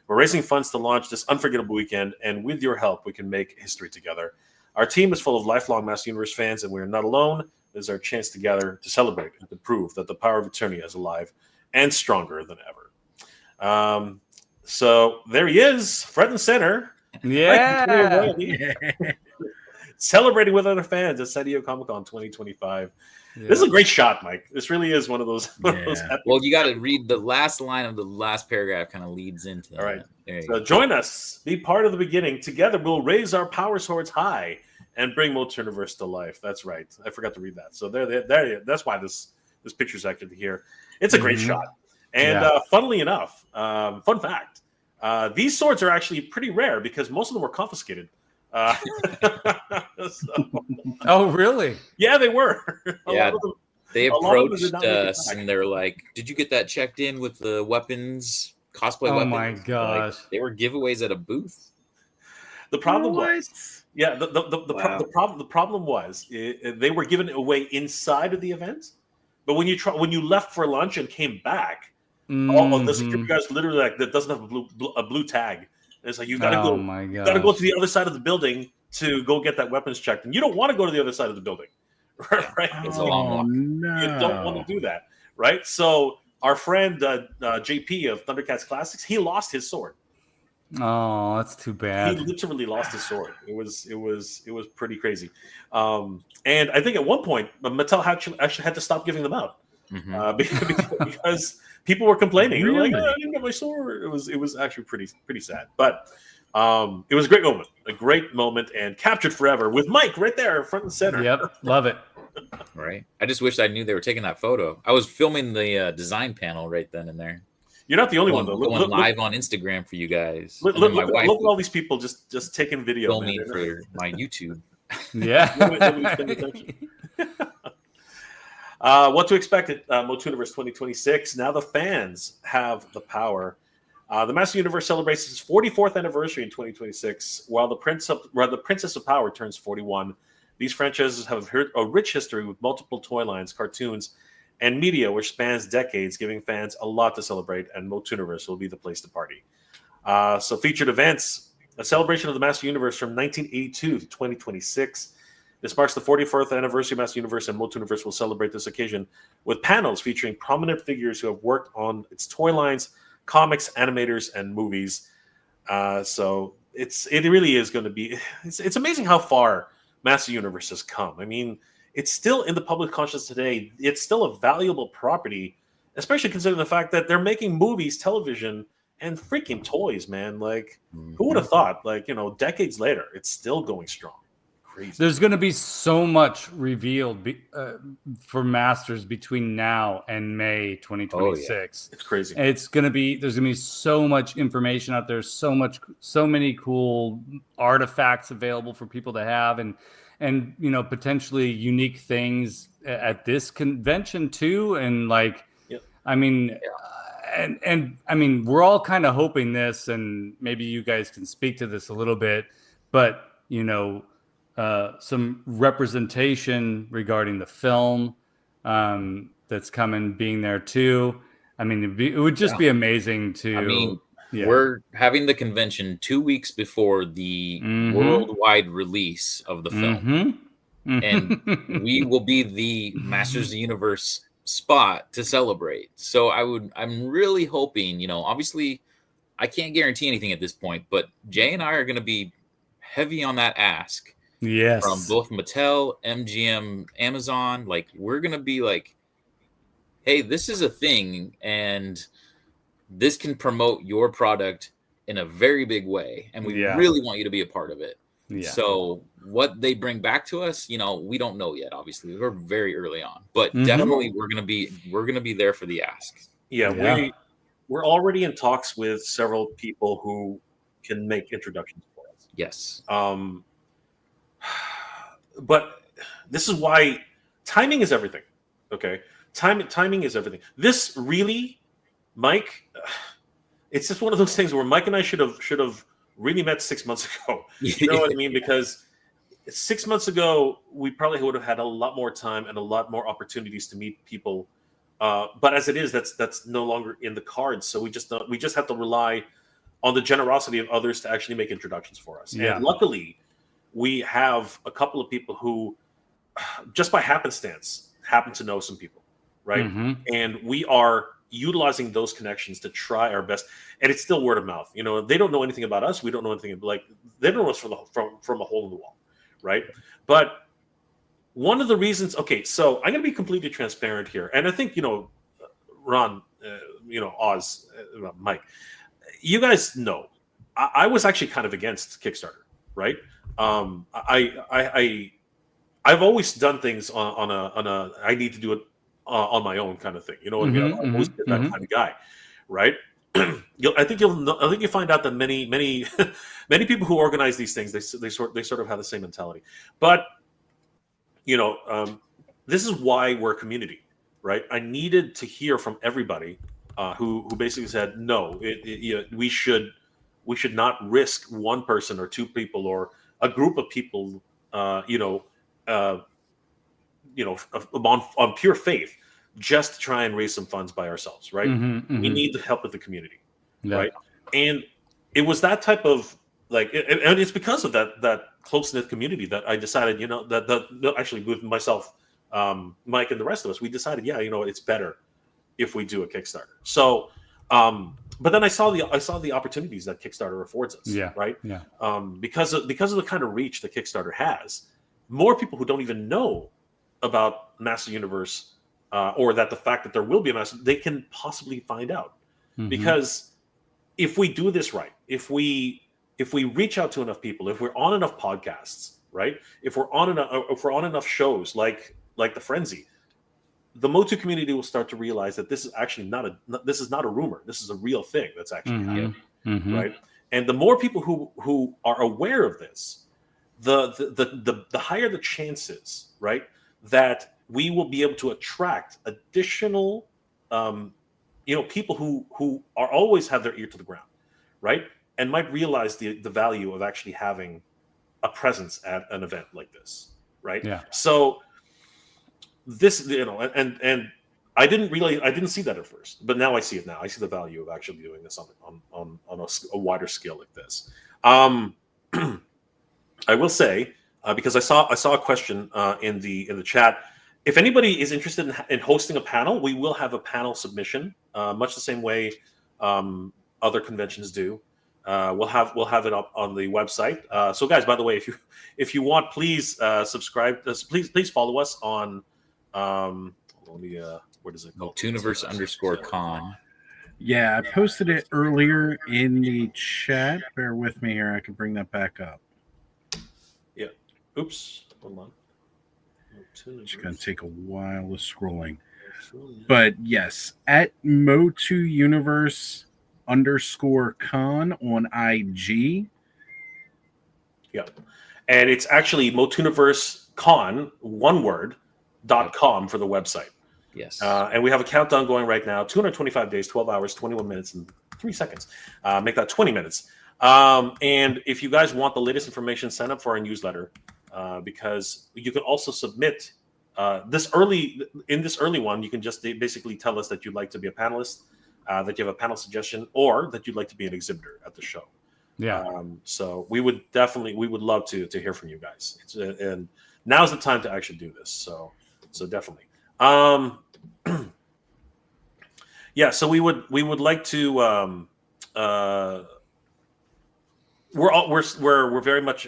We're raising funds to launch this unforgettable weekend, and with your help, we can make history together. Our team is full of lifelong Master Universe fans, and we are not alone. This is our chance to gather, to celebrate, and to prove that the power of Eternia is alive and stronger than ever. So there he is, front and center.
Yeah.
Celebrating with other fans at San Diego Comic-Con 2025. Yeah. This is a great shot, Mike. This really is one of those.
Well, you got to read the last line of the last paragraph. Kind of leads into that.
All right. So join us. Be part of the beginning. Together, we'll raise our power swords high and bring MOTUNIVERSE to life. That's right. I forgot to read that. So there. That's why this picture's active here. It's a great shot. And funnily enough, fun fact: these swords are actually pretty rare because most of them were confiscated.
Oh, really?
Yeah, they were.
Yeah, they approached us and they're like, "Did you get that checked in with the weapons, cosplay weapons?" Oh my
gosh!
Like, they were giveaways at a booth.
The problem was, the problem was they were given away inside of the event, but when you left for lunch and came back, all the security guys literally like that doesn't have a blue tag. And it's like you gotta go. You gotta go to the other side of the building to go get that weapons checked, and you don't want to go to the other side of the building, right?
It's a long walk.
No. You don't want to do that, right? So our friend JP of Thundercats Classics, he lost his sword.
Oh, that's too bad.
He literally lost his sword. It was pretty crazy. And I think at one point Mattel actually had to stop giving them out because people were complaining. They're like, I didn't get my sword. It was actually pretty sad. But it was a great moment, and captured forever with Mike right there, front and center.
Yep, love it.
Right. I just wish I knew they were taking that photo. I was filming the design panel right then and there.
You're not the only one, though.
Going live on Instagram for you guys.
Look at all these people just taking video.
Filming for my YouTube.
Yeah.
What to expect at MOTUNIVERSE 2026? Now the fans have the power. The Master Universe celebrates its 44th anniversary in 2026, while the Princess of Power turns 41. These franchises have a rich history with multiple toy lines, cartoons, and media which spans decades, giving fans a lot to celebrate, and MOTUNIVERSE will be the place to party. So featured events, a celebration of the Master Universe from 1982 to 2026. This marks the 44th anniversary of Master Universe, and MOTUNIVERSE will celebrate this occasion with panels featuring prominent figures who have worked on its toy lines, comics, animators, and movies. So it really is going to be. It's amazing how far Master Universe has come. I mean, it's still in the public conscious today. It's still a valuable property, especially considering the fact that they're making movies, television, and freaking toys, man. Like, who would have thought? Like, decades later, it's still going strong. Crazy.
There's going to be so much revealed for Masters between now and May 2026.
Oh, yeah. It's crazy.
There's going to be so much information out there, so many cool artifacts available for people to have, and potentially unique things at this convention too. And like,
yep.
I mean, and I mean, we're all kind of hoping this, and maybe you guys can speak to this a little bit, but some representation regarding the film that's coming being there too. I mean, it would just be amazing to.
I mean, we're having the convention 2 weeks before the worldwide release of the film, and we will be the Masters of the Universe spot to celebrate. So I'm really hoping, obviously, I can't guarantee anything at this point, but Jay and I are going to be heavy on that ask.
Yes.
From both Mattel, MGM, Amazon. Like, we're going to be like, hey, this is a thing, and this can promote your product in a very big way. And we really want you to be a part of it. Yeah. So what they bring back to us, we don't know yet, obviously. We're very early on. But definitely we're going to be there for the ask.
Yeah. we're already in talks with several people who can make introductions for us.
Yes.
But this is why timing is everything. Okay, timing is everything. This really, Mike, it's just one of those things where Mike and I should have really met 6 months ago. You know what I mean? Because 6 months ago, we probably would have had a lot more time and a lot more opportunities to meet people. But as it is, that's no longer in the cards. So we just have to rely on the generosity of others to actually make introductions for us. Yeah. And luckily, we have a couple of people who, just by happenstance, happen to know some people, right? Mm-hmm. And we are utilizing those connections to try our best. And it's still word of mouth. You know, they don't know anything about us. We don't know anything. Like, they don't know us from a hole in the wall, right? But one of the reasons, okay, so I'm going to be completely transparent here. And I think, Ron, Oz, Mike, you guys know, I was actually kind of against Kickstarter, right? I've always done things on a I need to do it on my own kind of thing. You know what I mean? I've always been that kind of guy, right? I think you'll find out that many people who organize these things, they sort of have the same mentality. But this is why we're a community, right? I needed to hear from everybody who basically said no. We should not risk one person or two people or a group of people, on pure faith, just to try and raise some funds by ourselves, right? We need the help of the community, right? And it was that type of and it's because of that close knit community that I decided, that actually with myself, Mike and the rest of us, we decided, it's better if we do a Kickstarter. So, but then I saw the opportunities that Kickstarter affords us, right? Yeah. Because of the kind of reach that Kickstarter has, more people who don't even know about Master Universe, or that the fact that there will be a Master, they can possibly find out. Because if we do this right, if we reach out to enough people, if we're on enough podcasts, right? If we're on enough shows like the Frenzy, the Motu community will start to realize that this is actually not a rumor. This is a real thing that's actually happening, right? And the more people who are aware of this, the higher the chances, right, that we will be able to attract additional, people who are always have their ear to the ground, right, and might realize the value of actually having a presence at an event like this, right? Yeah. So this, and I didn't see that at first, but now I see it. Now I see the value of actually doing this on a wider scale like this. I will say, because I saw a question in the chat. If anybody is interested in hosting a panel, we will have a panel submission, much the same way other conventions do. We'll have it up on the website. So, guys, by the way, if you want, please subscribe. Please follow us on. What is it called?
MOTUNIVERSE_con.
Yeah, I posted it earlier in the chat. Bear with me here. I can bring that back up.
Yeah. Oops. Hold on.
It's going to take a while with scrolling. But yes, at MOTUNIVERSE_con on IG.
Yeah. And it's actually MOTUNIVERSECon, one word, .com for the website.
Yes.
And we have a countdown going right now, 225 days, 12 hours, 21 minutes, and 3 seconds. Make that 20 minutes. And if you guys want the latest information, sign up for our newsletter, because you can also submit this early one. You can just basically tell us that you'd like to be a panelist, that you have a panel suggestion, or that you'd like to be an exhibitor at the show. Yeah. So we would love to hear from you guys. And now's the time to actually do this. So definitely. Yeah. So we would like to. We're very much.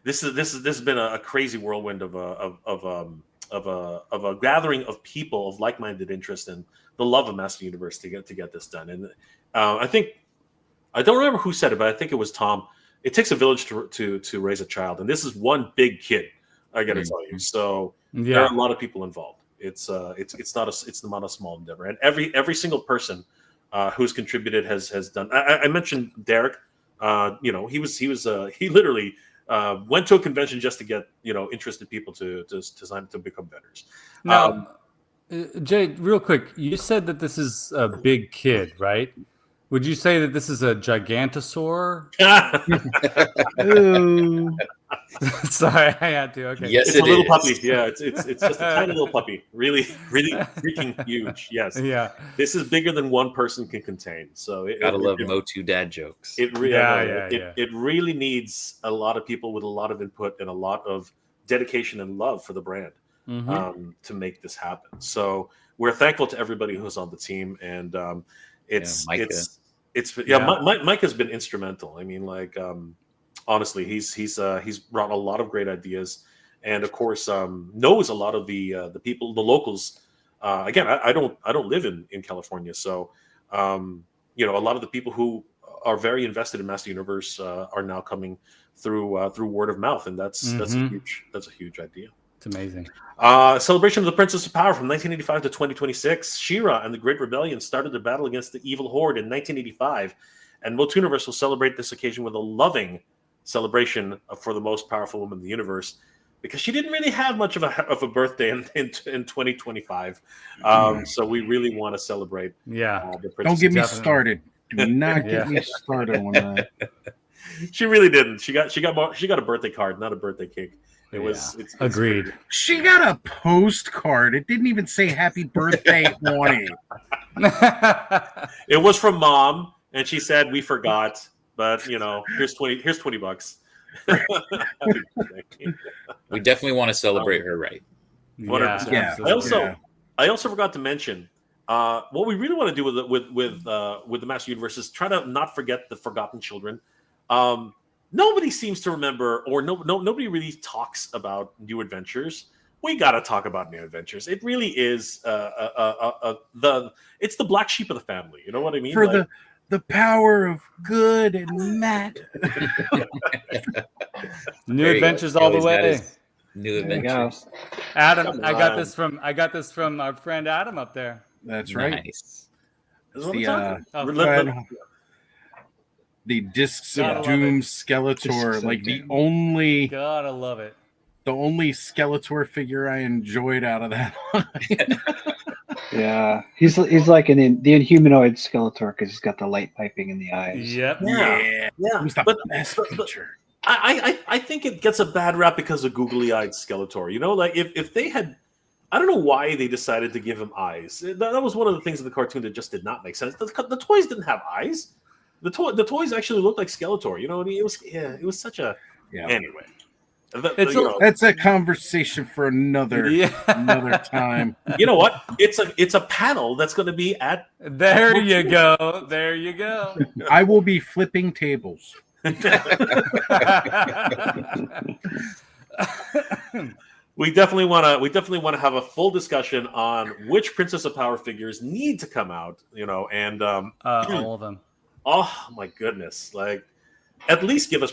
This has been a crazy whirlwind of a gathering of people of like-minded interest and the love of Master Universe to get this done. And I don't remember who said it, but I think it was Tom. It takes a village to raise a child, and this is one big kid. I got to tell you. So there are a lot of people involved it's not a small endeavor, and every single person who's contributed has done. I mentioned Derek. He literally went to a convention just to get interested people to sign to become vendors.
Now, Jay, real quick, you said that this is a big kid, right? Would you say that this is a gigantosaur? Sorry, I had to. Okay.
Yes,
it's a little puppy. Yeah, it's just a tiny little puppy. Really, really freaking huge. Yes.
Yeah.
This is bigger than one person can contain. So
gotta love Motu dad jokes.
It really needs a lot of people with a lot of input and a lot of dedication and love for the brand to make this happen. So we're thankful to everybody who's on the team, and Mike has been instrumental. I mean, like. Honestly, he's brought a lot of great ideas, and of course knows a lot of the people, the locals. Again, I don't live in California, so a lot of the people who are very invested in Master Universe are now coming through word of mouth, and that's a huge idea.
It's amazing.
Celebration of the Princess of Power from 1985 to 2026. She-Ra and the Great Rebellion started their battle against the evil Horde in 1985, and MOTUNIVERSE will celebrate this occasion with a loving celebration for the most powerful woman in the universe, because she didn't really have much of a birthday in 2025. So we really want to celebrate.
Yeah.
Don't get me started. Do not get me started on that.
She really didn't. She got a birthday card, not a birthday cake. It was it's
agreed.
She got a postcard. It didn't even say happy birthday on it.
It was from Mom, and she said we forgot. But here's $20.
We definitely want to celebrate her, right?
100%. Yeah. I also forgot to mention what we really want to do with the Master Universe is try to not forget the forgotten children. Nobody seems to remember, or nobody really talks about New Adventures. We got to talk about New Adventures. It really is it's the black sheep of the family. You know what I mean?
For the power of good and Matt.
New Adventures all the way.
New Adventures.
Adam, I got this from our friend Adam up there.
That's right.
Nice.
The Discs of Doom Skeletor,
gotta love it.
The only Skeletor figure I enjoyed out of that.
Yeah, he's like the Inhumanoid Skeletor because he's got the light piping in the eyes.
Yep.
Yeah.
Who's the best feature?
I think it gets a bad rap because of googly-eyed Skeletor. Like if they had, I don't know why they decided to give him eyes. That was one of the things in the cartoon that just did not make sense. The toys didn't have eyes. The toys actually looked like Skeletor. It was such a anyway.
That's a conversation for another time.
You know what? It's a panel that's going to be at.
There you go. There you go.
I will be flipping tables.
We definitely want to have a full discussion on which Princess of Power figures need to come out. And
all of them.
Oh my goodness! Like. At least give us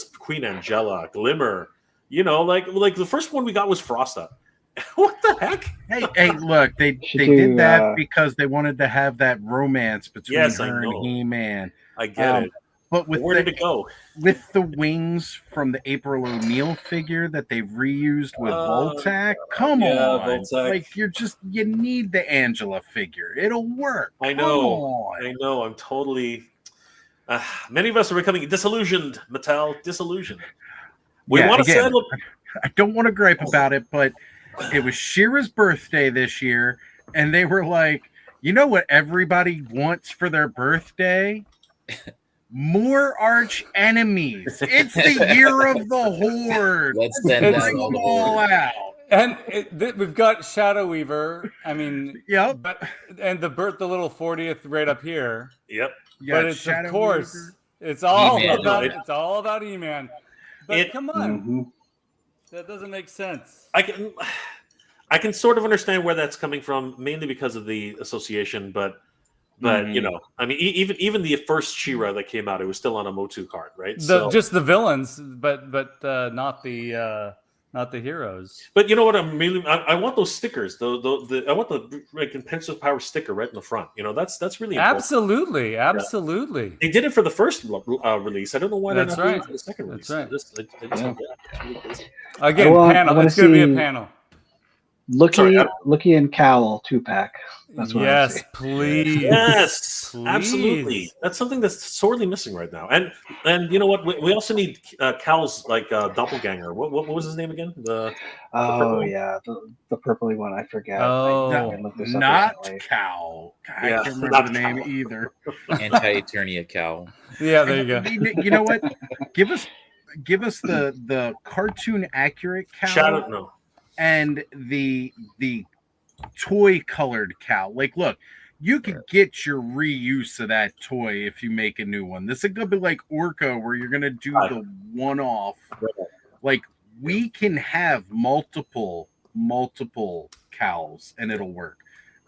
Queen Angela, Glimmer. Like the first one we got was Frosta. What the heck?
Hey, look, they did that because they wanted to have that romance between her and He-Man.
I get it.
But
where did it go?
With the wings from the April O'Neil figure that they've reused with Voltac, come on. Voltac. Like you need the Angela figure. It'll work.
I know. I'm totally. Many of us are becoming disillusioned, Mattel. Disillusioned. We want to settle.
I don't want to gripe about it, but it was She-Ra's birthday this year, and they were like, you know what everybody wants for their birthday? More arch enemies. It's the year of the Horde.
Let's send
them all out.
And we've got Shadow Weaver. I mean,
yep.
And the little 40th right up here.
Yep.
But it's Shadow of course Weaver. It's all about E-Man. But come on, that doesn't make sense.
I can sort of understand where that's coming from, mainly because of the association. But I mean, even the first She-Ra that came out, it was still on a Motu card, right?
Just the villains, but not the not the heroes.
But you know what? I want those stickers. I want the Pensive Power sticker right in the front. That's really important.
Absolutely.
Yeah. They did it for the first release. I don't know why they're not doing it for the second release.
That's right.
Yeah.
Again, panel. It's going to be a panel.
Looky and Cowl 2-pack. That's what I see.
Please.
Yes,
please.
Absolutely. That's something that's sorely missing right now. And you know what? We also need Cowl's doppelganger. What was his name again? The
purpley one. I forget.
Oh,
not Cowl. I can't remember the name either.
Anti-Eternia Cowl.
Yeah, there you go.
You know what? Give us the cartoon accurate Cowl. And the toy colored cow. Like, look, you could get your reuse of that toy if you make a new one. This is gonna be like Orca, where you're gonna do the one-off. Like, we can have multiple cows and it'll work.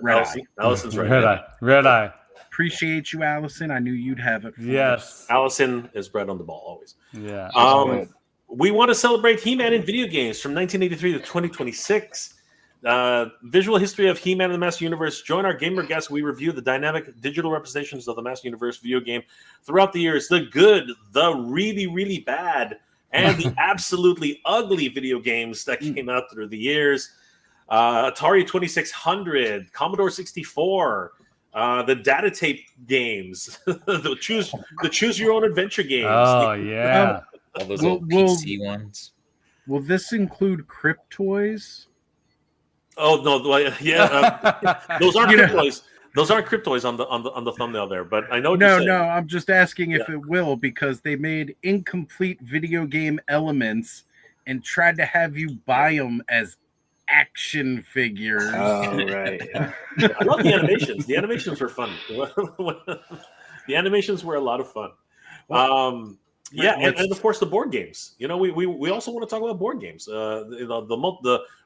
Allison's right.
Red Eye.
Appreciate you, Allison. I knew you'd have it.
Yes,
Allison is bread on the ball always.
Yeah.
We want to celebrate He-Man in video games from 1983 to 2026. Visual history of He-Man and the Master Universe. Join our gamer guests. We review the dynamic digital representations of the Master Universe video game throughout the years. The good, the really, really bad, and the absolutely ugly video games that came out through the years. Atari 2600, Commodore 64, the data tape games, the choose your own adventure games.
Oh, yeah.
All those old PC ones.
Will this include Crypt Toys?
Oh no, yeah, those aren't Crypt Toys. Those aren't Crypt Toys on the thumbnail there. But I know.
No, I'm just asking if it will, because they made incomplete video game elements and tried to have you buy them as action figures.
Oh right. Yeah.
I love the animations. The animations were fun. The animations were a lot of fun. And of course the board games. We also want to talk about board games.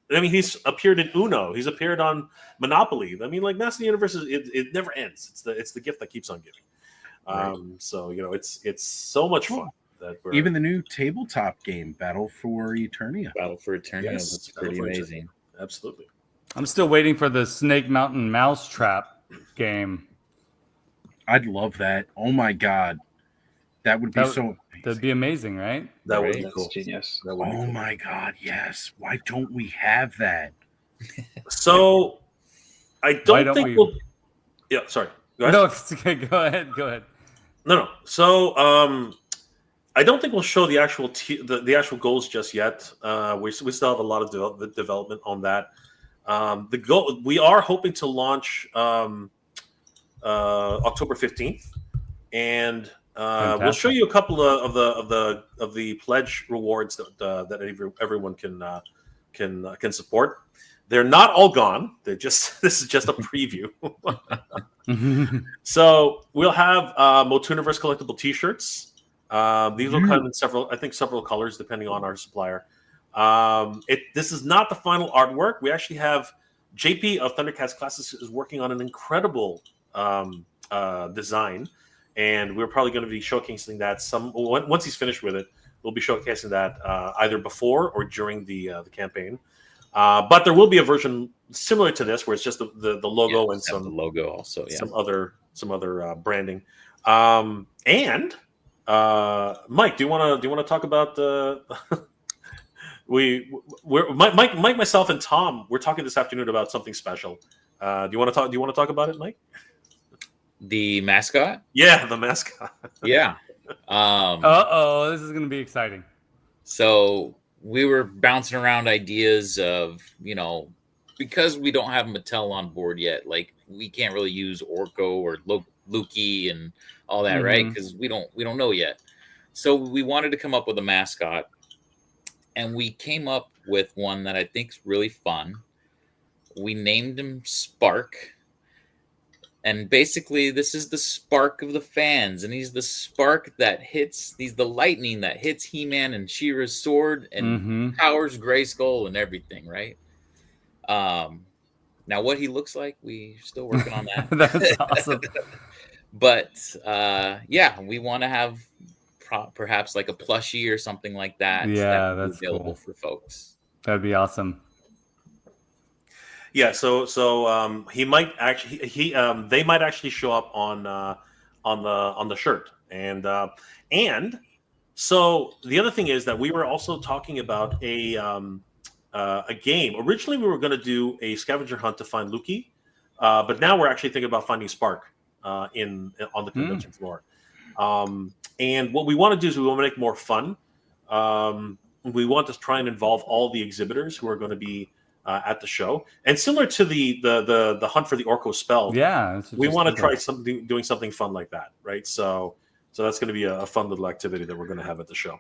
He's appeared in Uno. He's appeared on Monopoly. I mean, like, Master Universe it never ends. It's the gift that keeps on giving. So it's so much fun.
Even the new tabletop game, Battle for Eternia.
That's pretty amazing.
Absolutely.
I'm still waiting for the Snake Mountain Mousetrap game.
I'd love that. Oh my god. That would be so amazing.
That'd be amazing, right?
That would be cool.
Genius.
Oh my god, yes. Why don't we have that?
So I don't think we'll. Yeah, sorry.
Go ahead. No, it's okay. Go ahead.
No. So I don't think we'll show the actual the actual goals just yet. We still have a lot of development on that. The goal, we are hoping to launch October 15th, and we'll show you a couple of the pledge rewards that everyone can support. They're not all gone. This is just a preview. So we'll have MOTUNIVERSE collectible T-shirts. These will come in several colors depending on our supplier. This is not the final artwork. We actually have JP of Thundercats Classics is working on an incredible design, and we're probably going to be showcasing that once he's finished with it. We'll be showcasing that either before or during the campaign. But there will be a version similar to this where it's just the logo and some
the logo also,
some other branding. And Mike, do you want to talk about Mike, myself, and Tom? We're talking this afternoon about something special. Do you want to talk about it, Mike?
The mascot?
Yeah, the mascot.
Yeah.
This is going to be exciting.
So we were bouncing around ideas of, because we don't have Mattel on board yet, like we can't really use Orko or Lukey and all that, right? Because we don't know yet. So we wanted to come up with a mascot, and we came up with one that I think is really fun. We named him Spark. And basically, this is the spark of the fans, and he's the spark that he's the lightning that hits He-Man and She-Ra's sword and powers Grayskull and everything, right? Now, what he looks like, we're still working on that.
That's awesome.
But, we want to have perhaps like a plushie or something like that.
Yeah,
that's
available
for folks.
That'd be awesome.
Yeah, so he might actually they might actually show up on the shirt, and so the other thing is that we were also talking about a game. Originally, we were going to do a scavenger hunt to find Luki, but now we're actually thinking about finding Spark on the convention floor. And what we want to do is we want to make it more fun. We want to try and involve all the exhibitors who are going to be at the show, and similar to the hunt for the Orko spell.
Yeah,
we want to try doing something fun like that, right? So that's going to be a fun little activity that we're going to have at the show.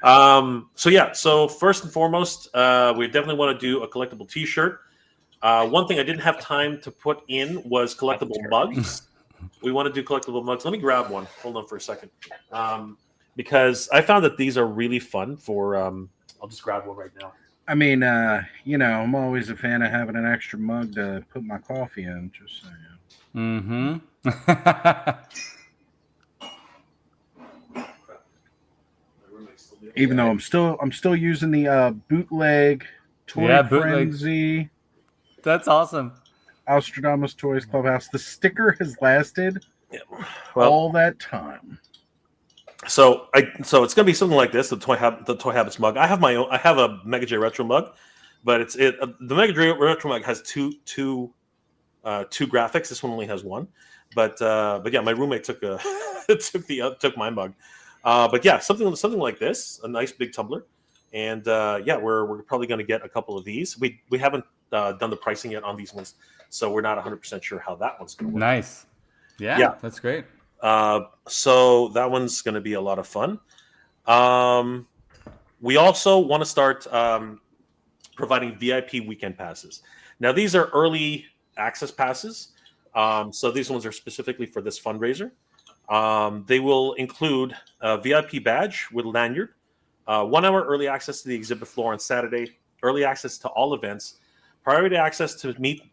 So first and foremost, we definitely want to do a collectible T-shirt. One thing I didn't have time to put in was collectible mugs. We want to do collectible mugs. Let me grab one. Hold on for a second, because I found that these are really fun. I'll just grab one right now.
I mean, I'm always a fan of having an extra mug to put my coffee in. Just saying. Even though I'm still using the bootleg Toy Frenzy.
That's awesome.
Alstradamus Toys Clubhouse. The sticker has lasted all that time.
So it's gonna be something like this. The Toy Habits mug. I have my own. I have a Mega J Retro mug, but the Mega J Retro mug has two graphics. This one only has one. But yeah, my roommate took my mug. But yeah, something like this, a nice big tumbler, and we're probably going to get a couple of these. We haven't done the pricing yet on these ones, so we're not 100% sure how that one's going to work.
Nice, yeah, that's great.
So that one's going to be a lot of fun. We also want to start providing VIP weekend passes. Now these are early access passes, so these ones are specifically for this fundraiser. They will include a VIP badge with lanyard, 1 hour early access to the exhibit floor on Saturday, early access to all events, priority access to meet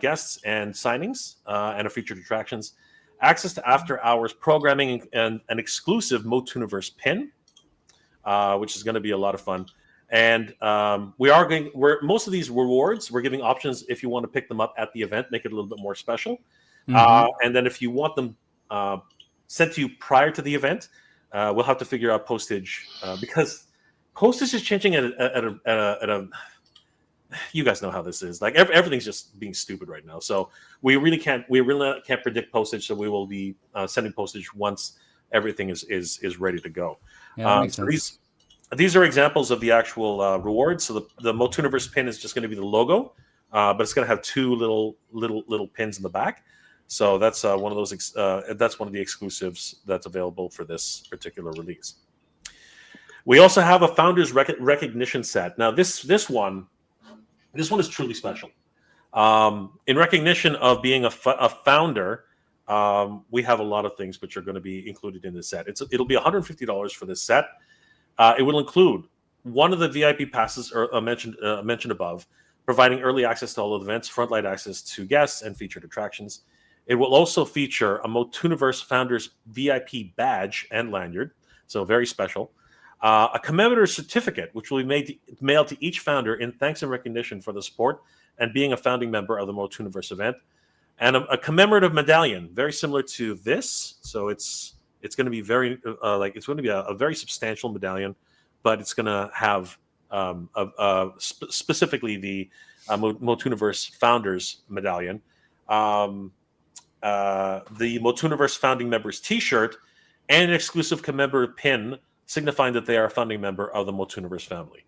guests and signings and featured attractions, access to after-hours programming, and an exclusive MOTUNIVERSE pin, which is going to be a lot of fun. And most of these rewards, we're giving options if you want to pick them up at the event, make it a little bit more special. And then if you want them sent to you prior to the event, we'll have to figure out postage because postage is changing at a you guys know how this is. Like everything's just being stupid right now. So we really can't predict postage. So we will be sending postage once everything is ready to go.
Yeah,
so these are examples of the actual rewards. So the MOTUNIVERSE pin is just going to be the logo, but it's going to have 2 little pins in the back. So that's one of those. That's one of the exclusives that's available for this particular release. We also have a founders recognition set. Now this one is truly special. In recognition of being a founder, we have a lot of things which are going to be included in this set. It'll be $150 for this set. It will include one of the VIP passes mentioned above, providing early access to all of the events, frontline access to guests, and featured attractions. It will also feature a MOTUNIVERSE Founders VIP badge and lanyard, so very special. A commemorative certificate, which will be mailed to each founder in thanks and recognition for the support and being a founding member of the MOTUNIVERSE event, and a commemorative medallion, very similar to this. So it's going to be it's going to be a very substantial medallion, but it's going to have specifically the MOTUNIVERSE Founders medallion. The MOTUNIVERSE founding members T-shirt, and an exclusive commemorative pin signifying that they are a founding member of the MOTUNIVERSE family.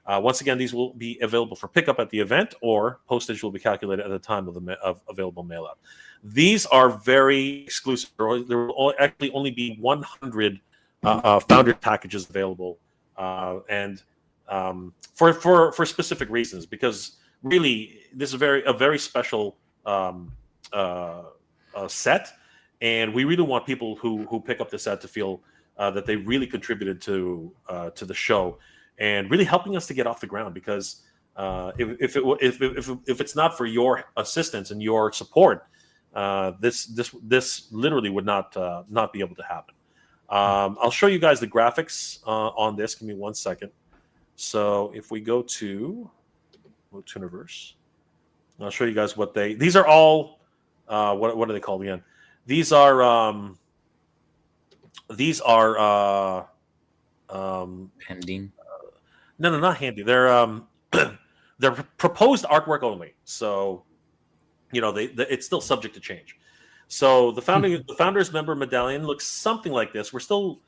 Once again, these will be available for pickup at the event, or postage will be calculated at the time of available mail out. These are very exclusive. There will actually only be 100 founder packages available, and for specific reasons, because really this is a very special set, and we really want people who pick up the set to feel that they really contributed to the show and really helping us to get off the ground. Because if it's not for your assistance and your support, this literally would not be able to happen. I'll show you guys the graphics on this. Give me 1 second. So if we go to MOTUNIVERSE, I'll show you guys what these are all. What are they called again? These are
pending.
No, not handy. They're they're proposed artwork only. So, it's still subject to change. So the founders member medallion looks something like this. We're still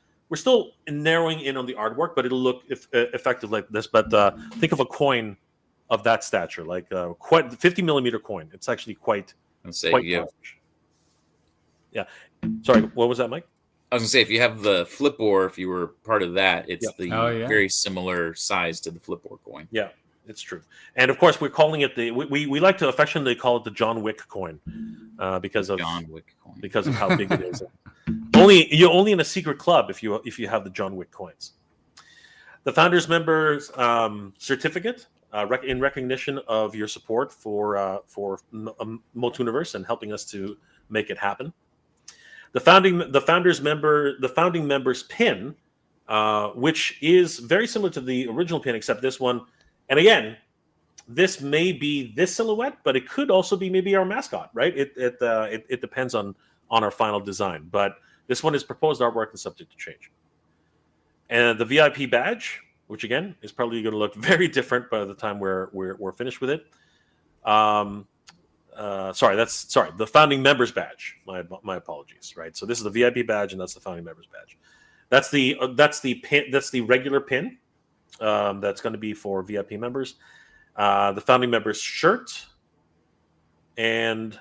narrowing in on the artwork, but it'll look effective like this. But think of a coin of that stature, like quite 50mm coin. It's actually quite. Quite large. Yeah. Sorry, what was that, Mike?
I was gonna say, if you have the Flipboard, if you were part of that, it's very similar size to the Flipboard coin.
Yeah, it's true. And of course, we're calling it we like to affectionately call it the John Wick coin because of John Wick coin, because of how big it is. You're only in a secret club if you have the John Wick coins. The founders members certificate in recognition of your support for MOTUNIVERSE and helping us to make it happen. The founding members pin, which is very similar to the original pin, except this one. And again, this may be this silhouette, but it could also be maybe our mascot, right? It depends on our final design. But this one is proposed artwork and subject to change. And the VIP badge, which again is probably going to look very different by the time we're finished with it. The founding members badge. My apologies. Right. So this is the VIP badge, and that's the founding members badge. That's the pin. That's the regular pin. That's going to be for VIP members. The founding members shirt, and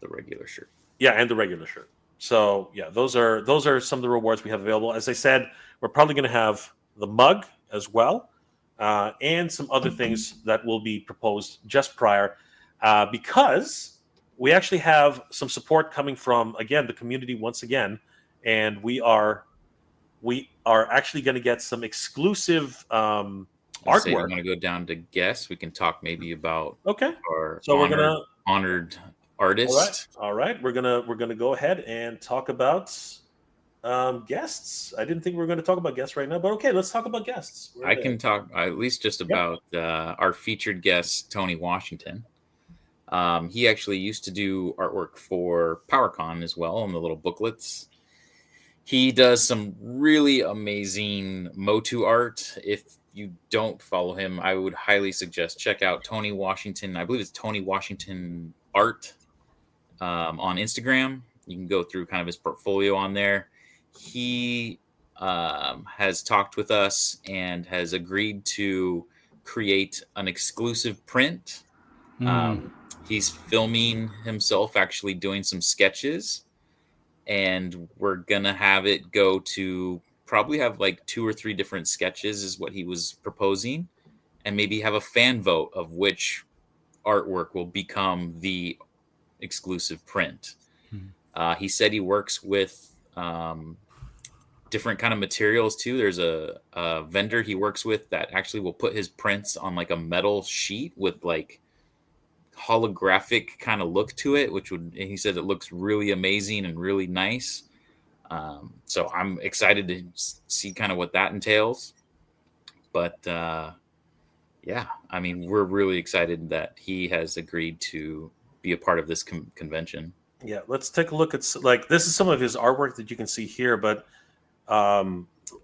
the regular shirt.
Yeah, and the regular shirt. So yeah, those are some of the rewards we have available. As I said, we're probably going to have the mug as well, and some other things that will be proposed just prior. Because we actually have some support coming from, again, the community once again, and we are actually going to get some exclusive artwork.
We're going to go down to guests. We can talk maybe about our honored artist.
All right. We're gonna go ahead and talk about guests. I didn't think we were going to talk about guests right now, but okay, let's talk about guests.
I can talk at least just about our featured guest, Tony Washington. He actually used to do artwork for PowerCon as well on the little booklets. He does some really amazing Motu art. If you don't follow him, I would highly suggest check out Tony Washington. I believe it's Tony Washington Art on Instagram. You can go through kind of his portfolio on there. He has talked with us and has agreed to create an exclusive print. He's filming himself actually doing some sketches, and we're gonna have it go to probably have like 2 or 3 different sketches is what he was proposing, and maybe have a fan vote of which artwork will become the exclusive print. He said he works with different kind of materials too. There's a vendor he works with that actually will put his prints on like a metal sheet with like holographic kind of look to it, he said it looks really amazing and really nice. So I'm excited to see kind of what that entails. But yeah, I mean, we're really excited that he has agreed to be a part of this convention.
Yeah, let's take a look at this is some of his artwork that you can see here, but a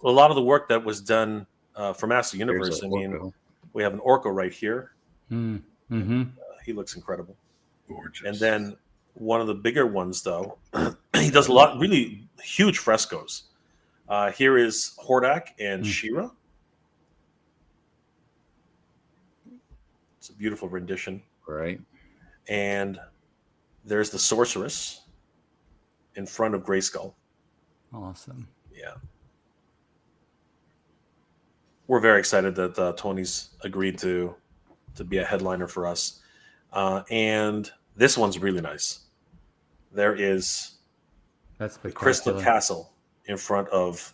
lot of the work that was done for Master Universe. I mean, we have an Orko right here. He looks incredible.
Gorgeous.
And then one of the bigger ones, though, he does a lot, really huge frescoes. Here is Hordak and She-Ra. It's a beautiful rendition.
Right.
And there's the Sorceress in front of Grayskull.
Awesome.
Yeah. We're very excited that Tony's agreed to be a headliner for us. And this one's really nice. There is the Crystal Castle in front of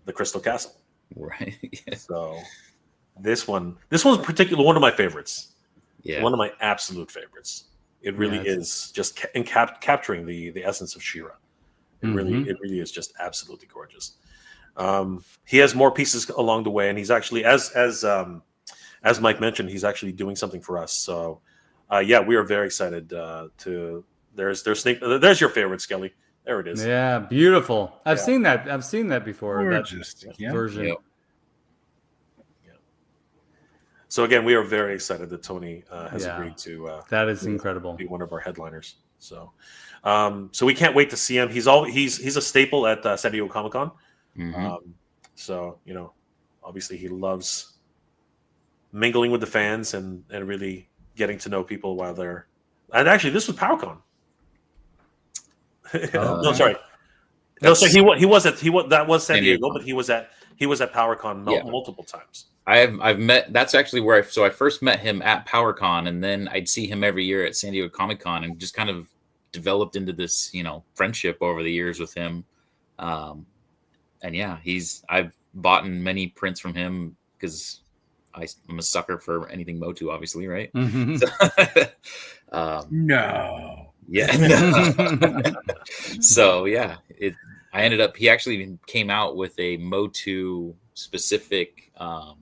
the Crystal Castle.
Right. Yeah.
So this one's particularly one of my favorites.
Yeah.
One of my absolute favorites. It really is just capturing the essence of She-Ra. It really is just absolutely gorgeous. he has more pieces along the way, and he's actually, as Mike mentioned, he's actually doing something for us. So, yeah, we are very excited to. There's There's your favorite, Skelly. There it is.
Yeah, beautiful. I've seen that. I've seen that before.
Gorgeous.
That version.
Yep.
So again, we are very excited that Tony has agreed to.
That is incredible.
Be one of our headliners. So, so we can't wait to see him. He's a staple at San Diego Comic-Con.
Mm-hmm.
So obviously he loves mingling with the fans and really getting to know people while they're. And actually, this was PowerCon. No, sorry. No, so that was San Diego, but he was at PowerCon multiple times.
I've met. That's actually where I first met him at PowerCon, and then I'd see him every year at San Diego Comic-Con, and just kind of developed into this friendship over the years with him. And yeah, I've bought many prints from him because I'm a sucker for anything Motu, obviously, right?
Mm-hmm.
So,
no.
Yeah. So yeah, I ended up. He actually came out with a Motu specific, kind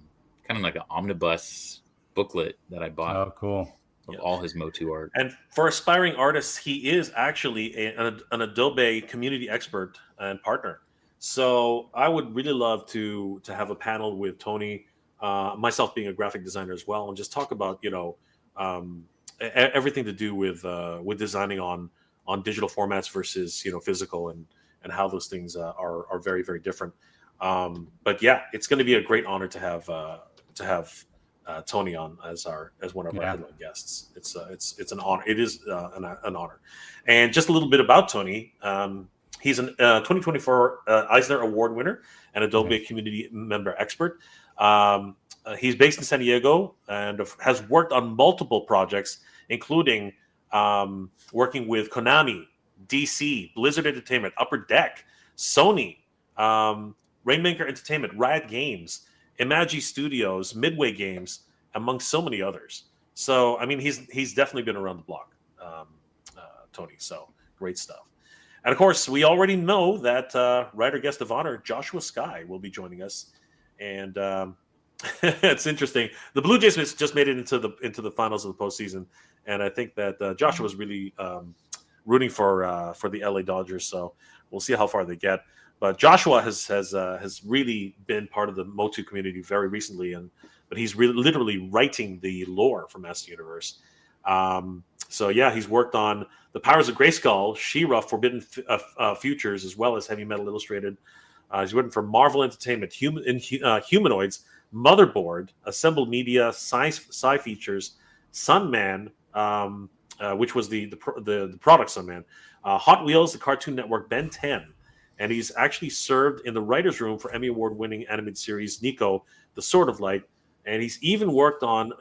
of like an omnibus booklet that I bought.
Oh, cool!
Of all his Motu art.
And for aspiring artists, he is actually an Adobe community expert and partner. So I would really love to have a panel with Tony, myself being a graphic designer as well, and just talk about everything to do with designing on digital formats versus physical, and how those things are very, very different. But yeah, it's going to be a great honor to have Tony on as one of our headline guests. It's an honor. It is an honor. And just a little bit about Tony. He's an 2024 Eisner Award winner and Adobe Community Member Expert. He's based in San Diego and has worked on multiple projects, including working with Konami, DC, Blizzard Entertainment, Upper Deck, Sony, Rainmaker Entertainment, Riot Games, Imagi Studios, Midway Games, among so many others. So, I mean, he's definitely been around the block, Tony. So, great stuff. And of course, we already know that writer guest of honor Joshua Skye will be joining us, and it's interesting. The Blue Jays just made it into the finals of the postseason, and I think that Joshua was really rooting for the LA Dodgers. So we'll see how far they get. But Joshua has really been part of the Motu community very recently, but he's really literally writing the lore for Master Universe. So yeah, he's worked on The Powers of Grayskull, She-Ra, Forbidden Futures, as well as Heavy Metal Illustrated. He's written for Marvel Entertainment, Humanoids, Motherboard, Assembled Media, Sci Features, Sunman, which was the product Sunman, Hot Wheels, the Cartoon Network, Ben 10. And he's actually served in the writer's room for Emmy Award-winning animated series Nico, The Sword of Light. And he's even worked on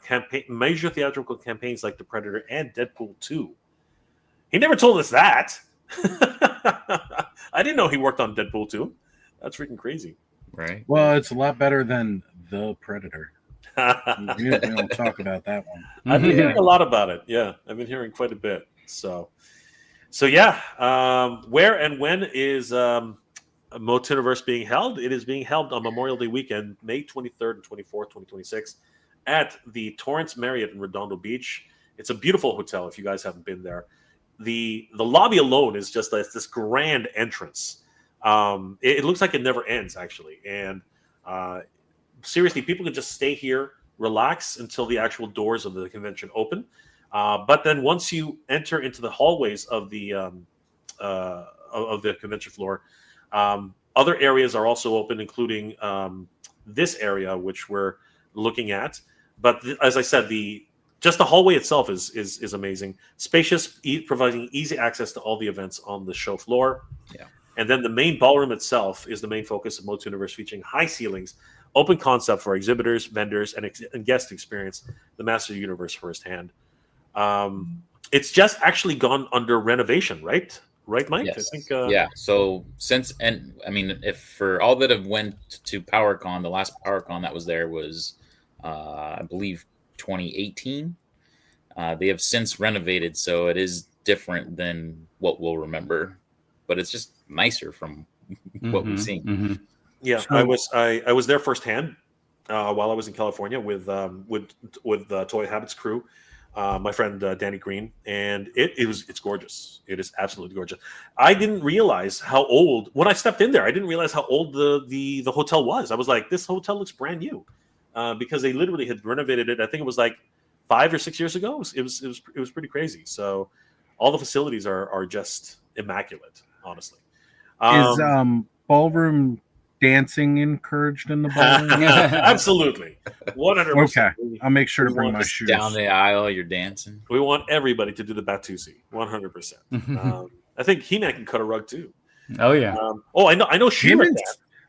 major theatrical campaigns like The Predator and Deadpool 2. He never told us that. I didn't know he worked on Deadpool 2. That's freaking crazy.
Right.
Well, it's a lot better than The Predator. We don't talk about that one.
I've been hearing a lot about it. Yeah, I've been hearing quite a bit. So yeah. Where and when is MOTUNIVERSE being held? It is being held on Memorial Day weekend, May 23rd and 24th, 2026, at the Torrance Marriott in Redondo Beach. It's a beautiful hotel if you guys haven't been there. The lobby alone is just this grand entrance. It looks like it never ends, actually. And seriously, people can just stay here, relax until the actual doors of the convention open. But then once you enter into the hallways of the convention floor, other areas are also open, including this area, which we're looking at. But as I said, just the hallway itself is amazing, spacious, providing easy access to all the events on the show floor.
Yeah.
And then the main ballroom itself is the main focus of MOTUNIVERSE, featuring high ceilings, open concept for exhibitors, vendors, and guests to experience the Master Universe firsthand. It's just actually gone under renovation, right? Right, Mike?
Yes.
I think,
yeah. So if for all that have went to PowerCon, the last PowerCon that was there was, I believe, 2018. They have since renovated, so it is different than what we'll remember, but it's just nicer from what we've seen.
Mm-hmm.
Yeah,
So-
I was there firsthand while I was in California with Toy Habits crew, my friend Danny Green, and it's gorgeous. It is absolutely gorgeous. I didn't realize how old when I stepped in there. I didn't realize how old the hotel was. I was like, this hotel looks brand new, because they literally had renovated it. I think it was like 5 or 6 years ago. It was pretty crazy. So all the facilities are just immaculate, honestly.
Is ballroom dancing encouraged in the ballroom?
Absolutely, 100%.
Okay, I'll make sure to bring my
Just
shoes.
down the aisle, you're dancing.
We want everybody to do the Batusi, 100%. I think He-Man can cut a rug too.
Oh yeah.
I know She-Man.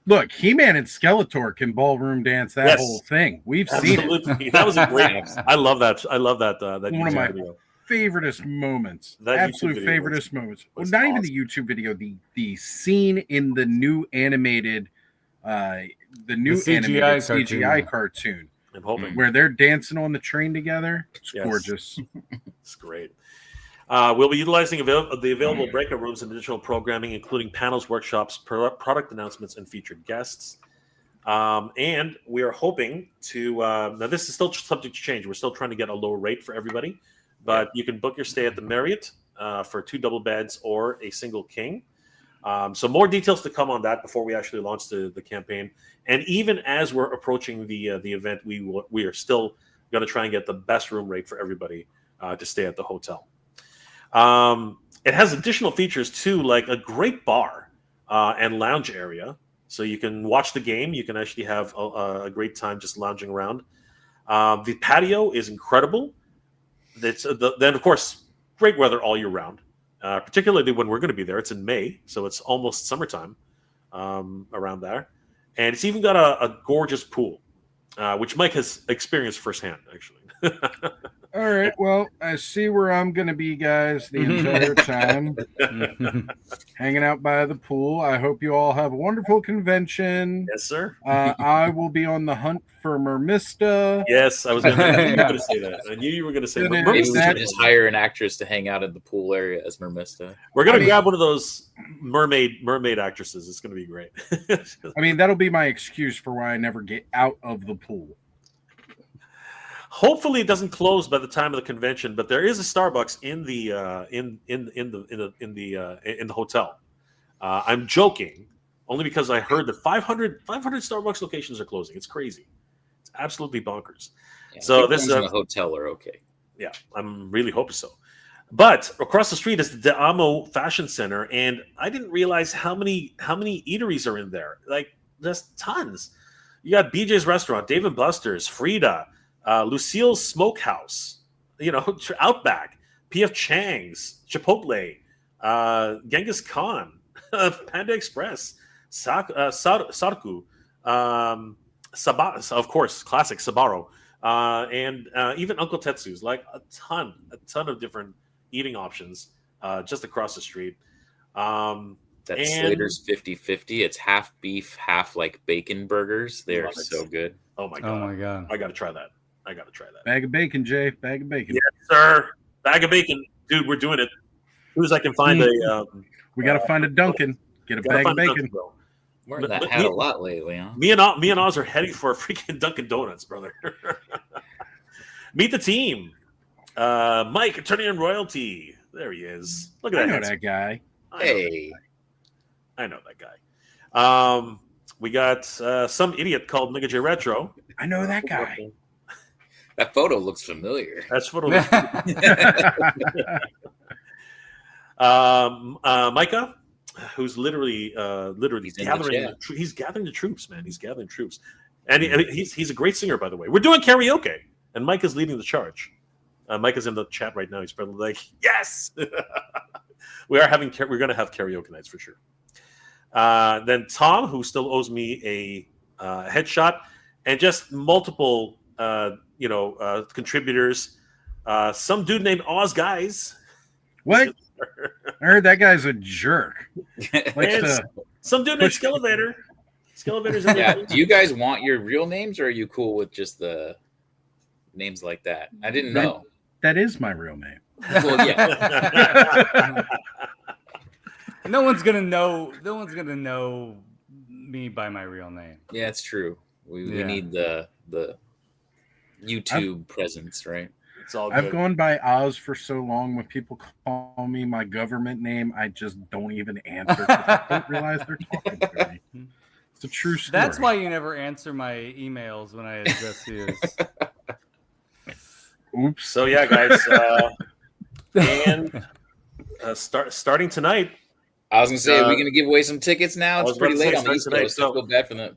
Look, He-Man and Skeletor can ballroom dance that whole thing. We've seen it.
Absolutely, that was a great. I love that. I love that. That
One of my
video.
favoriteest moments.
That
Absolute
YouTube video
favoriteest moments. Well,
was
not even the YouTube video. The scene in the new animated,
CGI
CGI cartoon.
I'm hoping
Where they're dancing on the train together. It's
Yes.
gorgeous.
it's great. We'll be utilizing the available breakout rooms and additional programming, including panels, workshops, product announcements, and featured guests. And we are hoping to. Now, this is still subject to change. We're still trying to get a lower rate for everybody, but you can book your stay at the Marriott for 2 double beds or a single king. So more details to come on that before we actually launch the campaign. And even as we're approaching the event, we are still going to try and get the best room rate for everybody to stay at the hotel. It has additional features too, like a great bar and lounge area, so you can watch the game. You can actually have a great time just lounging around. The patio is incredible. Then of course, great weather all year round. Particularly when we're going to be there. It's in May, so it's almost summertime around there. And it's even got a gorgeous pool, which Mike has experienced firsthand, actually.
All right. Well, I see where I'm going to be, guys, the entire time. Hanging out by the pool. I hope you all have a wonderful convention.
Yes, sir.
I will be on the hunt for Mermista.
Yes, I was going to say that. I knew you were going to say that.
Maybe we should just hire an actress to hang out in the pool area as Mermista.
We're going to grab one of those mermaid actresses. It's going to be great.
I mean, that'll be my excuse for why I never get out of the pool.
Hopefully, it doesn't close by the time of the convention. But there is a Starbucks in the hotel. I'm joking, only because I heard that 500 Starbucks locations are closing. It's crazy. It's absolutely bonkers.
Yeah,
so this
in the hotel are okay.
Yeah, I'm really hoping so. But across the street is the De Amo Fashion Center, and I didn't realize how many eateries are in there. Like, there's tons. You got BJ's Restaurant, Dave & Buster's, Frida, Lucille's Smokehouse, Outback, P.F. Chang's, Chipotle, Genghis Khan, Panda Express, Sarku, of course, classic Sbarro, and even Uncle Tetsu's. Like a ton of different eating options just across the street.
That's Slater's 50-50. It's half beef, half like bacon burgers. They're so good.
Oh my god! I gotta try that.
Bag of bacon, Jay. Bag of bacon.
Yes, sir. Bag of bacon, dude. We're doing it. As soon as I can find
we got to find a Dunkin'. Get a bag of bacon.
Wearing that hat a lot lately, huh?
Me and Oz are heading for a freaking Dunkin' Donuts, brother. Meet the team. Mike, attorney and royalty. There he is. Look at that.
I know that guy.
I know that guy. We got some idiot called Nigga J Retro.
I know that guy.
That photo looks familiar.
That's photo. Micah, who's literally gathering. He's gathering the troops, man. He's gathering troops, and he's a great singer, by the way. We're doing karaoke, and Micah's leading the charge. Micah's in the chat right now. He's probably like, "Yes, we're going to have karaoke nights for sure." Then Tom, who still owes me a headshot, and just multiple contributors. Some dude named Oz Guys.
What? I heard that guy's a jerk.
Some dude named Skelevator. Skelevator's in
there. Do you guys want your real names, or are you cool with just the names like that? I didn't know.
That is my real name.
Well, yeah.
No one's gonna know me by my real name.
Yeah, it's true. We need the YouTube presence, right?
It's all good.
I've gone by Oz for so long. When people call me my government name, I just don't even answer because I don't realize they're talking to me. It's a true story.
That's why you never answer my emails when I address you.
Oops.
So yeah, guys, and starting tonight.
I was gonna say, are we gonna give away some tickets now? It's pretty late on the East Coast.
So
I feel bad for them.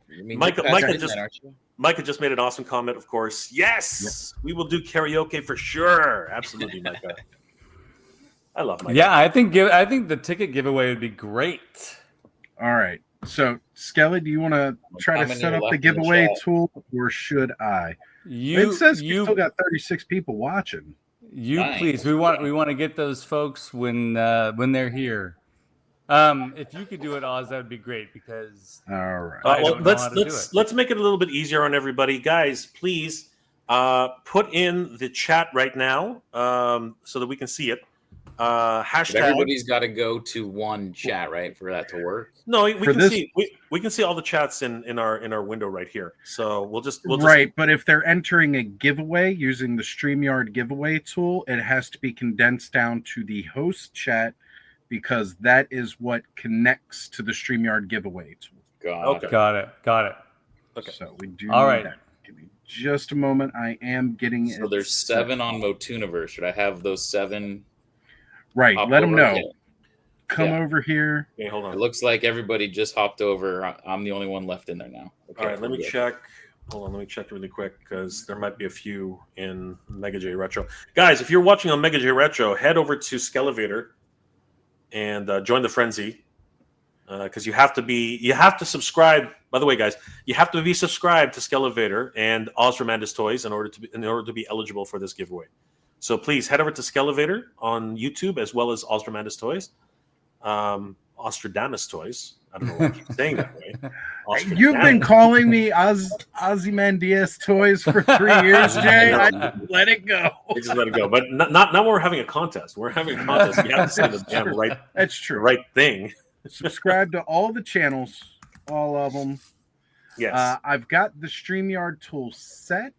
Micah just made an awesome comment. Of course, yes, we will do karaoke for sure. Absolutely, Micah. I love Micah.
Yeah, I think the ticket giveaway would be great.
All right. So, Skelly, do you want to try to set up the giveaway tool, or should I? It says you still got 36 people watching.
Please. We want to get those folks when they're here. If you could do it, Oz, that would be great because.
All right.
Let's make it a little bit easier on everybody, guys. Please put in the chat right now so that we can see it. Hashtag.
But everybody's got to go to one chat, right, for that to work.
No, we can see all the chats in our window right here. So we'll just
right. But if they're entering a giveaway using the StreamYard giveaway tool, it has to be condensed down to the host chat because that is what connects to the StreamYard giveaway tool.
Got it.
Okay.
So we do.
All right.
That. Give me just a moment. I am getting it.
So there's 7 on MOTUNIVERSE. Should I have those 7?
Right, let them know. Come over here.
Okay, hold on.
It looks like everybody just hopped over. I'm the only one left in there now. Okay,
all right, let me check. Hold on, let me check really quick because there might be a few in Mega J Retro. Guys, if you're watching on Mega J Retro, head over to Skelevator and join the frenzy because you have to subscribe. By the way, guys, you have to be subscribed to Skelevator and Ostramanda's Toys in order to be eligible for this giveaway. So please head over to Skelevator on YouTube as well as Ostramanda's Toys. Ostradamus Toys. I don't know why I keep saying that way.
You've been calling me Ozymandias Toys for 3 years, Jay. I just let it go.
I just let it go. But not when we're having a contest. We're having a contest. You have to say the damn right.
That's true.
The right thing.
Subscribe to all the channels, all of them.
Yes.
I've got the StreamYard tool set.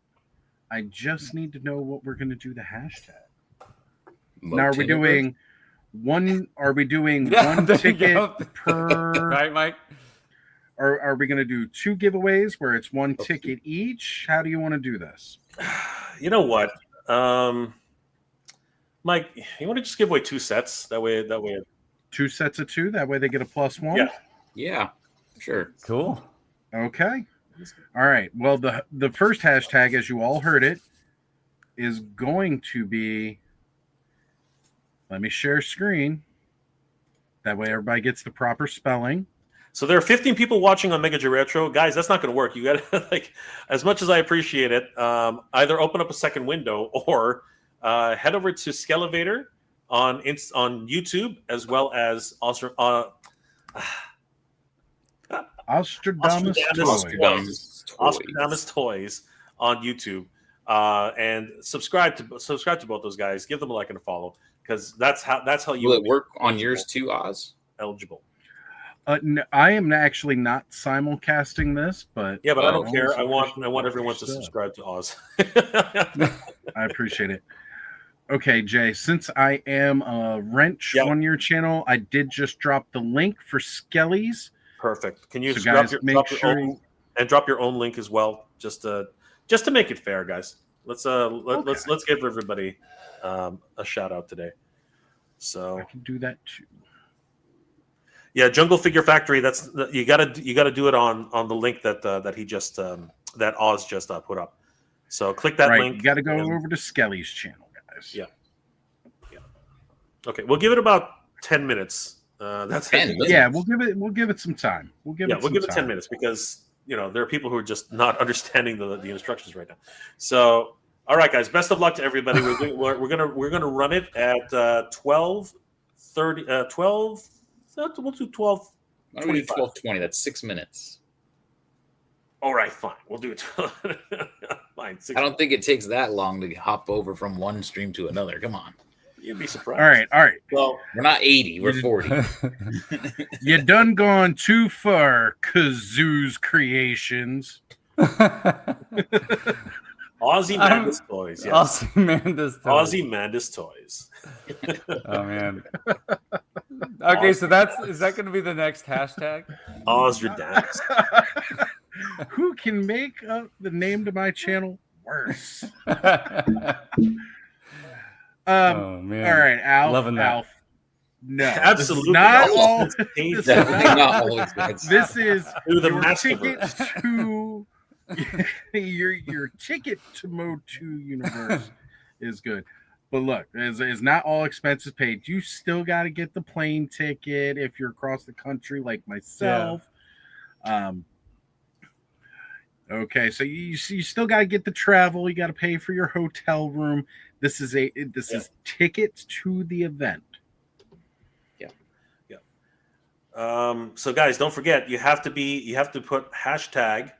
I just need to know what we're going to do the hashtag. Now, are we doing one? Are we doing one ticket per?
Right, Mike.
Or are we going to do 2 giveaways where it's 1 ticket each? How do you want to do this?
You know what, Mike? You want to just give away 2 sets? That way.
2 sets of 2. That way they get a +1.
Yeah. Sure.
Cool.
Okay. All right. Well, the first hashtag, as you all heard it, is going to be. Let me share screen. That way, everybody gets the proper spelling.
So there are 15 people watching on Mega J Retro, guys. That's not going to work. You got to as much as I appreciate it, either open up a second window or head over to Skelevator on YouTube as well as Ostradamus Toys on YouTube, and subscribe to both those guys. Give them a like and a follow because that's how you.
Will it work on yours too, Oz?
Eligible.
No, I am actually not simulcasting this, but
yeah, but I don't care. I want everyone to subscribe to Oz.
I appreciate it. Okay, Jay, since I am a wrench on your channel, I did just drop the link for Skelly's.
Perfect. Can you
drop
your own link as well, just to make it fair, guys? Let's give everybody a shout out today. So
I can do that too.
Yeah, Jungle Figure Factory. That's you gotta do it on the link that he just that Oz just put up. So click that link.
You got to go over to Skelly's channel, guys.
Yeah. Okay, we'll give it about 10 minutes. That's
10 minutes.
Yeah, we'll give it some time. We'll give it
10 minutes because there are people who are just not understanding the instructions right now. So, all right, guys, best of luck to everybody. We're gonna run it at 12:30. 12. We'll do 12.
Why don't we do 12:20? That's 6 minutes.
All right, fine. We'll do it. Fine.
I don't think it takes that long to hop over from one stream to another. Come on.
You'd be surprised.
All right.
Well, we're not 80, we're 40.
You done gone too far, Kazoo's Creations.
Aussie Manda's Toys. Yes.
Aussie Manda's Toys.
Aussie Manda's Toys.
Oh man. Okay, so is that going to be the next hashtag?
Ozradax.
Who can make the name to my channel worse?
Oh man.
All right, Alf.
Loving that.
Alf. No,
Absolutely.
not all.
Not all expenses.
This is
Through the
your ticket
Masterverse.
to your ticket to Motu Universe is good. But look, it's not all expenses paid. You still got to get the plane ticket if you're across the country, like myself. Yeah. Okay, so you still got to get the travel. You got to pay for your hotel room. This is is tickets to the event.
So guys, don't forget you have to put hashtag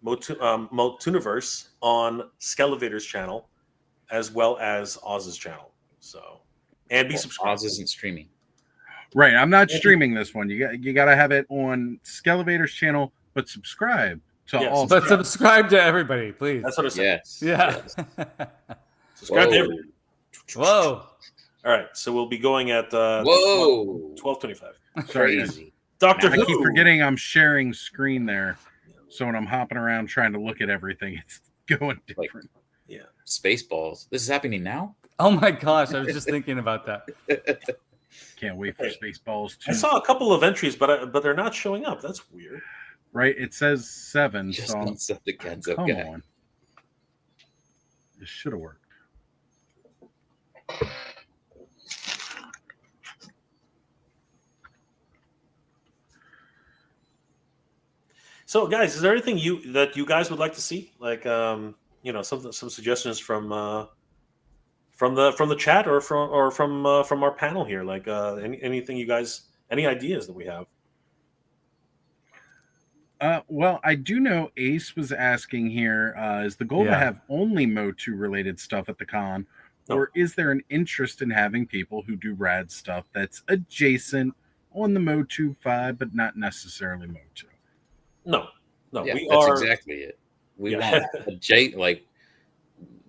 MOTUNIVERSE on Skelevator's channel as well as Oz's channel. So and be subscribed.
Oz isn't streaming.
Right, I'm not streaming this one. You got to have it on Skelevator's channel, but subscribe to all.
But subscribe to everybody, please.
That's what I said.
Yes.
Yeah.
Yes.
Subscribe to everybody.
Whoa.
All right, so we'll be going at 12:25.
Crazy.
Doctor Who.
I keep forgetting I'm sharing screen there, so when I'm hopping around trying to look at everything, it's going different.
Yeah.
Spaceballs. This is happening now?
Oh my gosh, I was just thinking about that.
Can't wait for Spaceballs too.
I saw a couple of entries, but they're not showing up. That's weird.
Right? It says 7.
Just
so
not Septicans,
come
okay.
on. This should have worked.
So, guys, is there anything that you guys would like to see? Like, some suggestions from the chat or from our panel here. Like, anything you guys, any ideas that we have?
Well, I do know Ace was asking here, is the goal to have only Motu related stuff at the con, or is there an interest in having people who do rad stuff that's adjacent on the Motu vibe, but not necessarily Motu?
No.
Yeah, that's exactly it. We want like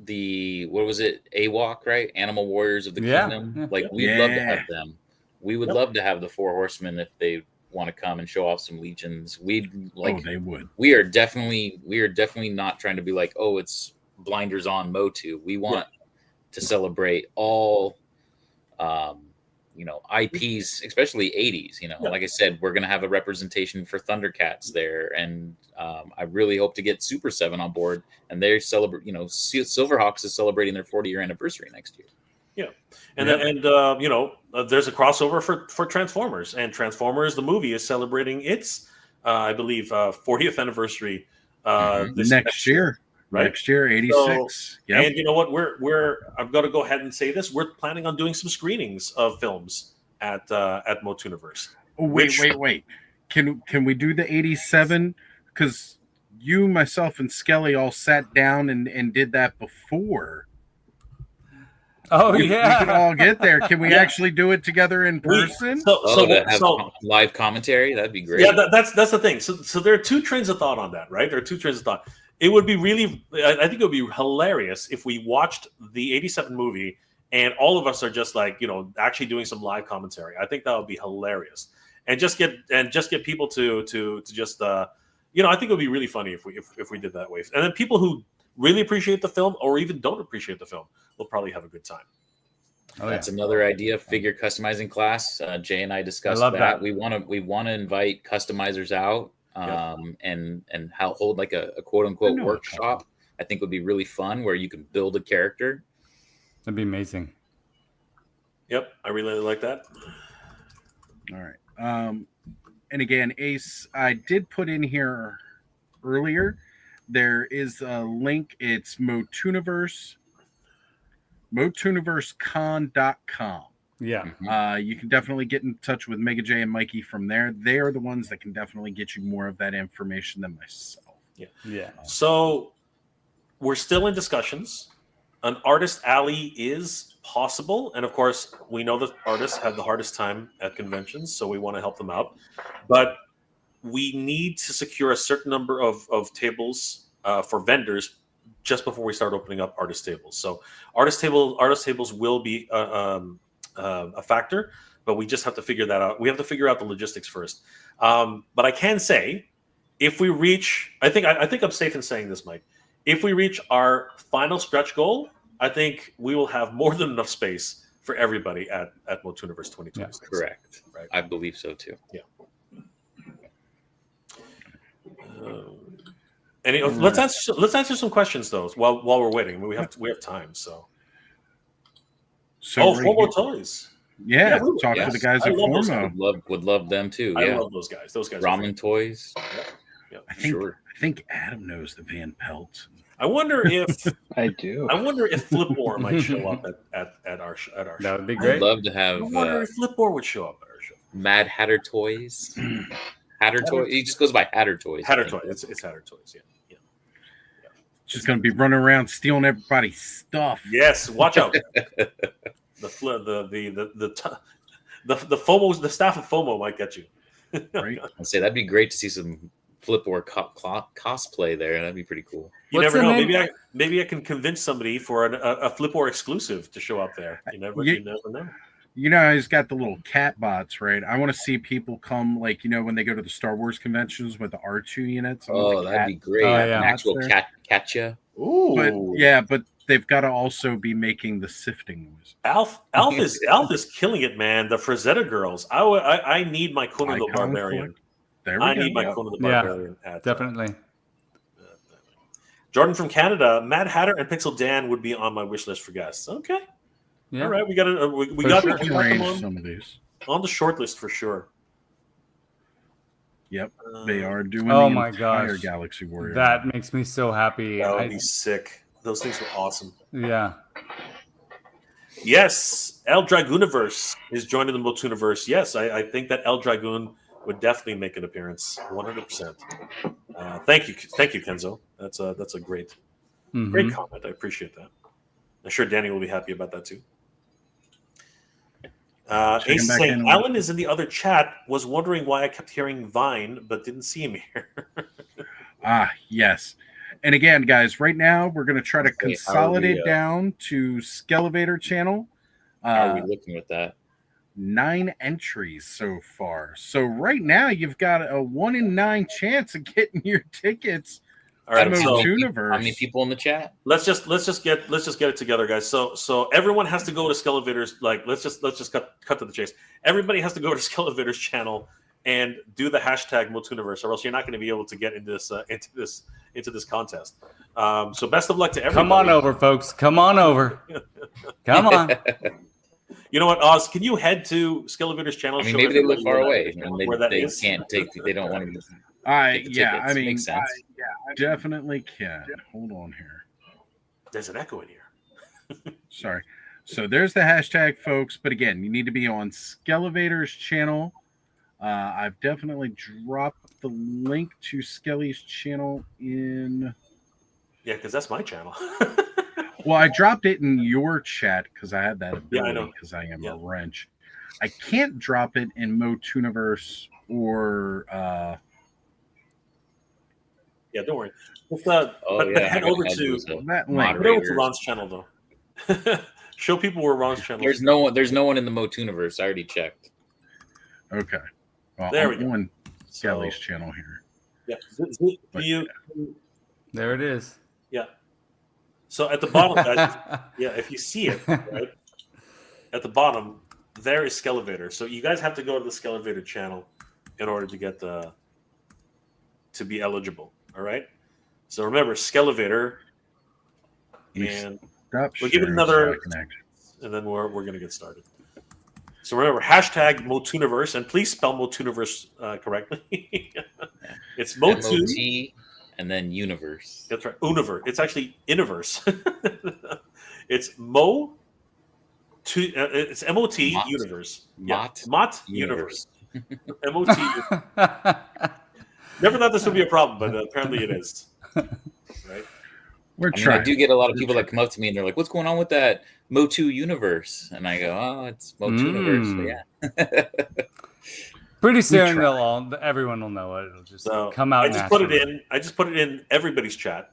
the what was it? AWOC, right? Animal Warriors of the Kingdom. Like we'd love to have them. We would love to have the 4 Horsemen if they want to come and show off some legions. We'd like.
They would.
We are definitely not trying to be like, oh, it's blinders on Motu. We want to celebrate all. IPs, especially 80s. Like I said, we're going to have a representation for Thundercats there. And I really hope to get Super 7 on board. And they celebrate, Silverhawks is celebrating their 40-year anniversary next year.
Yeah. And there's a crossover for Transformers. And Transformers, the movie, is celebrating its, I believe, 40th anniversary this next year. Right?
Next year, 86.
So, and you know what? I'm going to go ahead and say this. We're planning on doing some screenings of films at MOTUNIVERSE.
Oh, wait. Can we do the 87? Because you, myself, and Skelly all sat down and did that before.
Oh,
we can all get there. Can we actually do it together in person?
Live commentary? That'd be great.
Yeah, that's the thing. So there are 2 trains of thought on that, right? There are 2 trains of thought. It would be I think it would be hilarious if we watched the 87 movie and all of us are just like, actually doing some live commentary. I think that would be hilarious. And just get people to just, I think it would be really funny if we did that way. And then people who really appreciate the film or even don't appreciate the film will probably have a good time.
That's another idea. Figure customizing class. Jay and I discussed that. We want to invite customizers out. And hold like a quote unquote workshop. I think would be really fun where you can build a character.
That'd be amazing.
Yep, I really like that.
All right. And again, Ace, I did put in here earlier. There is a link. It's MOTUNIVERSECon.com.
Yeah.
You can definitely get in touch with Mega J and Mikey from there. They are the ones that can definitely get you more of that information than myself.
Yeah. So we're still in discussions an artist alley is possible, and of course, we know that artists have the hardest time at conventions, so we want to help them out. But we need to secure a certain number of tables for vendors just before we start opening up artist tables. So artist tables will be a factor, but we just have to figure that out. We have to figure out the logistics first. But I can say, if we reach, I think I'm safe in saying this, Mike. If we reach our final stretch goal, I think we will have more than enough space for everybody at MOTUNIVERSE 2026.
Yeah, correct.
Right.
I believe so too.
Yeah. Let's answer some questions though while we're waiting. I mean, we have time. So FOMO toys.
Yeah, talk to the guys at FOMO.
Would love them too.
I love those guys. Those guys.
Ramen toys.
Yeah.
I think Adam knows the Van Pelt.
I wonder if
I do.
I wonder if Flipboard might show up at our show.
That would be great.
I'd love to have.
I wonder if Flipboard would show up at our show.
Mad Hatter Toys. Hatter Toys. He just goes by Hatter Toys.
Hatter Toys. It's Hatter Toys. Yeah.
Just gonna be running around stealing everybody's stuff.
Yes, watch out. the FOMO, the staff of FOMO might get you.
Right.
I'd say that'd be great to see some Flipboard cosplay there. That'd be pretty cool.
You never know. Maybe I can convince somebody for a Flipboard exclusive to show up there. You never know.
You know, he's got the little cat bots, right? I want to see people come, like, you know, when they go to the Star Wars conventions with the R2 units.
Oh, that'd be great. An actual catcha.
Ooh.
But they've got to also be making the sifting noise.
Alf is killing it, man. The Frazetta girls. I need my Conan the Barbarian. I need my Conan the Barbarian.
Definitely.
Jordan from Canada, Mad Hatter and Pixel Dan would be on my wish list for guests. Okay. Yeah. All right, we got
some of these
on the short list for sure.
Yep, they are doing.
Oh my gosh,
Galaxy Warrior.
That makes me so happy.
That would be sick. Those things were awesome.
Yeah.
Yes, El Dragooniverse is joining the MOTUNIVERSE. Yes, I think that El Dragoon would definitely make an appearance, 100%. Thank you, Kenzo. That's a great comment. I appreciate that. I'm sure Danny will be happy about that too. Ace is saying Alan is in the other chat. Was wondering why I kept hearing Vine but didn't see him here.
Yes. And again, guys, right now we're going to try to consolidate down to Skelevator channel.
How are we looking with that?
9 entries so far. So right now you've got a 1 in 9 chance of getting your tickets.
All right,
how many people in the chat?
Let's just get it together, guys. So everyone has to go to Skelevator's. Like, let's just cut to the chase. Everybody has to go to Skelevator's channel and do the hashtag MOTUNIVERSE, or else you're not going to be able to get into this contest. So best of luck to everybody.
Come on over, folks. Come on over. Come on.
You know what, Oz? Can you head to Skelevator's channel?
I mean, maybe they live far away and they
is?
can't take. They don't want to.
I mean, I definitely can. Hold on here.
There's an echo in here.
Sorry. So there's the hashtag, folks. But again, you need to be on Skelevator's channel. I've definitely dropped the link to Skelly's channel in.
Yeah, because that's my channel.
Well, I dropped it in your chat because I had that ability because I am a wrench. I can't drop it in MOTUNIVERSE or.
Yeah, don't worry. But head over to Ron's channel though. Show people where Ron's channel.
There's no one in the MOTUNIVERSE. I already checked.
Okay. Well,
there we go.
On Skelly's channel here.
Yeah.
There it is.
Yeah. So at the bottom, guys, if you see it, right at the bottom, there is Skelevator. So you guys have to go to the Skelevator channel in order to get to be eligible. All right. So remember, Skelevator, and we'll give it another, and then we're going to get started. So remember, hashtag MOTUNIVERSE, and please spell MOTUNIVERSE correctly. It's
MOT and then universe.
That's right, universe. It's actually Iniverse. It's it's MOT universe. Mot universe. MOT. Never thought this would be a problem, but apparently it is. Right.
I do get a lot of people that come up to me and they're like, "What's going on with that MOTUNIVERSE?" And I go, "Oh, it's MOTUNIVERSE." So, yeah.
Pretty soon everyone will know it. It'll just come out.
I just put it in everybody's chat.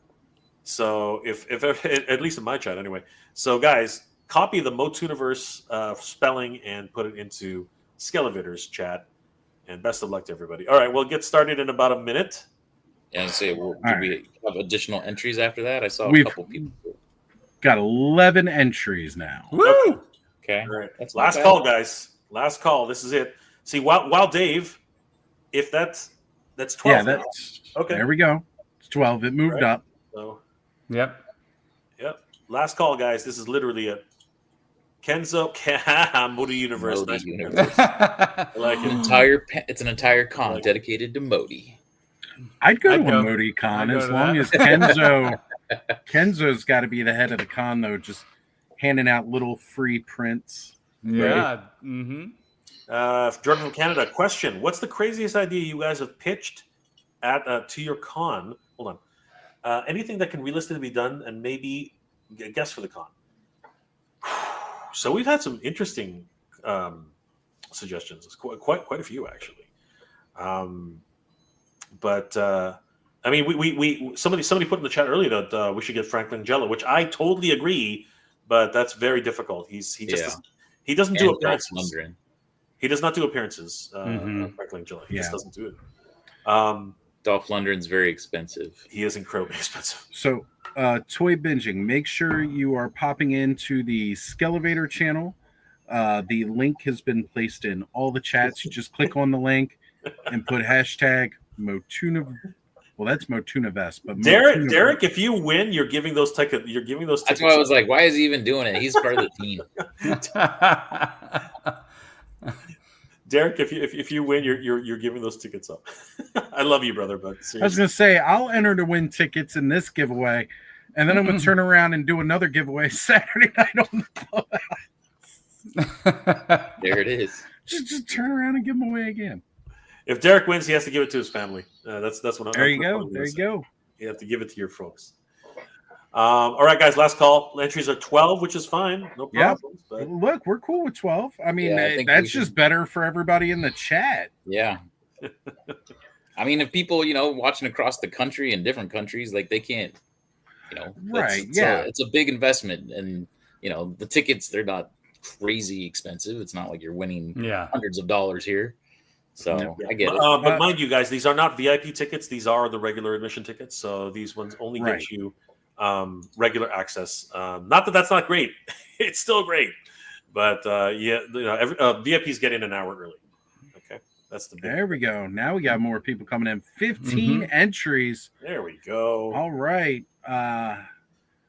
So if at least in my chat anyway. So guys, copy the MOTUNIVERSE spelling and put it into Skelevator's chat. And best of luck to everybody. All right, we'll get started in about a minute.
And say, do we have additional entries after that? I saw a couple people.
Got 11 entries now.
Woo!
Okay.
All right. Last call, guys. Last call. This is it. See, while Dave, if that's 12.
Yeah, that's okay. There we go. It's 12. It moved up.
So,
yep.
Last call, guys. This is literally it. Kenzo, MOTUNIVERSE.
Like it's an entire con dedicated to Modi.
I'd go to a Modi con as long as Kenzo's got to be the head of the con, though, just handing out little free prints.
Yeah.
Jordan from Canada, question: what's the craziest idea you guys have pitched to your con? Hold on. Anything that can realistically be done, and maybe a guess for the con. So we've had some interesting suggestions. Quite a few actually. But I mean, we somebody put in the chat earlier that we should get Franklin Jello, which I totally agree. But that's very difficult. He doesn't do appearances. He does not do appearances. Franklin Jello. He just doesn't do it.
Dolph Lundgren's very expensive.
He is incredibly expensive.
So. Toy binging. Make sure you are popping into the Skelevator channel. The link has been placed in all the chats. You just click on the link and put hashtag MOTUNIVERSE. Well, that's MOTUNIVERSE. But
Derek, if you win, you're giving those tickets. You're giving those tickets.
That's why I was like, why is he even doing it? He's part of the team.
Derek, if you win, you're giving those tickets up. I love you, brother, but seriously.
I was gonna say I'll enter to win tickets in this giveaway, and then I'm gonna turn around and do another giveaway Saturday night on the clubhouse.
There it is.
Just turn around and give them away again.
If Derek wins, he has to give it to his family. That's what I'm.
There you go. There you go.
You have to give it to your folks. All right, guys. Last call. Entries are 12, which is fine. No problems. But...
Look, we're cool with 12. I mean, that's just better for everybody in the chat.
Yeah. I mean, if people, watching across the country in different countries, like they can't,
right?
It's a big investment, and the tickets, they're not crazy expensive. It's not like you're winning hundreds of dollars here. So I get it.
But mind you, guys, these are not VIP tickets. These are the regular admission tickets. So these ones only get you regular access. Not that that's not great. It's still great. But VIPs get in an hour early. Okay. That's the big
There we go. Now we got more people coming in. 15 entries.
There we go.
All right.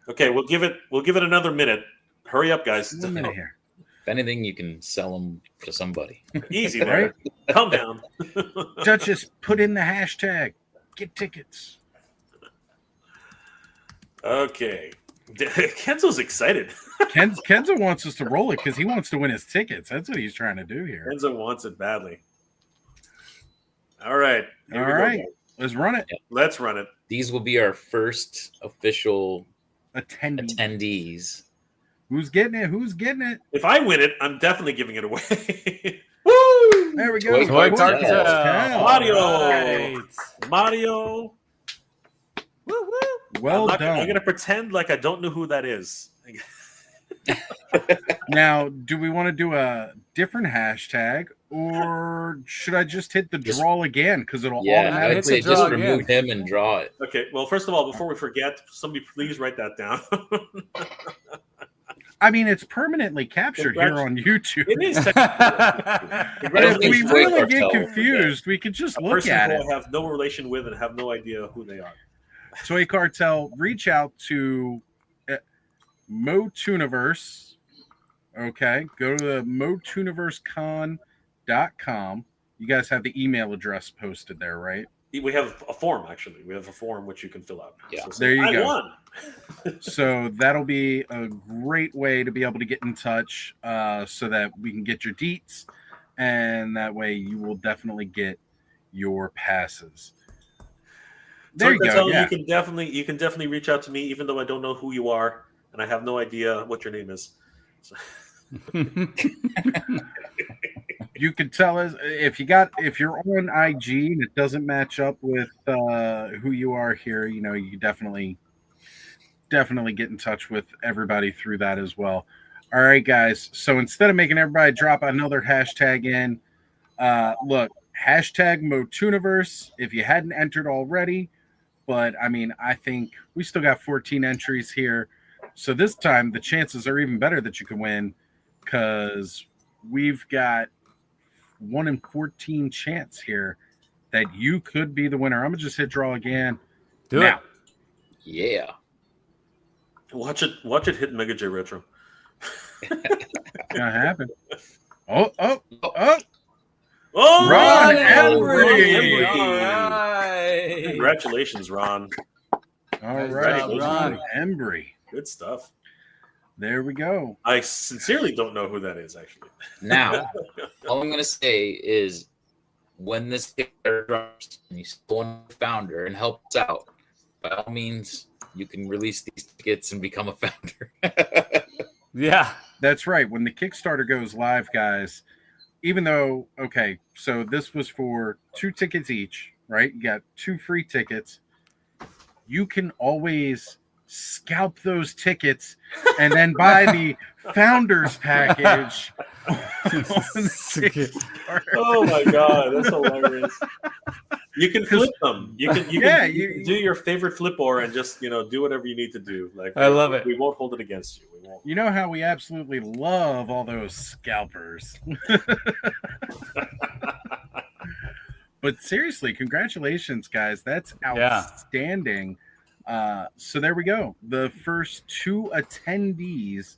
Okay, we'll give it another minute. Hurry up, guys.
1 minute here.
If anything, you can sell them to somebody.
Easy there. Right? Calm down.
Duchess, put in the hashtag. Get tickets.
Okay. Kenzo's excited.
Kenzo wants us to roll it because he wants to win his tickets. That's what he's trying to do here.
Kenzo wants it badly. All right.
All right. Let's run it.
Yeah. Let's run it.
These will be our first official
attendees. Who's getting it? Who's getting it?
If I win it, I'm definitely giving it away.
Woo! There we go.
Toy Cartel.
Mario.
Right.
Mario.
Woo-woo.
Well done.
I'm going to pretend like I don't know who that is.
Now, do we want to do a different hashtag, or should I just hit the draw again? Because it'll automatically
I'd say just remove him and draw it.
Okay. Well, first of all, before we forget, somebody please write that down.
I mean, it's permanently captured here on YouTube.
It is.
If we really get confused, we could just look at it.
I have no relation with and have no idea who they are.
Toy Cartel, reach out to MOTUNIVERSE. Okay, go to the MOTUNIVERSECon.com. You guys have the email address posted there, right?
We have a form, actually. We have a form which you can fill out.
Yeah.
So
there you go.
Won.
So that'll be a great way to be able to get in touch so that we can get your deets, and that way you will definitely get your passes. There you go. Yeah.
You can definitely reach out to me, even though I don't know who you are and I have no idea what your name is. So.
You can tell us if you're on IG and it doesn't match up with who you are here. You know, you definitely get in touch with everybody through that as well. All right, guys. So instead of making everybody drop another hashtag in, look, hashtag MOTUNIVERSE if you hadn't entered already. But I mean, I think we still got 14 entries here. So this time the chances are even better that you can win because we've got 1 in 14 chance here that you could be the winner. I'm gonna just hit draw again.
Do it.
Yeah.
Watch it hit Mega J Retro.
Gonna happen. Oh!
Ron
Embry!
All right.
Congratulations, Ron.
All
Nice
right,
job, Ron.
Embry.
Good stuff.
There we go.
I sincerely don't know who that is, actually.
Now, all I'm going to say is when this Kickstarter drops and you still want a founder and help us out, by all means, you can release these tickets and become a founder.
Yeah.
That's right. When the Kickstarter goes live, guys, even though, okay, so this was for 2 tickets each, right? You got 2 free tickets. You can always scalp those tickets and then buy the founders package.
Oh my god, that's hilarious. You can flip them. You can do your favorite flip or and just do whatever you need to do. Like
I love it.
We won't hold it against you. We won't.
You know how we absolutely love all those scalpers. But seriously, congratulations, guys. That's outstanding. So there we go. The first 2 attendees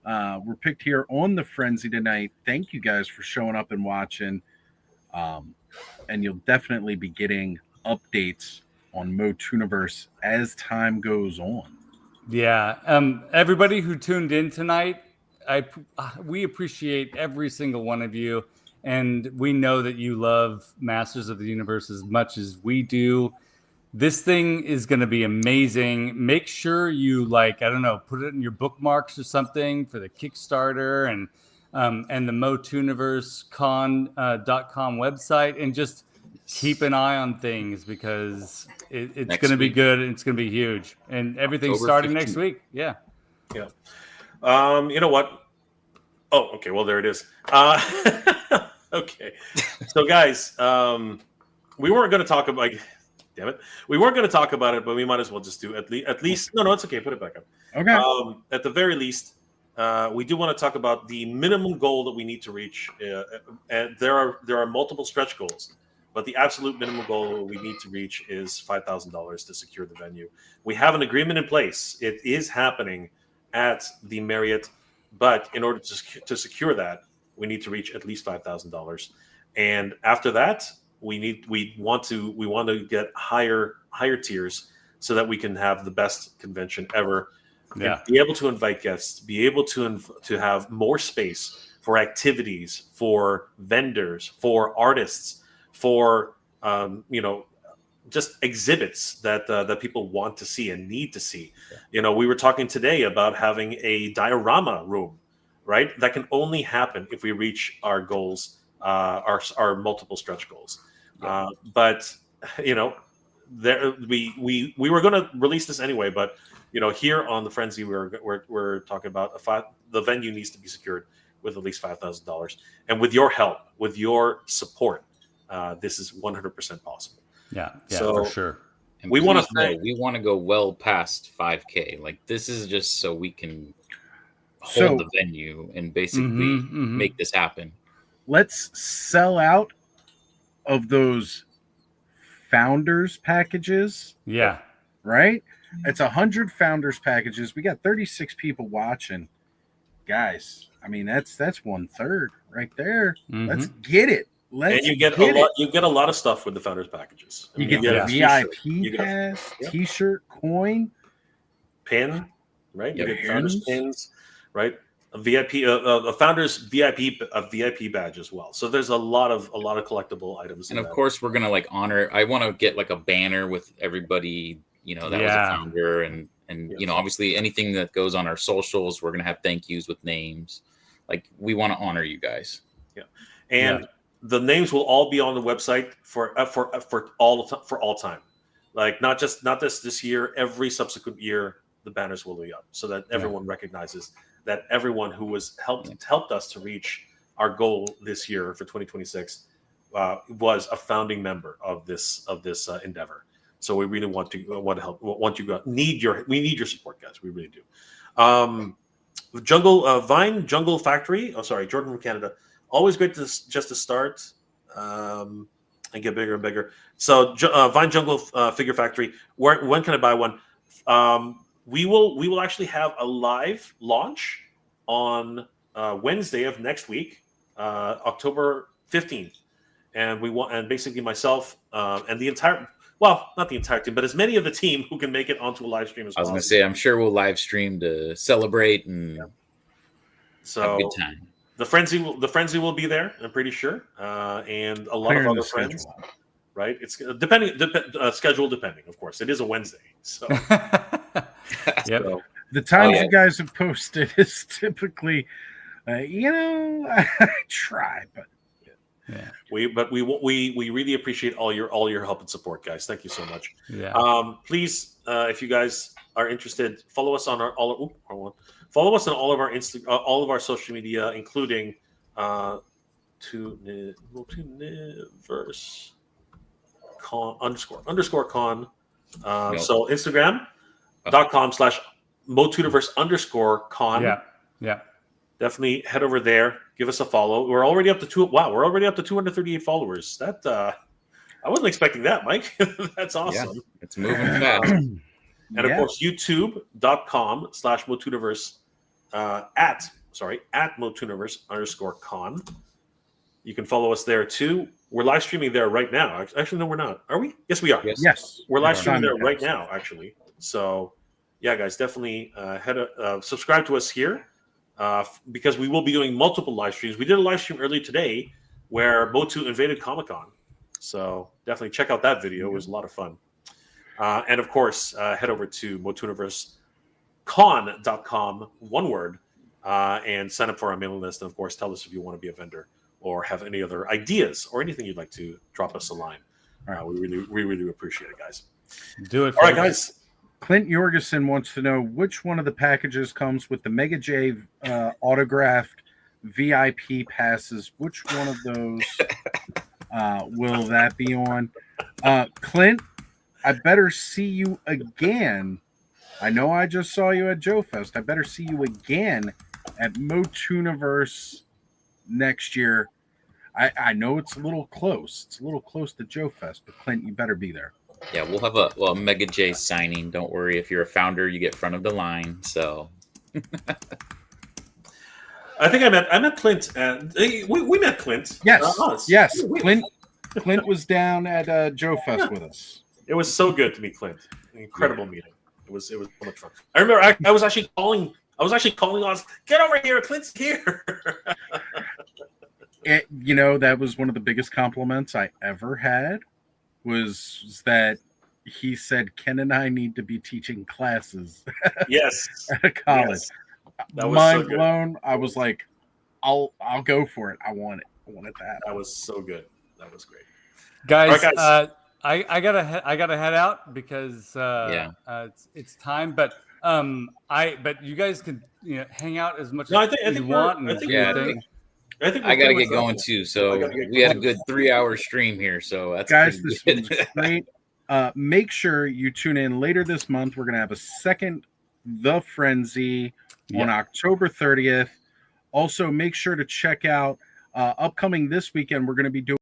were picked here on the Frenzy tonight. Thank you guys for showing up and watching. And you'll definitely be getting updates on MOTUNIVERSE as time goes on.
Yeah. Everybody who tuned in tonight, we appreciate every single one of you. And we know that you love Masters of the Universe as much as we do. This thing is going to be amazing. Make sure you put it in your bookmarks or something for the Kickstarter and the MOTUNIVERSECon.com website, and just keep an eye on things because it's going to be good and it's going to be huge. And everything's starting 15. Next week. Yeah.
Yeah. You know what? Oh, okay. Well, there it is. Okay. So, guys, we weren't going to talk about. Damn it. We weren't going to talk about it, but we might as well just do at least. No, it's okay. Put it back up.
Okay.
At the very least, we do want to talk about the minimum goal that we need to reach. And there are multiple stretch goals, but the absolute minimum goal we need to reach is $5,000 to secure the venue. We have an agreement in place. It is happening at the Marriott, but in order to secure that, we need to reach at least $5,000. And after that, we want to get higher tiers so that we can have the best convention ever.
Yeah.
And be able to invite guests, be able to have more space for activities, for vendors, for artists, for just exhibits that people want to see and need to see. Yeah. We were talking today about having a diorama room, right? That can only happen if we reach our goals, our multiple stretch goals. Yeah. But there we were going to release this anyway, but here on the Frenzy, we're talking about the venue needs to be secured with at least $5,000, and with your help, with your support, this is 100% possible.
Yeah,
so
for sure.
And we want to go well past 5K. Like, this is just so we can hold the venue and basically make this happen.
Let's sell out of those founders packages.
Yeah.
Right? It's 100 founders packages. We got 36 people watching. Guys, I mean, that's 1/3 right there. Mm-hmm. Let's get it.
And you get a lot of stuff with the founders packages.
You get the VIP pass, t-shirt, coin,
pin, right? You get founders pins, right? a VIP, a founder's VIP badge as well. So there's a lot of collectible items.
And of course, we're gonna like honor. I want to get like a banner with everybody, you know, that was a founder, and you know, obviously anything that goes on our socials, we're gonna have thank yous with names. Like we want to honor you guys.
Yeah, and the names will all be on the website for all time. Like not this year, every subsequent year, the banners will be up so that everyone recognizes that everyone who was helped us to reach our goal this year for 2026 was a founding member of this endeavor. So we really want to help. We need your support, guys. We really do. Vine Jungle Factory. Oh, sorry, Jordan from Canada. Always great to start and get bigger and bigger. So Vine Jungle Figure Factory. When can I buy one? We will actually have a live launch on Wednesday of next week, October 15th, and basically myself and the entire. Well, not the entire team, but as many of the team who can make it onto a live stream as
I was
possible.
going to say, I'm sure we'll live stream to celebrate and have a good time.
The frenzy will be there. I'm pretty sure, and a lot of other friends. Right? It's schedule depending, of course. It is a Wednesday, so.
So
the times you guys have posted is typically, I try, but.
Yeah. We really appreciate all your help and support, guys. Thank you so much.
Yeah.
Please, if you guys are interested, follow us on all of our all of our social media, including MOTUNIVERSE con underscore con. So Instagram.com/MOTUNIVERSE_con.
Yeah.
Definitely head over there. Give us a follow. We're already up to 238 followers. That I wasn't expecting that, Mike. That's awesome.
Yeah, it's moving fast.
And of course, YouTube.com/MOTUNIVERSE at MOTUNIVERSE_con. You can follow us there too. We're live streaming there right now. Actually, no, we're not. Are we? Yes, we are.
Yes.
We're live streaming there right now, actually. So, yeah, guys, definitely subscribe to us here. Because we will be doing multiple live streams. We did a live stream earlier today where Motu invaded Comic-Con. So definitely check out that video. It was a lot of fun. And of course, head over to MOTUNIVERSECon.com, one word, and sign up for our mailing list. And of course, tell us if you want to be a vendor or have any other ideas or anything you'd like to drop us a line. We really appreciate it, guys.
Do it.
All right, guys.
Clint Jorgensen wants to know which one of the packages comes with the Mega J autographed VIP passes. Which one of those will that be on? Clint, I better see you again. I know I just saw you at Joe Fest. I better see you again at MOTUNIVERSE next year. I know it's a little close. It's a little close to Joe Fest, but Clint, you better be there.
Yeah, we'll have a Mega J signing. Don't worry. If you're a founder, you get front of the line. So
I think I met Clint. We met Clint.
Yes. Yes. Clint was down at Joe Fest with us.
It was so good to meet Clint. An incredible meeting. It was so much fun. I remember I was actually calling us. Get over here, Clint's here.
That was one of the biggest compliments I ever had. Was that he said Ken and I need to be teaching classes
yes
at college.
Yes. That was
mind
so good.
blown. I was like, I'll go for it. I want it to happen.
That was so good. That was great.
Guys,
right, guys.
I gotta head out because it's time. But you guys can hang out as much as you want.
I gotta get going too. So we had a good 3-hour stream here. So that's
guys, this was great. Make sure you tune in later this month. We're gonna have a second The Frenzy on October 30th. Also, make sure to check out upcoming this weekend. We're gonna be doing